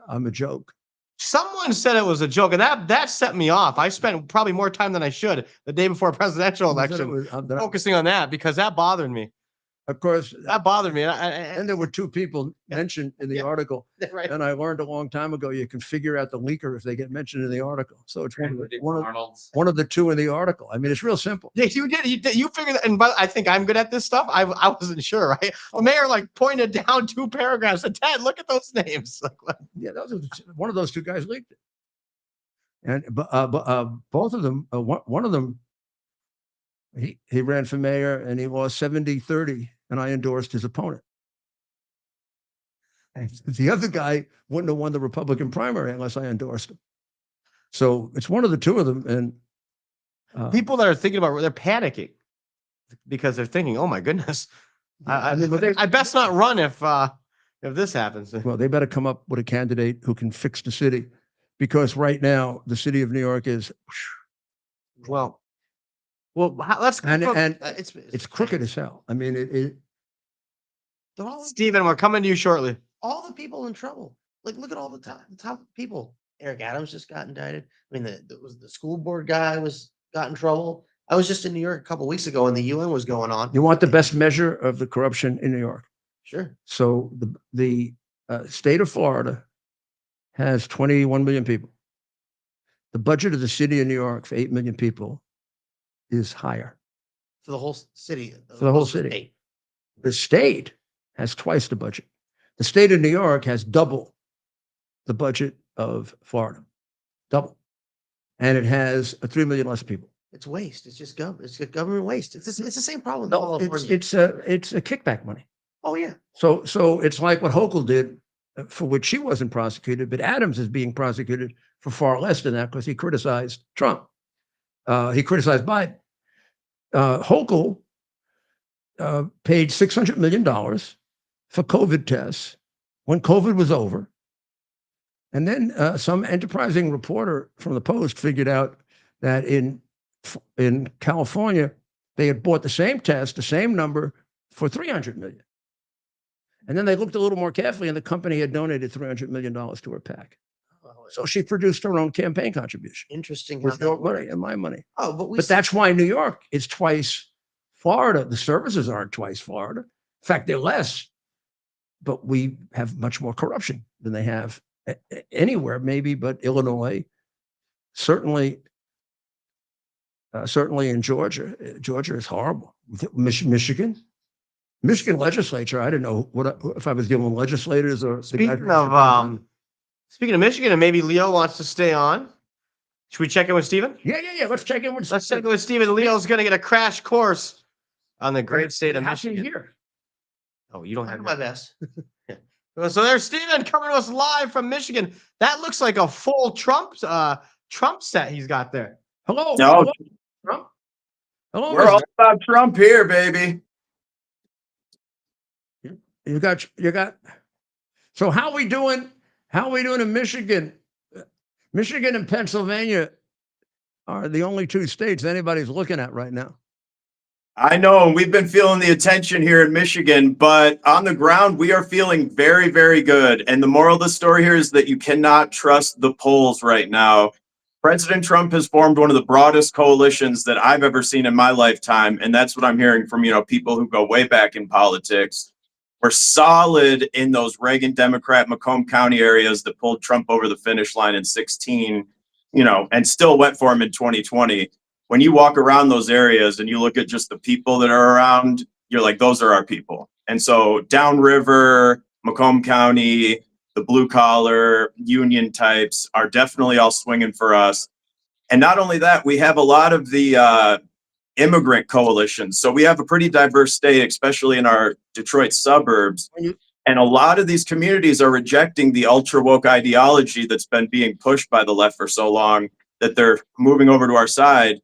I'm a joke. Someone said it was a joke, and that set me off. I spent probably more time than I should the day before a presidential election focusing on that because that bothered me. Of course, that bothered me. And there were two people mentioned in the article. Right. And I learned a long time ago you can figure out the leaker if they get mentioned in the article. So it's one of the two in the article. I mean, it's real simple. Yeah, you did. You figured that. And I think I'm good at this stuff. I wasn't sure, right? The mayor pointed down 2 paragraphs and Ted, look at those names. Yeah, one of those two guys leaked it. And both of them, one of them, he ran for mayor and he lost 70-30, and I endorsed his opponent. And the other guy wouldn't have won the Republican primary unless I endorsed him. So it's one of the two of them. And people that are thinking about, they're panicking because they're thinking, "Oh my goodness, I best not run if this happens." Well, they better come up with a candidate who can fix the city, because right now the city of New York is well. Let's it's crooked as hell. I mean, Stephen, we're coming to you shortly. All the people in trouble. Look at all the top people. Eric Adams just got indicted. I mean, the school board guy got in trouble. I was just in New York a couple of weeks ago, and the UN was going on. You want the best measure of the corruption in New York? Sure. So the state of Florida has 21 million people. The budget of the city of New York for 8 million people is higher. For the whole city. For the whole city. The state has twice the budget. The state of New York has double the budget of Florida. Double. And it has 3 million less people. It's waste. It's just government. It's government waste. It's the same problem. No, it's a kickback money. Oh yeah. So it's like what Hochul did, for which she wasn't prosecuted, but Adams is being prosecuted for far less than that because he criticized Trump. He criticized Biden. Hochul paid $600 million for COVID tests when COVID was over. And then some enterprising reporter from the Post figured out that in California, they had bought the same test, the same number, for $300 million. And then they looked a little more carefully, and the company had donated $300 million to her PAC. So she produced her own campaign contribution. Interesting. With your money and my money. Oh, but that's why New York is twice Florida. The services aren't twice Florida. In fact, they're less. But we have much more corruption than they have anywhere, maybe, but Illinois, certainly in Georgia. Georgia is horrible. Michigan legislature. I didn't know if I was dealing with legislators or. Speaking of Michigan, and maybe Leo wants to stay on. Should we check in with Stephen? Yeah. Let's check in with. Let's check in with Stephen. Leo's going to get a crash course on the great state of Michigan. Here. Oh, you don't have my best. So there's Stephen coming to us live from Michigan. That looks like a full Trump set he's got there. Hello. No. Hello, Trump. Hello. We're all about Trump here, baby. You got. So how we doing? How are we doing in Michigan? Michigan and Pennsylvania are the only two states anybody's looking at right now. I know, and we've been feeling the attention here in Michigan, but on the ground, we are feeling very, very good. And the moral of the story here is that you cannot trust the polls right now. President Trump has formed one of the broadest coalitions that I've ever seen in my lifetime. And that's what I'm hearing from, people who go way back in politics. We're solid in those Reagan Democrat Macomb County areas that pulled Trump over the finish line in 2016, and still went for him in 2020. When you walk around those areas and you look at just the people that are around, you're like, those are our people. And so downriver, Macomb County, the blue collar union types are definitely all swinging for us. And not only that, we have a lot of the immigrant coalitions. So we have a pretty diverse state, especially in our Detroit suburbs. And a lot of these communities are rejecting the ultra woke ideology that's been being pushed by the left for so long that they're moving over to our side.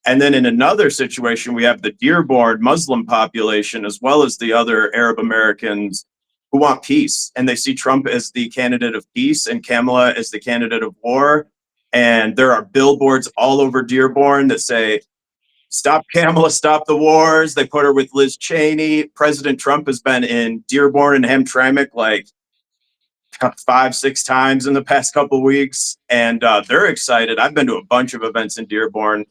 And then in another situation, we have the Dearborn Muslim population, as well as the other Arab Americans who want peace. And they see Trump as the candidate of peace and Kamala as the candidate of war. And there are billboards all over Dearborn that say, stop Kamala, stop the wars. They put her with Liz Cheney. President Trump has been in Dearborn and Hamtramck like 5-6 times in the past couple of weeks. And they're excited. I've been to a bunch of events in Dearborn.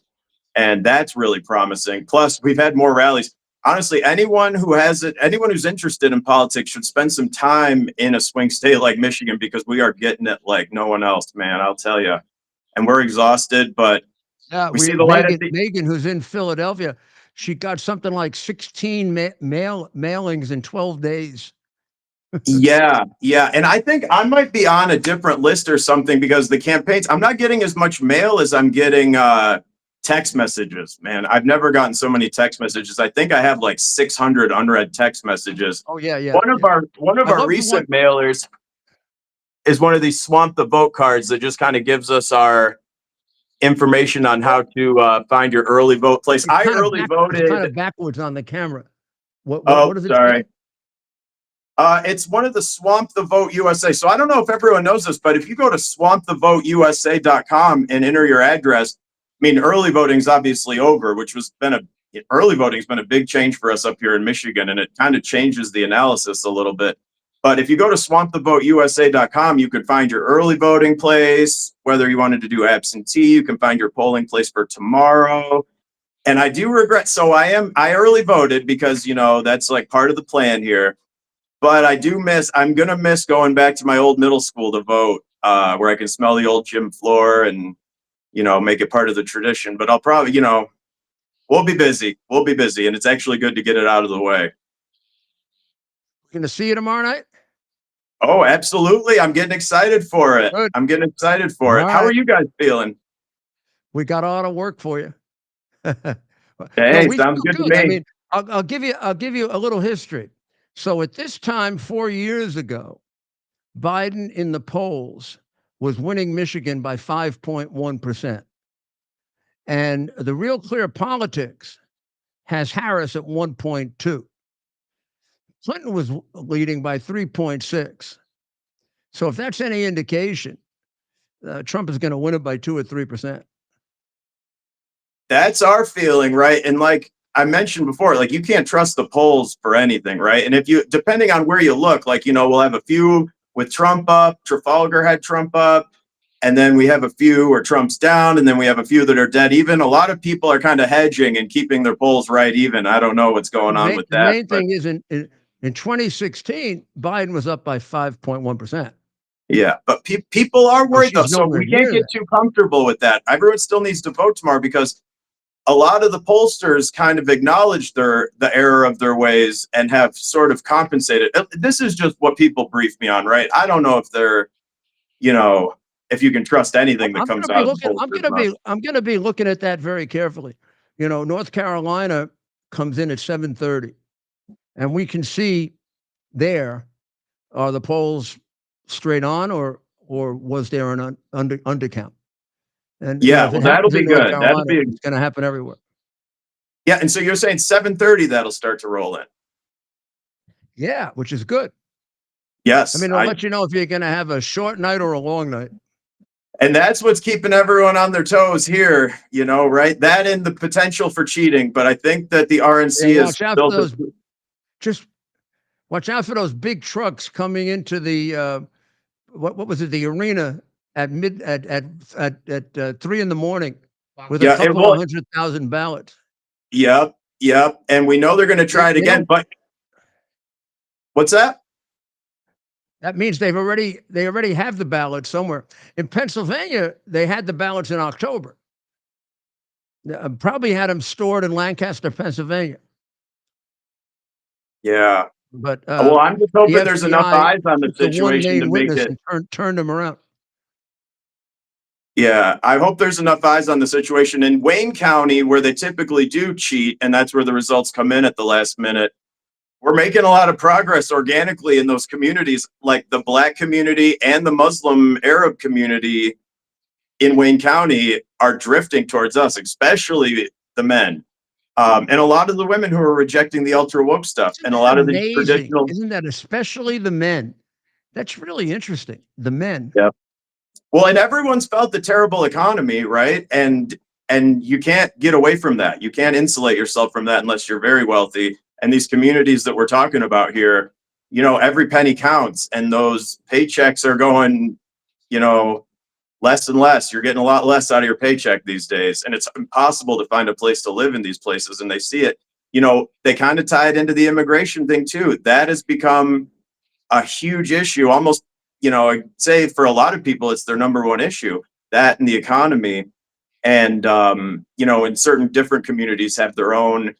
And that's really promising. Plus, we've had more rallies. Honestly, anyone who's interested in politics should spend some time in a swing state like Michigan, because we are getting it like no one else, man. I'll tell you. And we're exhausted, but we see the light. Megan, who's in Philadelphia, she got something like 16 mailings in 12 days. Yeah. And I think I might be on a different list or something, because the campaigns, I'm not getting as much mail as I'm getting text messages, man. I've never gotten so many text messages. I think I have like 600 unread text messages. Oh yeah. One of our recent mailers is one of these swamp the vote cards that just kind of gives us our information on how to find your early vote place. I early voted. It's kind of backwards on the camera. What is it? Sorry. It's one of the Swamp the Vote USA. So I don't know if everyone knows this, but if you go to swampthevoteusa.com and enter your address, early voting's obviously over, early voting's been a big change for us up here in Michigan, and it kind of changes the analysis a little bit. But if you go to swampthevoteusa.com, you can find your early voting place, whether you wanted to do absentee, you can find your polling place for tomorrow. And I do regret, I early voted because, that's like part of the plan here. But I'm going to miss going back to my old middle school to vote. where I can smell the old gym floor and, make it part of the tradition. But I'll probably, we'll be busy. We'll be busy. And it's actually good to get it out of the way. Going to see you tomorrow night? Oh, absolutely. I'm getting excited for it. Good. I'm getting excited for it. All How are right. you guys feeling? We got a lot of work for you. Hey, we sounds feel good to good. me. I mean, I'll give you a little history. So at this time 4 years ago, Biden in the polls was winning Michigan by 5.1%. And the Real Clear Politics has Harris at 1.2. Clinton was leading by 3.6. So if that's any indication, Trump is going to win it by 2 or 3%. That's our feeling, right? And like I mentioned before, like you can't trust the polls for anything, right? And if you, depending on where you look, like, we'll have a few with Trump up, Trafalgar had Trump up, and then we have a few where Trump's down, and then we have a few that are dead even. A lot of people are kind of hedging and keeping their polls right even. I don't know what's going on with that. The main thing is in 2016, Biden was up by 5.1%. Yeah, but people are worried though, so we can't get too comfortable with that. Everyone still needs to vote tomorrow because a lot of the pollsters kind of acknowledge the error of their ways and have sort of compensated. This is just what people brief me on, right? I don't know if they're, if you can trust anything that comes out of the pollsters. I'm going to be looking at that very carefully. North Carolina comes in at 7:30, and we can see there, are the polls straight on or was there an undercount? And yeah, well, that'll be good. Carolina, it's going to happen everywhere. Yeah, and so you're saying 7:30 that'll start to roll in. Yeah, which is good. Yes. I mean, I'll let you know if you're going to have a short night or a long night. And that's what's keeping everyone on their toes here, right? That and the potential for cheating. But I think that the RNC is just watch out for those big trucks coming into the what was it? The arena at 3 in the morning with a couple of 100,000 ballots. Yep. And we know they're going to try it again. But what's that? That means they already have the ballots somewhere. In Pennsylvania, they had the ballots in October. Probably had them stored in Lancaster, Pennsylvania. Yeah. But well, I'm just hoping there's enough eyes on the situation to make it. Turn them around. Yeah, I hope there's enough eyes on the situation in Wayne County where they typically do cheat, and that's where the results come in at the last minute. We're making a lot of progress organically in those communities, like the Black community and the Muslim Arab community in Wayne County are drifting towards us, especially the men. And a lot of the women who are rejecting the ultra woke stuff, and a lot of the traditional. Isn't that especially the men? That's really interesting. The men. Yeah. Well, and everyone's felt the terrible economy, right? And you can't get away from that. You can't insulate yourself from that unless you're very wealthy. And these communities that we're talking about here, every penny counts, and those paychecks are going, less and less. You're getting a lot less out of your paycheck these days, and it's impossible to find a place to live in these places. And they see it. They kind of tie it into the immigration thing too. That has become a huge issue. Almost, I'd say for a lot of people, it's their number one issue. That and the economy, and in certain different communities have their own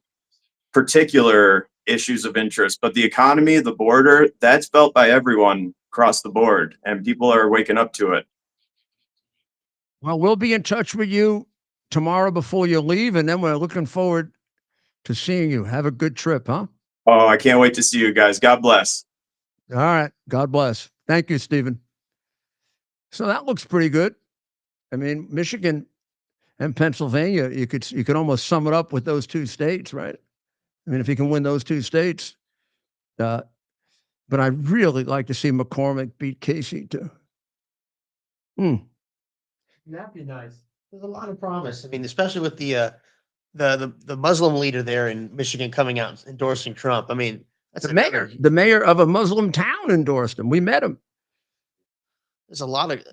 particular issues of interest. But the economy, the border, that's felt by everyone across the board, and people are waking up to it. Well, we'll be in touch with you tomorrow before you leave, and then we're looking forward to seeing you. Have a good trip, huh? Oh, I can't wait to see you guys. God bless. All right. God bless. Thank you, Stephen. So that looks pretty good. I mean, Michigan and Pennsylvania, you could almost sum it up with those two states, right? I mean, if you can win those two states, but I'd really like to see McCormick beat Casey too. That'd be nice. There's a lot of promise. I mean, especially with the Muslim leader there in Michigan coming out and endorsing Trump. I mean, that's the mayor of a Muslim town endorsed him. We met him. There's a lot of.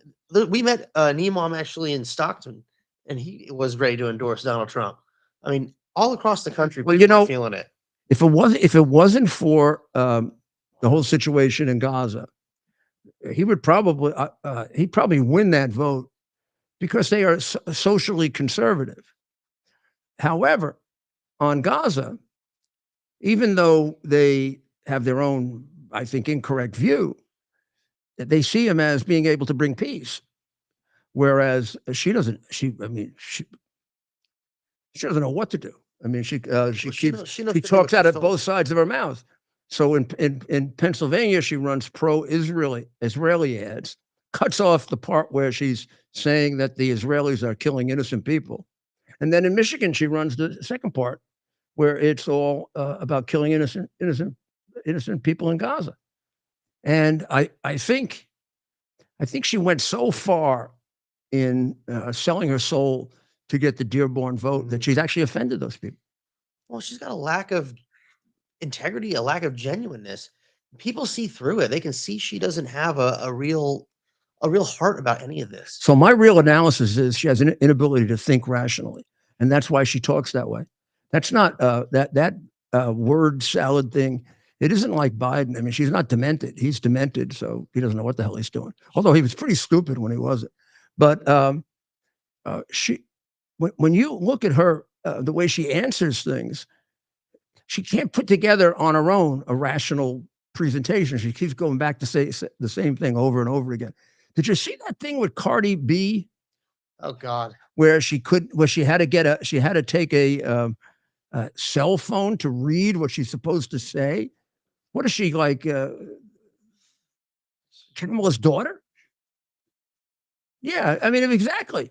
We met an imam actually in Stockton, and he was ready to endorse Donald Trump. I mean, all across the country, people are feeling it. If it wasn't for the whole situation in Gaza, he'd probably win that vote because they are socially conservative. However, on Gaza, even though they have their own, I think, incorrect view, they see him as being able to bring peace. Whereas she doesn't, she doesn't know what to do. I mean, she talks out of both sides of her mouth. So in Pennsylvania, she runs Israeli ads, cuts off the part where she's saying that the Israelis are killing innocent people. And then in Michigan, she runs the second part where it's all about killing innocent people in Gaza. And I think she went so far in selling her soul to get the Dearborn vote that she's actually offended those people. Well, she's got a lack of integrity, a lack of genuineness. People see through it. They can see she doesn't have a real heart about any of this. So my real analysis is she has an inability to think rationally, and that's why she talks that way. That's not that word salad thing. It isn't like Biden. I mean, she's not demented. He's demented, so he doesn't know what the hell he's doing. Although he was pretty stupid when he wasn't. But when you look at her, the way she answers things, she can't put together on her own a rational presentation. She keeps going back to say the same thing over and over again. Did you see that thing with Cardi B? Oh God! Where she had to take a cell phone to read what she's supposed to say. What is she like? Kamala's daughter? Yeah, I mean, exactly.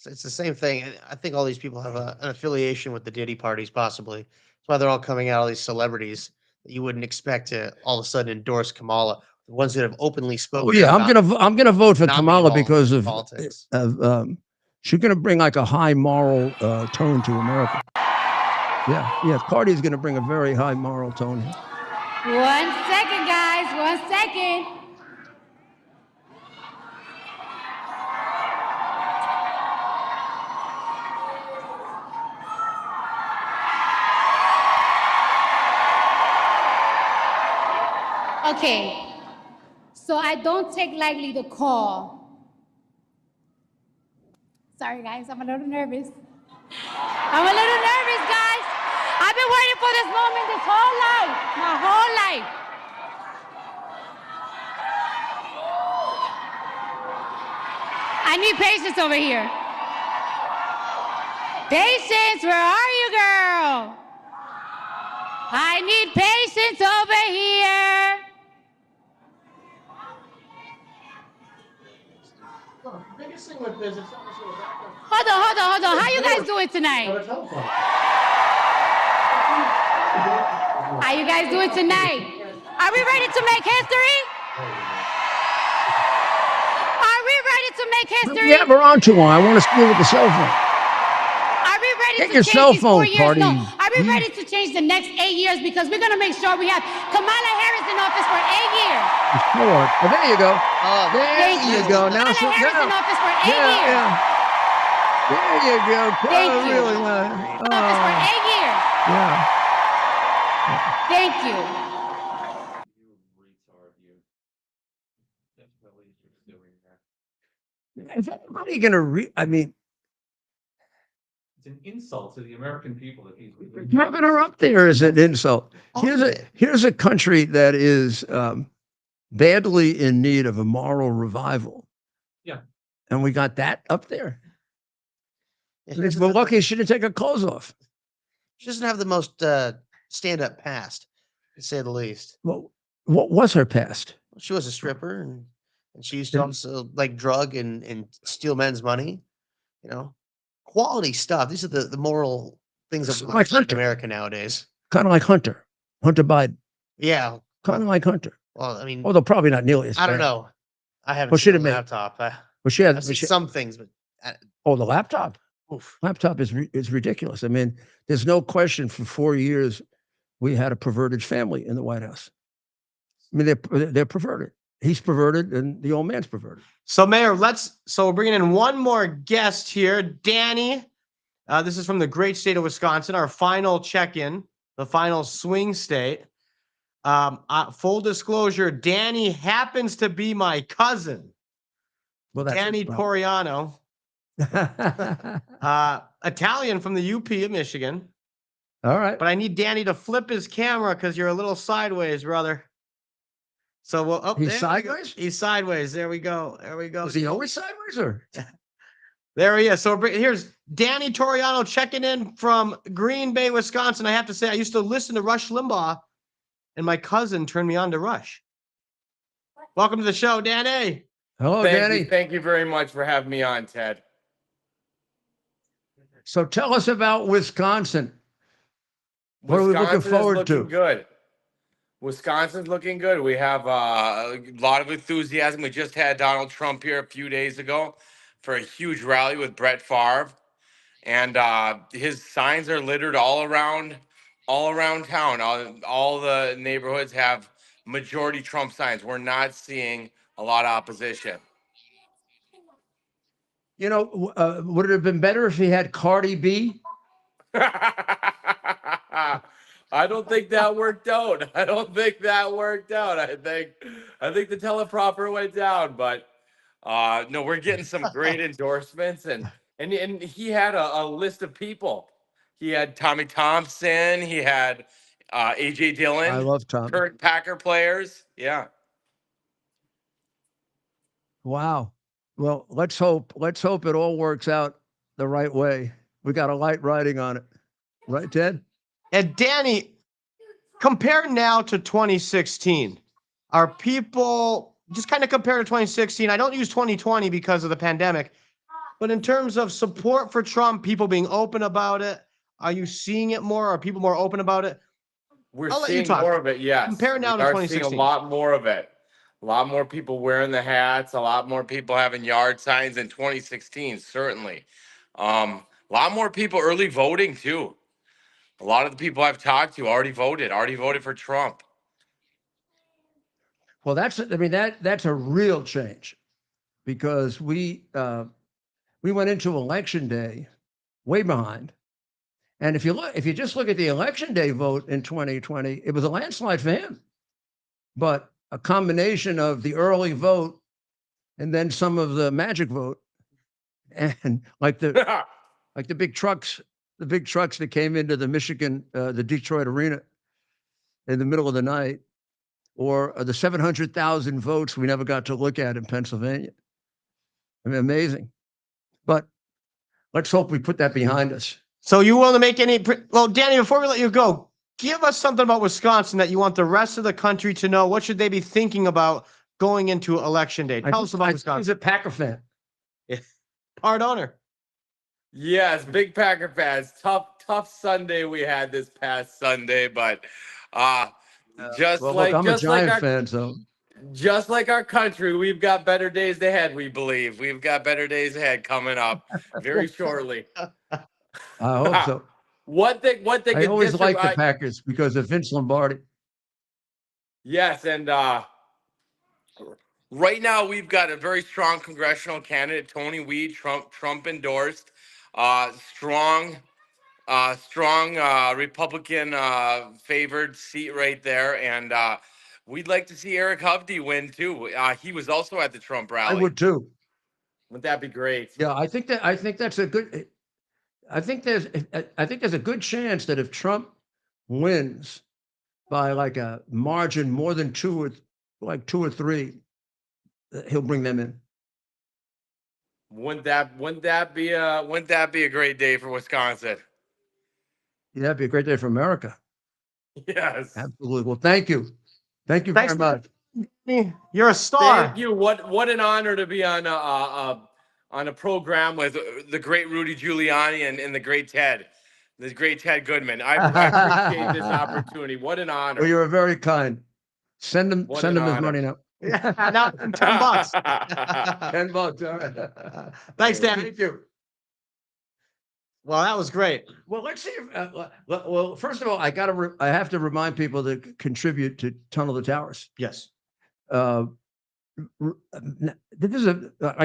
It's the same thing. I think all these people have an affiliation with the Diddy parties, possibly. That's why they're all coming out, all these celebrities that you wouldn't expect to all of a sudden endorse Kamala. The ones that have openly spoken. Oh yeah, I'm gonna vote for Kamala because of politics. She's gonna bring like a high moral tone to America. Yeah. Cardi's gonna bring a very high moral tone here. 1 second, guys. 1 second. Okay, so I don't take lightly the call. Sorry, guys, I'm a little nervous. Guys. I've been waiting for this moment this whole life, my whole life. I need patience over here. Patience, where are you, girl? I need patience over here. Hold on. How you guys doing tonight? How you guys doing tonight? Are we ready to make history? Are we ready to make history? Yeah, we're on too long. I want to steal with the cell phone. Are we ready Get to your change cell these phone, 4 years? Cardi. No. Are we ready to change the next 8 years? Because we're going to make sure we have Kamala Harris in office for 8 years. Oh, there you go. There you go. Now, Kamala Harris in office for 8 years. Yeah. There you go. Thank you. Really, In office for 8 years. Yeah. Thank you. Is anybody going to I mean, It's an insult to the American people that he's having her up there is an insult. Here's a country that is badly in need of a moral revival. Yeah. And we got that up there. We're lucky she didn't take her clothes off. She doesn't have the most stand-up past, to say the least. Well, what was her past? She was a stripper, and she used to also like drug and steal men's money. You know, quality stuff. These are the moral things of Like Hunter. America nowadays. Kind of like Hunter Biden. Yeah, kind of like Hunter. Well, I mean, although probably not nearly as I don't bad. know. I haven't Well, seen she'd the have made- laptop. Well, she had I've seen some things, but Oh, the laptop. oof. Laptop is ridiculous. I mean, there's no question. For 4 years, we had a perverted family in the White House. I mean, they're perverted. He's perverted, and the old man's perverted. So, Mayor, so we're bringing in one more guest here, Danny. This is from the great state of Wisconsin, our final check-in, the final swing state. Full disclosure, Danny happens to be my cousin. Well, that's Danny Toriano, Italian from the UP of Michigan. All right. But I need Danny to flip his camera because you're a little sideways, brother. So we'll He's sideways? He's sideways. There we go. There we go. Is he always sideways or? There he is. So here's Danny Toriano checking in from Green Bay, Wisconsin. I have to say, I used to listen to Rush Limbaugh, and my cousin turned me on to Rush. Welcome to the show, Danny. Hello, Danny. Thank you very much for having me on, Ted. So tell us about Wisconsin. What are we looking forward to? Good. Wisconsin's looking good. We have a lot of enthusiasm. We just had Donald Trump here a few days ago for a huge rally with Brett Favre, and his signs are littered all around town. All the neighborhoods have majority Trump signs. We're not seeing a lot of opposition. You know, would it have been better if he had Cardi B? I don't think that worked out. I think the teleprompter went down, but no, we're getting some great endorsements, and he had a list of people. He had Tommy Thompson. He had AJ Dillon. I love Tom. Current Packer players. Yeah. Wow. Well, let's hope it all works out the right way. We got a light riding on it. Right, Ted? And Danny, compare now to 2016. Are people just kind of compare to 2016? I don't use 2020 because of the pandemic, but in terms of support for Trump, people being open about it, are you seeing it more? Are people more open about it? We're seeing more of it, yes. Compare now to 2016. Seeing a lot more of it. A lot more people wearing the hats. A lot more people having yard signs in 2016, certainly. A lot more people early voting, too. A lot of the people I've talked to already voted for Trump. Well, that's a real change, because we went into election day way behind. And if you just look at the election day vote in 2020, it was a landslide for him. But a combination of the early vote and then some of the magic vote, and like the big trucks that came into the the Detroit arena in the middle of the night, or the 700,000 votes we never got to look at in Pennsylvania. I mean, amazing. But let's hope we put that behind us. So you want to make well, Danny, before we let you go, give us something about Wisconsin that you want the rest of the country to know. What should they be thinking about going into Election Day? Tell us about Wisconsin. He's a Packer fan. Yeah. Part owner. Yes, big Packer fans. Tough Sunday we had this past Sunday, but I'm a Giant fan, so just like our country, we've got better days ahead. We believe we've got better days ahead coming up very shortly. I hope so. What they I always like the Packers because of Vince Lombardi. Yes, and right now we've got a very strong congressional candidate, Tony Weed, Trump endorsed, strong Republican favored seat right there, and we'd like to see Eric Hovde win too. He was also at the Trump rally. I would too. Wouldn't that be great? Yeah, I think that's a good. I think there's a good chance that if Trump wins by like a margin more than two or three, he'll bring them in. Wouldn't that be a great day for Wisconsin? Yeah, that'd be a great day for America. Yes, absolutely. Well, thank you very much. You're a star. Thank you. What an honor to be on a program with the great Rudy Giuliani and the great Ted Goodman. I appreciate this opportunity. What an honor. Well, you're very kind. Send him his money now. Yeah, now $10. $10. All right. Thanks, Dan. Thank you. Well, that was great. Well, let's see. Well, first of all, I have to remind people to contribute to Tunnel the Towers. Yes. This is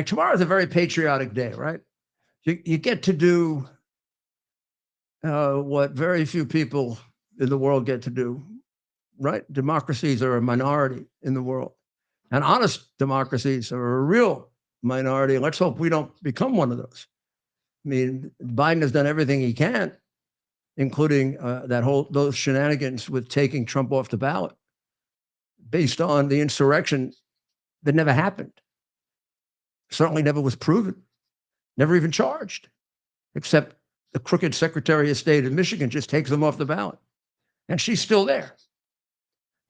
tomorrow is a very patriotic day, right? You get to do what very few people in the world get to do, right? Democracies are a minority in the world. And honest democracies are a real minority. Let's hope we don't become one of those. I mean, Biden has done everything he can, including those shenanigans with taking Trump off the ballot based on the insurrection that never happened. Certainly never was proven, never even charged, except the crooked Secretary of State of Michigan just takes them off the ballot. And she's still there.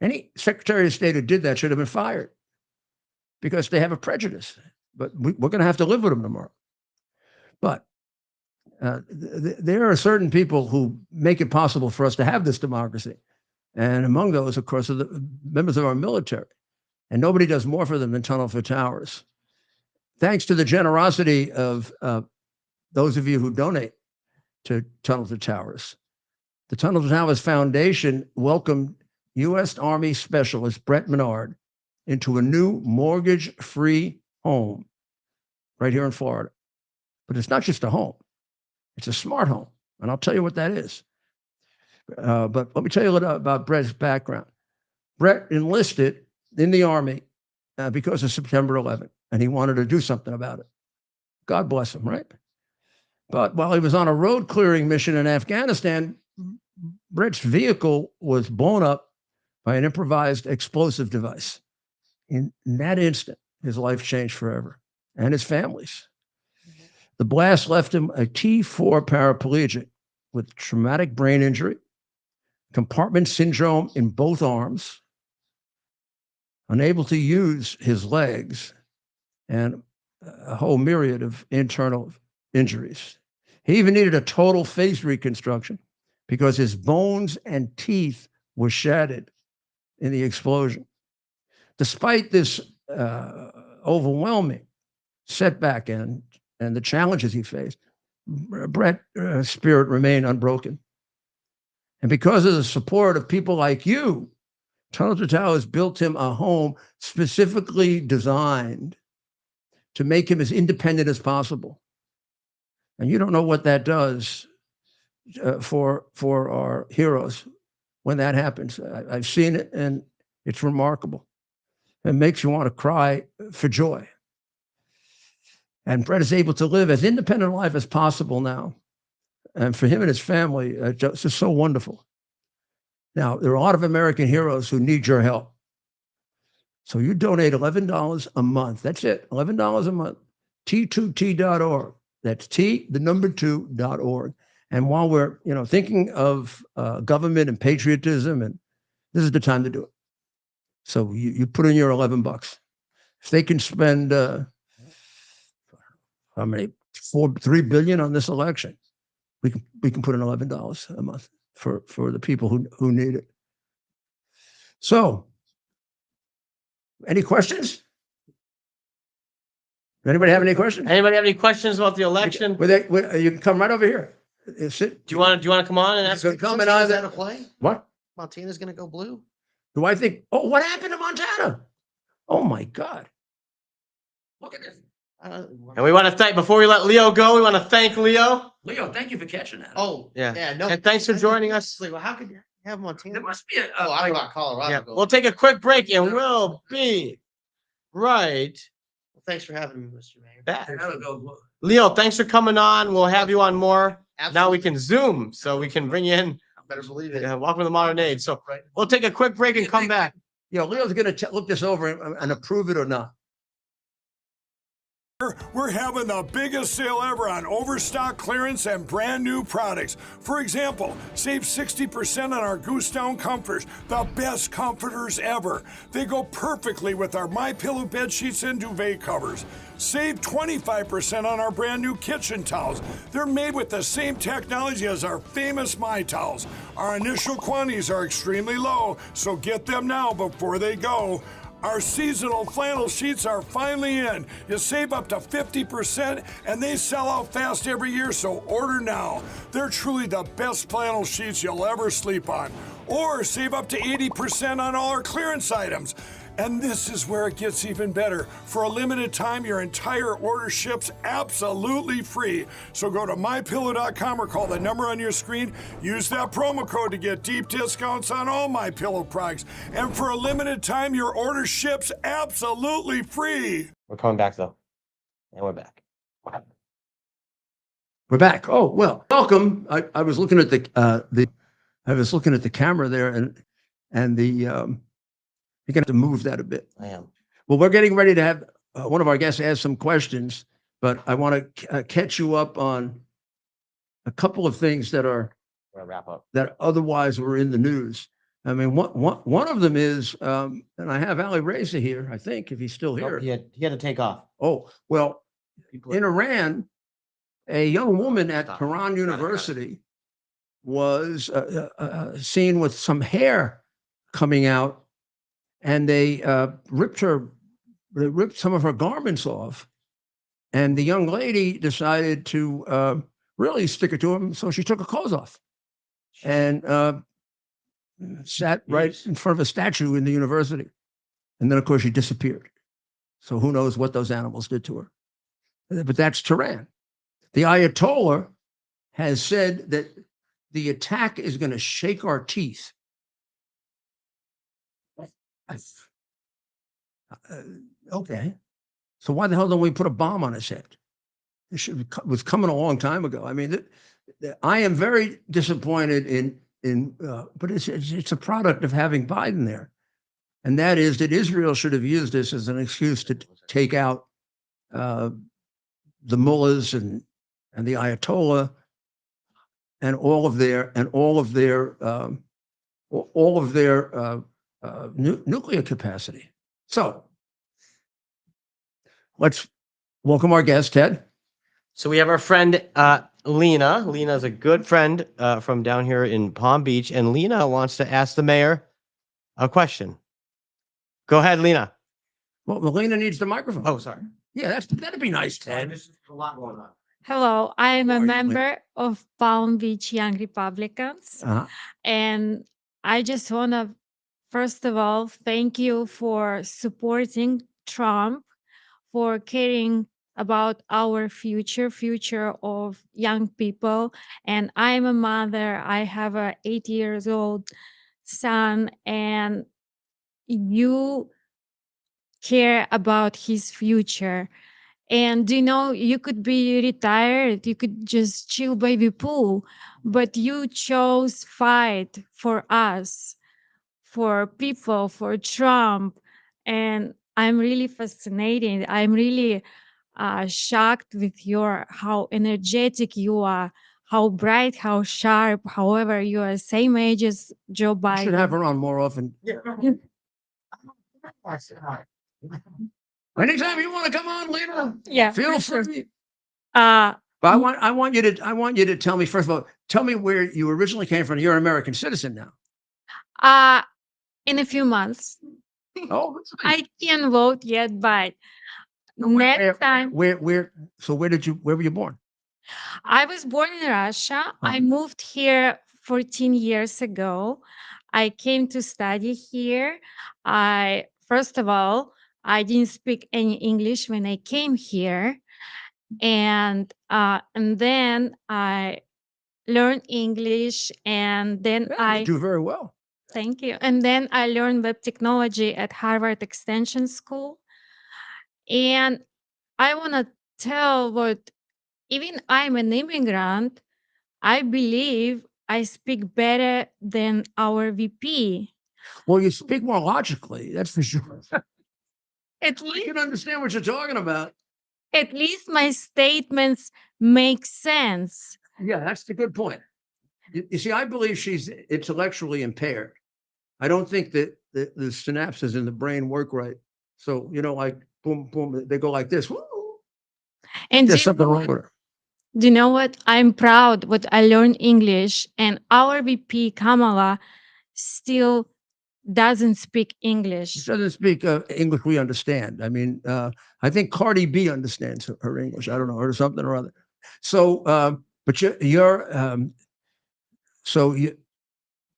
Any Secretary of State who did that should have been fired because they have a prejudice. But we're going to have to live with them tomorrow. But there are certain people who make it possible for us to have this democracy. And among those, of course, are the members of our military. And nobody does more for them than Tunnel for Towers. Thanks to the generosity of those of you who donate to Tunnel to Towers. The Tunnel to Towers Foundation welcomed U.S. Army Specialist Brett Menard into a new mortgage-free home right here in Florida. But it's not just a home. It's a smart home. And I'll tell you what that is. But let me tell you a little about Brett's background. Brett enlisted in the Army because of September 11th, and he wanted to do something about it. God bless him, right? But while he was on a road clearing mission in Afghanistan, Brett's vehicle was blown up by an improvised explosive device. In that instant, his life changed forever, and his family's. The blast left him a T4 paraplegic with traumatic brain injury, compartment syndrome in both arms, unable to use his legs, and a whole myriad of internal injuries. He even needed a total face reconstruction because his bones and teeth were shattered in the explosion. Despite this overwhelming setback and the challenges he faced, Brett's spirit remained unbroken. And because of the support of people like you, Tunnel to Towers built him a home specifically designed to make him as independent as possible. And you don't know what that does for our heroes when that happens. I've seen it, and it's remarkable. It makes you want to cry for joy. And Brett is able to live as independent a life as possible now. And for him and his family, it's just so wonderful. Now, there are a lot of American heroes who need your help. So you donate $11 a month. That's it, $11 a month. T2T.org. That's T2.org. And while we're thinking of government and patriotism, and this is the time to do it. So you put in your $11. If they can spend how many? $3 billion on this election, we can put in $11 a month for the people who need it. So, any questions? Anybody have any questions? Anybody have any questions about the election? You can come right over here. Sit. Do you want to come on and ask? Come and either play. What? Montana's going to go blue. Do I think? Oh, what happened to Montana? Oh my God! Look at this. And we want to thank, before we let Leo go, we want to thank Leo. Leo, thank you for catching that. Oh, yeah. No. And thanks for joining us. Well, how could you have Montana? There must be a. I'm about Colorado. Yeah. We'll take a quick break and we'll be right. Well, thanks for having me, Mr. Mayor. Back. Leo, thanks for coming on. We'll have you on more. Absolutely. Now we can Zoom, so we can bring you in. I better believe it. Welcome to the modern age. So we'll take a quick break and come back. Leo's going to look this over and approve it or not. We're having the biggest sale ever on overstock clearance and brand new products. For example, save 60% on our Goose Down comforters, the best comforters ever. They go perfectly with our MyPillow bed sheets and duvet covers. Save 25% on our brand new kitchen towels. They're made with the same technology as our famous My Towels. Our initial quantities are extremely low, so get them now before they go. Our seasonal flannel sheets are finally in. You save up to 50% and they sell out fast every year, so order now. They're truly the best flannel sheets you'll ever sleep on. Or save up to 80% on all our clearance items. And this is where it gets even better. For a limited time, your entire order ships absolutely free. So go to mypillow.com or call the number on your screen. Use that promo code to get deep discounts on all MyPillow products. And for a limited time, your order ships absolutely free. We're coming back though. And we're back. We're back. Oh, well, welcome. I was looking at I was looking at the camera there, and you're gonna have to move that a bit. I am. Well, we're getting ready to have one of our guests ask some questions, but I want to catch you up on a couple of things that are wrap up that otherwise were in the news. I mean, one of them is, and I have Ali Reza here, I think, if he's still here. Nope, he had to take off. Oh, well, in Iran, a young woman at Tehran University was seen with some hair coming out, and they ripped some of her garments off, and the young lady decided to really stick it to him, so she took her clothes off and sat right in front of a statue in the university, and then of course she disappeared. So who knows what those animals did to her? But that's Tehran. The Ayatollah has said that the attack is going to shake our teeth. Okay. So why the hell don't we put a bomb on his head? It was coming a long time ago. I mean, I am very disappointed but it's a product of having Biden there. And that is that Israel should have used this as an excuse to take out the mullahs and the Ayatollah and all of their nuclear capacity. So let's welcome our guest, Ted. So we have our friend Lena. Lena is a good friend from down here in Palm Beach, and Lena wants to ask the mayor a question. Go ahead, Lena. Well, Lena needs the microphone. Oh, sorry. Yeah, that'd be nice, Ted. There's a lot going on. Hello, I am a member of Palm Beach Young Republicans. And I just want to, first of all, thank you for supporting Trump, for caring about our future of young people. And I'm a mother. I have a 8-year-old son, and you care about his future. And you could be retired, you could just chill by the pool, but you chose fight for us, for people, for Trump. And I'm really fascinated. I'm really shocked with how energetic you are, how bright, how sharp. However, you are same age as Joe Biden. You should have her on more often. Anytime you want to come on, Lena, feel free. But I want you to tell me, first of all, tell me where you originally came from. You're an American citizen now. In a few months. Oh, I can't vote yet, but next time. Where were you born? I was born in Russia. I moved here 14 years ago. I came to study here. First of all, I didn't speak any English when I came here, and then I learned English, and then you do very well. Thank you. And then I learned web technology at Harvard Extension School. And I want to tell even I'm an immigrant, I believe I speak better than our VP. Well, you speak more logically, that's for sure. At least, I can understand what you're talking about. At least my statements make sense. Yeah, that's the good point. You see, I believe she's intellectually impaired. I don't think that the synapses in the brain work right. So, like boom, boom, they go like this. Woo! And there's something wrong with her. Do you know what? I'm proud what I learned English, and our VP Kamala still doesn't speak English. She doesn't speak English we understand. I mean, I think Cardi B understands her English. I don't know, or something or other. So, but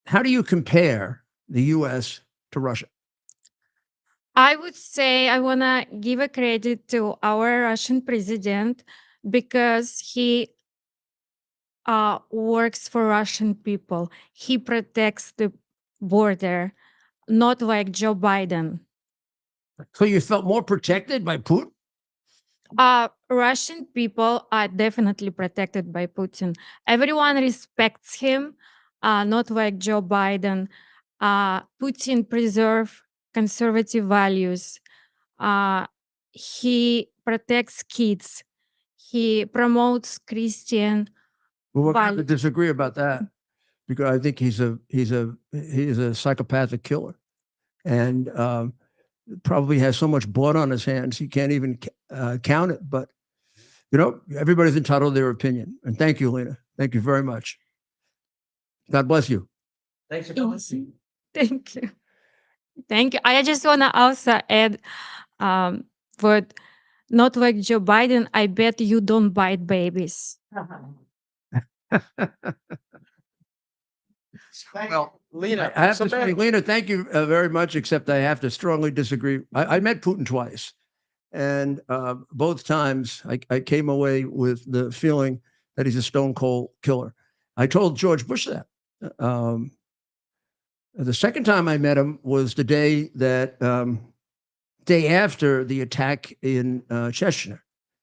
how do you compare the U.S. to Russia? I would say I want to give a credit to our Russian president because he works for Russian people. He protects the border, not like Joe Biden. So you felt more protected by Putin? Russian people are definitely protected by Putin. Everyone respects him, not like Joe Biden. Putin preserve conservative values. He protects kids. He promotes Christian Well, we're going to values. disagree about that because I think he's a psychopathic killer, and probably has so much blood on his hands he can't even count it. But everybody's entitled to their opinion. And thank you, Lena. Thank you very much. God bless you. Thanks for coming. Thank you. Thank you. I just want to also add, but not like Joe Biden, I bet you don't bite babies. Well, Lena, I have to say, Lena, thank you very much, except I have to strongly disagree. I met Putin twice, and both times I came away with the feeling that he's a stone cold killer. I told George Bush that. The second time I met him was the day after the attack in Chechnya,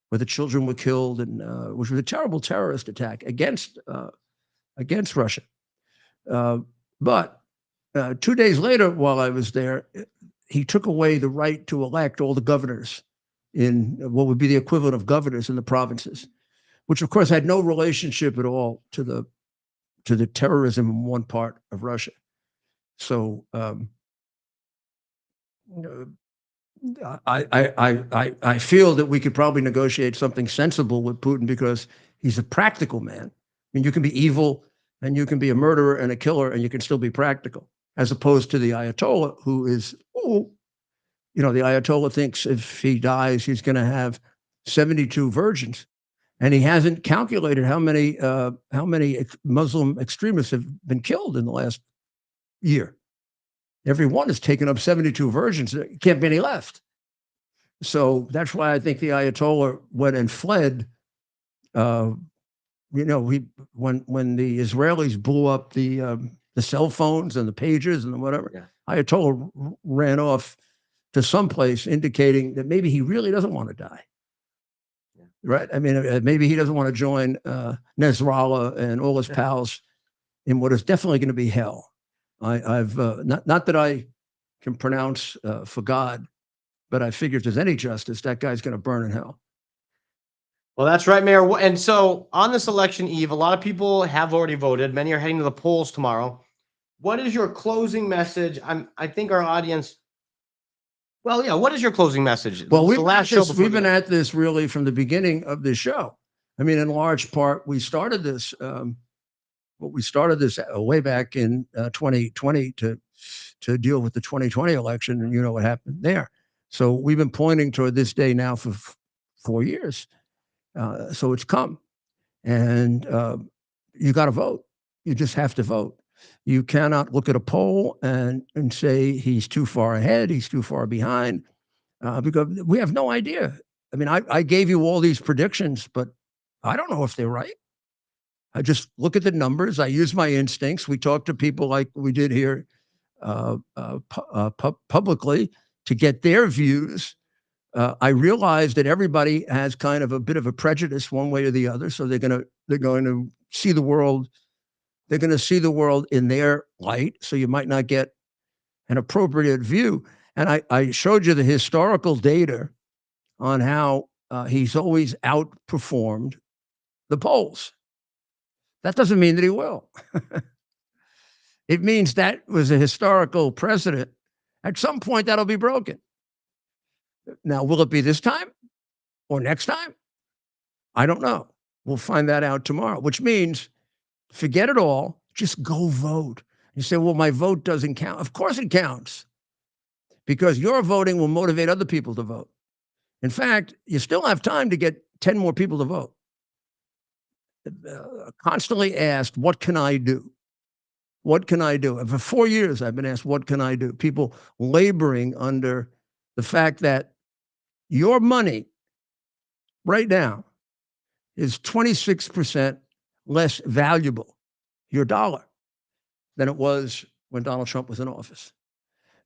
where the children were killed, and which was a terrible terrorist attack against Russia. But 2 days later, while I was there, he took away the right to elect all the governors in what would be the equivalent of governors in the provinces, which of course had no relationship at all to the terrorism in one part of Russia. So I feel that we could probably negotiate something sensible with Putin because he's a practical man. I mean, you can be evil and you can be a murderer and a killer and you can still be practical, as opposed to the Ayatollah, who is, the Ayatollah thinks if he dies, he's going to have 72 virgins. And he hasn't calculated how many Muslim extremists have been killed in the last year. Every one has taken up 72 virgins. There can't be any left. So that's why I think the Ayatollah went and fled. When the Israelis blew up the cell phones and the pagers and the whatever, Ayatollah ran off to someplace, indicating that maybe he really doesn't want to die. Right? I mean, maybe he doesn't want to join Nasrallah and all his pals in what is definitely going to be hell. I've not that I can pronounce for God, but I figure if there's any justice, that guy's going to burn in hell. Well, that's right, Mayor. And so on this election eve, a lot of people have already voted. Many are heading to the polls tomorrow. What is your closing message? I think our audience. Well, yeah. What is your closing message? Well, we've been at this really from the beginning of this show. I mean, in large part, we started this. Way back in 2020 to deal with the 2020 election, and you know what happened there. So we've been pointing toward this day now for 4 years. So it's come, and you got to vote. You just have to vote. You cannot look at a poll and say he's too far ahead, he's too far behind, because we have no idea. I mean, I gave you all these predictions, but I don't know if they're right. I just look at the numbers. I use my instincts. We talk to people like we did here publicly to get their views. I realize that everybody has kind of a bit of a prejudice one way or the other. So they're going to see the world. They're going to see the world in their light. So you might not get an appropriate view. And I showed you the historical data on how he's always outperformed the polls. That doesn't mean that he will. It means that was a historical precedent. At some point, that'll be broken. Now, will it be this time or next time? I don't know. We'll find that out tomorrow, which means forget it all. Just go vote. You say, well, my vote doesn't count. Of course it counts, because your voting will motivate other people to vote. In fact, you still have time to get 10 more people to vote. Constantly asked, what can I do? What can I do? For 4 years, I've been asked, what can I do? People laboring under the fact that your money right now is 26% less valuable, your dollar, than it was when Donald Trump was in office,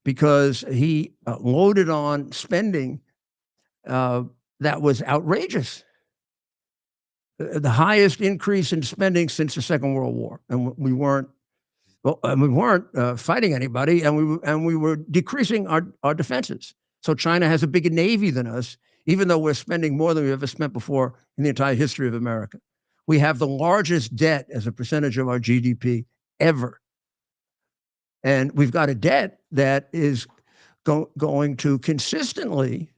because he loaded on spending that was outrageous. The highest increase in spending since the Second World War, and we weren't fighting anybody, and we were decreasing our defenses. So China has a bigger navy than us, even though we're spending more than we've ever spent before in the entire history of America. We have the largest debt as a percentage of our GDP ever, and we've got a debt that is going to consistently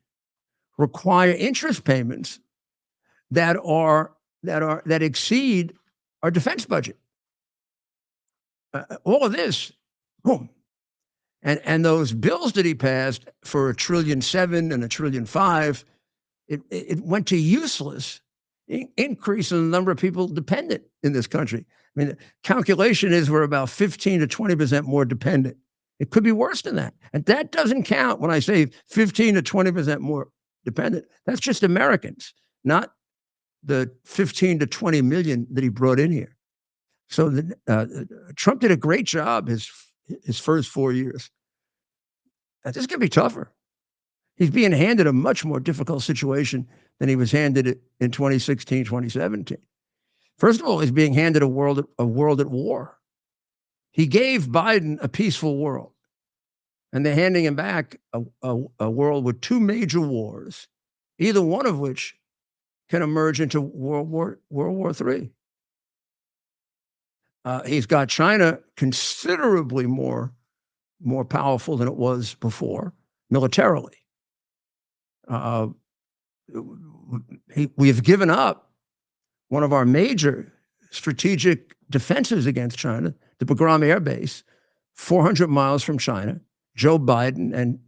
require interest payments that exceed our defense budget. All of this, boom. And those bills that he passed for $1.7 trillion and $1.5 trillion, it went to useless increase in the number of people dependent in this country. I mean, the calculation is we're about 15 to 20% more dependent. It could be worse than that. And that doesn't count when I say 15 to 20% more dependent. That's just Americans, not the 15 to 20 million that he brought in here. So Trump did a great job his first 4 years. This is going to be tougher. He's being handed a much more difficult situation than he was handed it in 2016, 2017. First of all, he's being handed a world at war. He gave Biden a peaceful world, and they're handing him back a world with two major wars, either one of which can emerge into World War III. He's got China considerably more powerful than it was before militarily. We have given up one of our major strategic defenses against China, the Bagram Air Base, 400 miles from China. Joe Biden and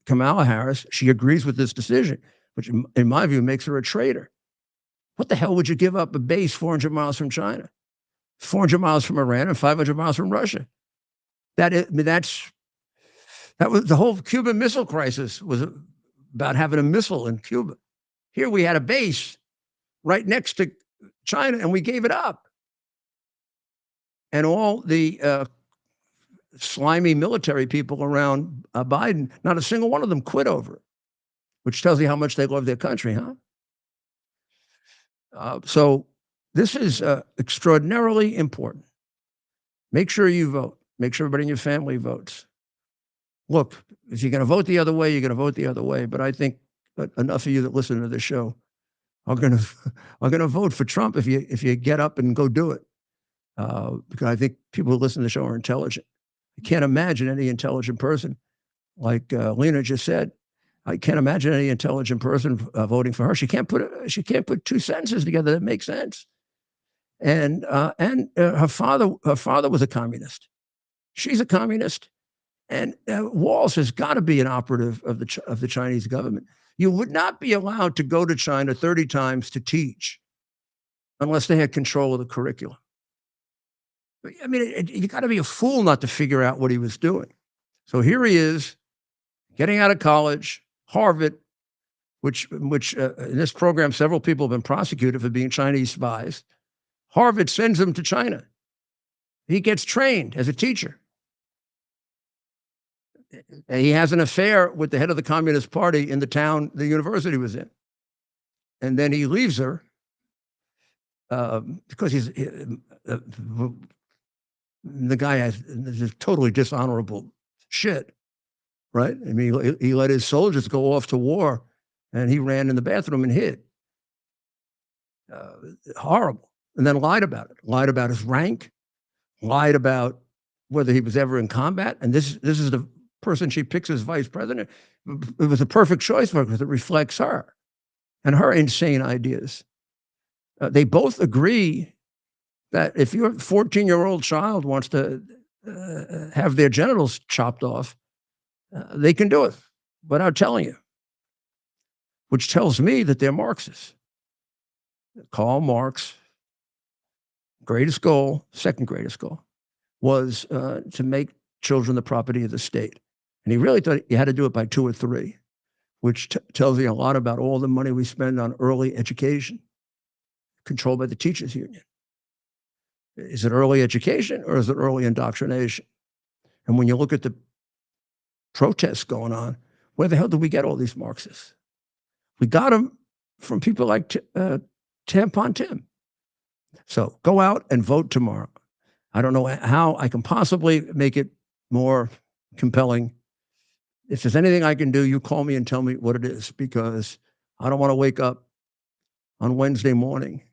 Kamala Harris, she agrees with this decision, which in my view makes her a traitor. What the hell would you give up a base 400 miles from China, 400 miles from Iran, and 500 miles from Russia? That was the whole Cuban Missile Crisis was about having a missile in Cuba. Here we had a base right next to China, and we gave it up. And all the slimy military people around Biden, not a single one of them quit over it, which tells you how much they love their country, huh? So this is extraordinarily important. Make sure you vote. Make sure everybody in your family votes. Look, if you're going to vote the other way, you're going to vote the other way. But I think enough of you that listen to this show are going to vote for Trump if you get up and go do it. Because I think people who listen to the show are intelligent. I can't imagine any intelligent person, like Lena just said. I can't imagine any intelligent person voting for her. She can't put two sentences together that make sense. And her father was a communist. She's a communist. And Walls has got to be an operative of the Chinese government. You would not be allowed to go to China 30 times to teach unless they had control of the curriculum. I mean, you got to be a fool not to figure out what he was doing. So here he is, getting out of college, Harvard, which in this program, several people have been prosecuted for being Chinese spies. Harvard sends him to China. He gets trained as a teacher. And he has an affair with the head of the Communist Party in the town the university was in. And then he leaves her because the guy has this totally dishonorable shit, right? I mean, he let his soldiers go off to war, and he ran in the bathroom and hid. Horrible. And then lied about it. Lied about his rank. Lied about whether he was ever in combat. And this is the person she picks as vice president. It was a perfect choice for her because it reflects her and her insane ideas. They both agree that if your 14-year-old child wants to have their genitals chopped off, they can do it without telling you, which tells me that they're Marxists. Karl Marx, greatest goal, second greatest goal, was to make children the property of the state. And he really thought you had to do it by 2 or 3. which tells you a lot about all the money we spend on early education, controlled by the teachers union. Is it early education or is it early indoctrination? And when you look at the protests going on, where the hell did we get all these Marxists? We got them from people like Tampon Tim. So go out and vote tomorrow. I don't know how I can possibly make it more compelling. If there's anything I can do, you call me and tell me what it is, because I don't want to wake up on Wednesday morning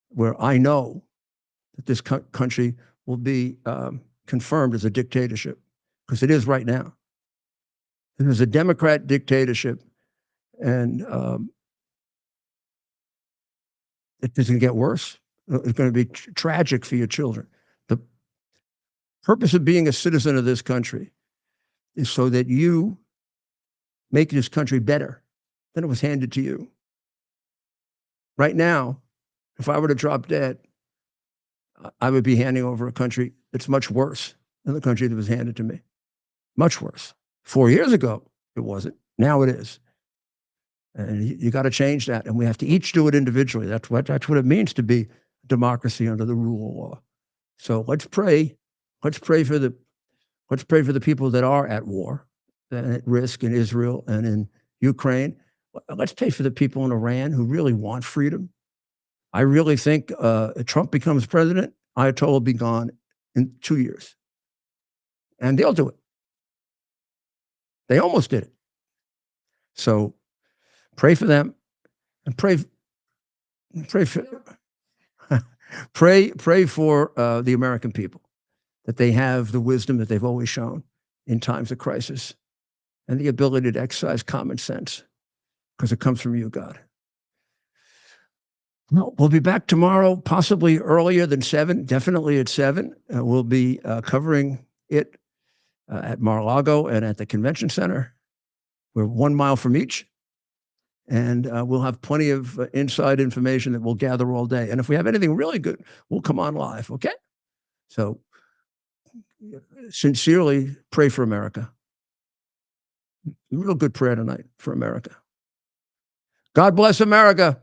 where I know that this country will be confirmed as a dictatorship, because it is right now. It is a Democrat dictatorship, and it's going to get worse. It's going to be tragic for your children. The purpose of being a citizen of this country is so that you make this country better than it was handed to you. Right now, if I were to drop dead, I would be handing over a country that's much worse than the country that was handed to me. Much worse. 4 years ago, it wasn't. Now it is. And you got to change that. And we have to each do it individually. That's what it means to be democracy under the rule of law. So let's pray. Let's pray for the people that are at war and at risk in Israel and in Ukraine. Let's pray for the people in Iran who really want freedom. I really think if Trump becomes president, Ayatollah will be gone in 2 years. And they'll do it. They almost did it. So pray for them, and pray for the American people, that they have the wisdom that they've always shown in times of crisis, and the ability to exercise common sense, because it comes from you, God. Well, we'll be back tomorrow, possibly earlier than 7, definitely at 7. We'll be covering it at Mar-a-Lago and at the Convention Center. We're 1 mile from each. And we'll have plenty of inside information that we'll gather all day. And if we have anything really good, we'll come on live, okay? So sincerely pray for America. Real good prayer tonight for America. God bless America.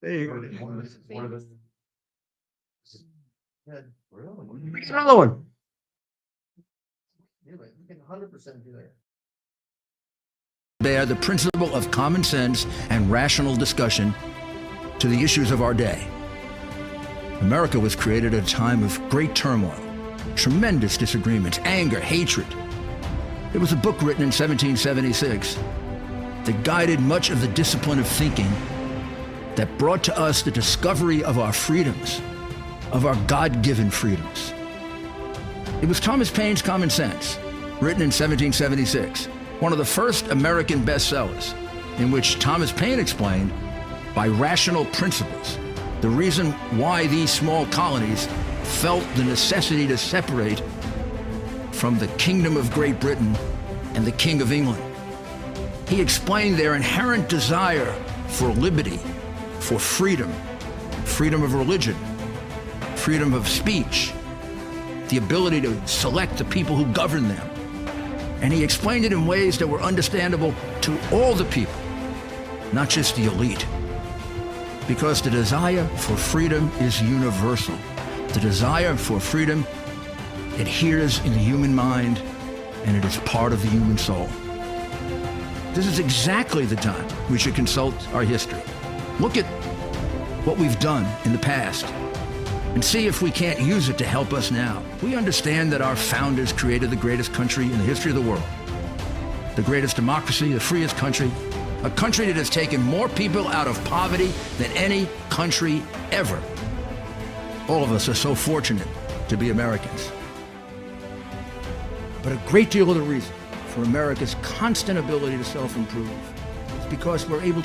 There you go. Really? Here's another one. 100% do that. Bear the principle of common sense and rational discussion to the issues of our day. America was created at a time of great turmoil, tremendous disagreements, anger, hatred. There was a book written in 1776 that guided much of the discipline of thinking that brought to us the discovery of our freedoms, of our God-given freedoms. It was Thomas Paine's Common Sense, written in 1776, one of the first American bestsellers, in which Thomas Paine explained, by rational principles, the reason why these small colonies felt the necessity to separate from the Kingdom of Great Britain and the King of England. He explained their inherent desire for liberty, for freedom, freedom of religion, freedom of speech, the ability to select the people who govern them. And he explained it in ways that were understandable to all the people, not just the elite. Because the desire for freedom is universal. The desire for freedom adheres in the human mind, and it is part of the human soul. This is exactly the time we should consult our history. Look at what we've done in the past and see if we can't use it to help us now. We understand that our founders created the greatest country in the history of the world, the greatest democracy, the freest country, a country that has taken more people out of poverty than any country ever. All of us are so fortunate to be Americans. But a great deal of the reason for America's constant ability to self-improve is because we're able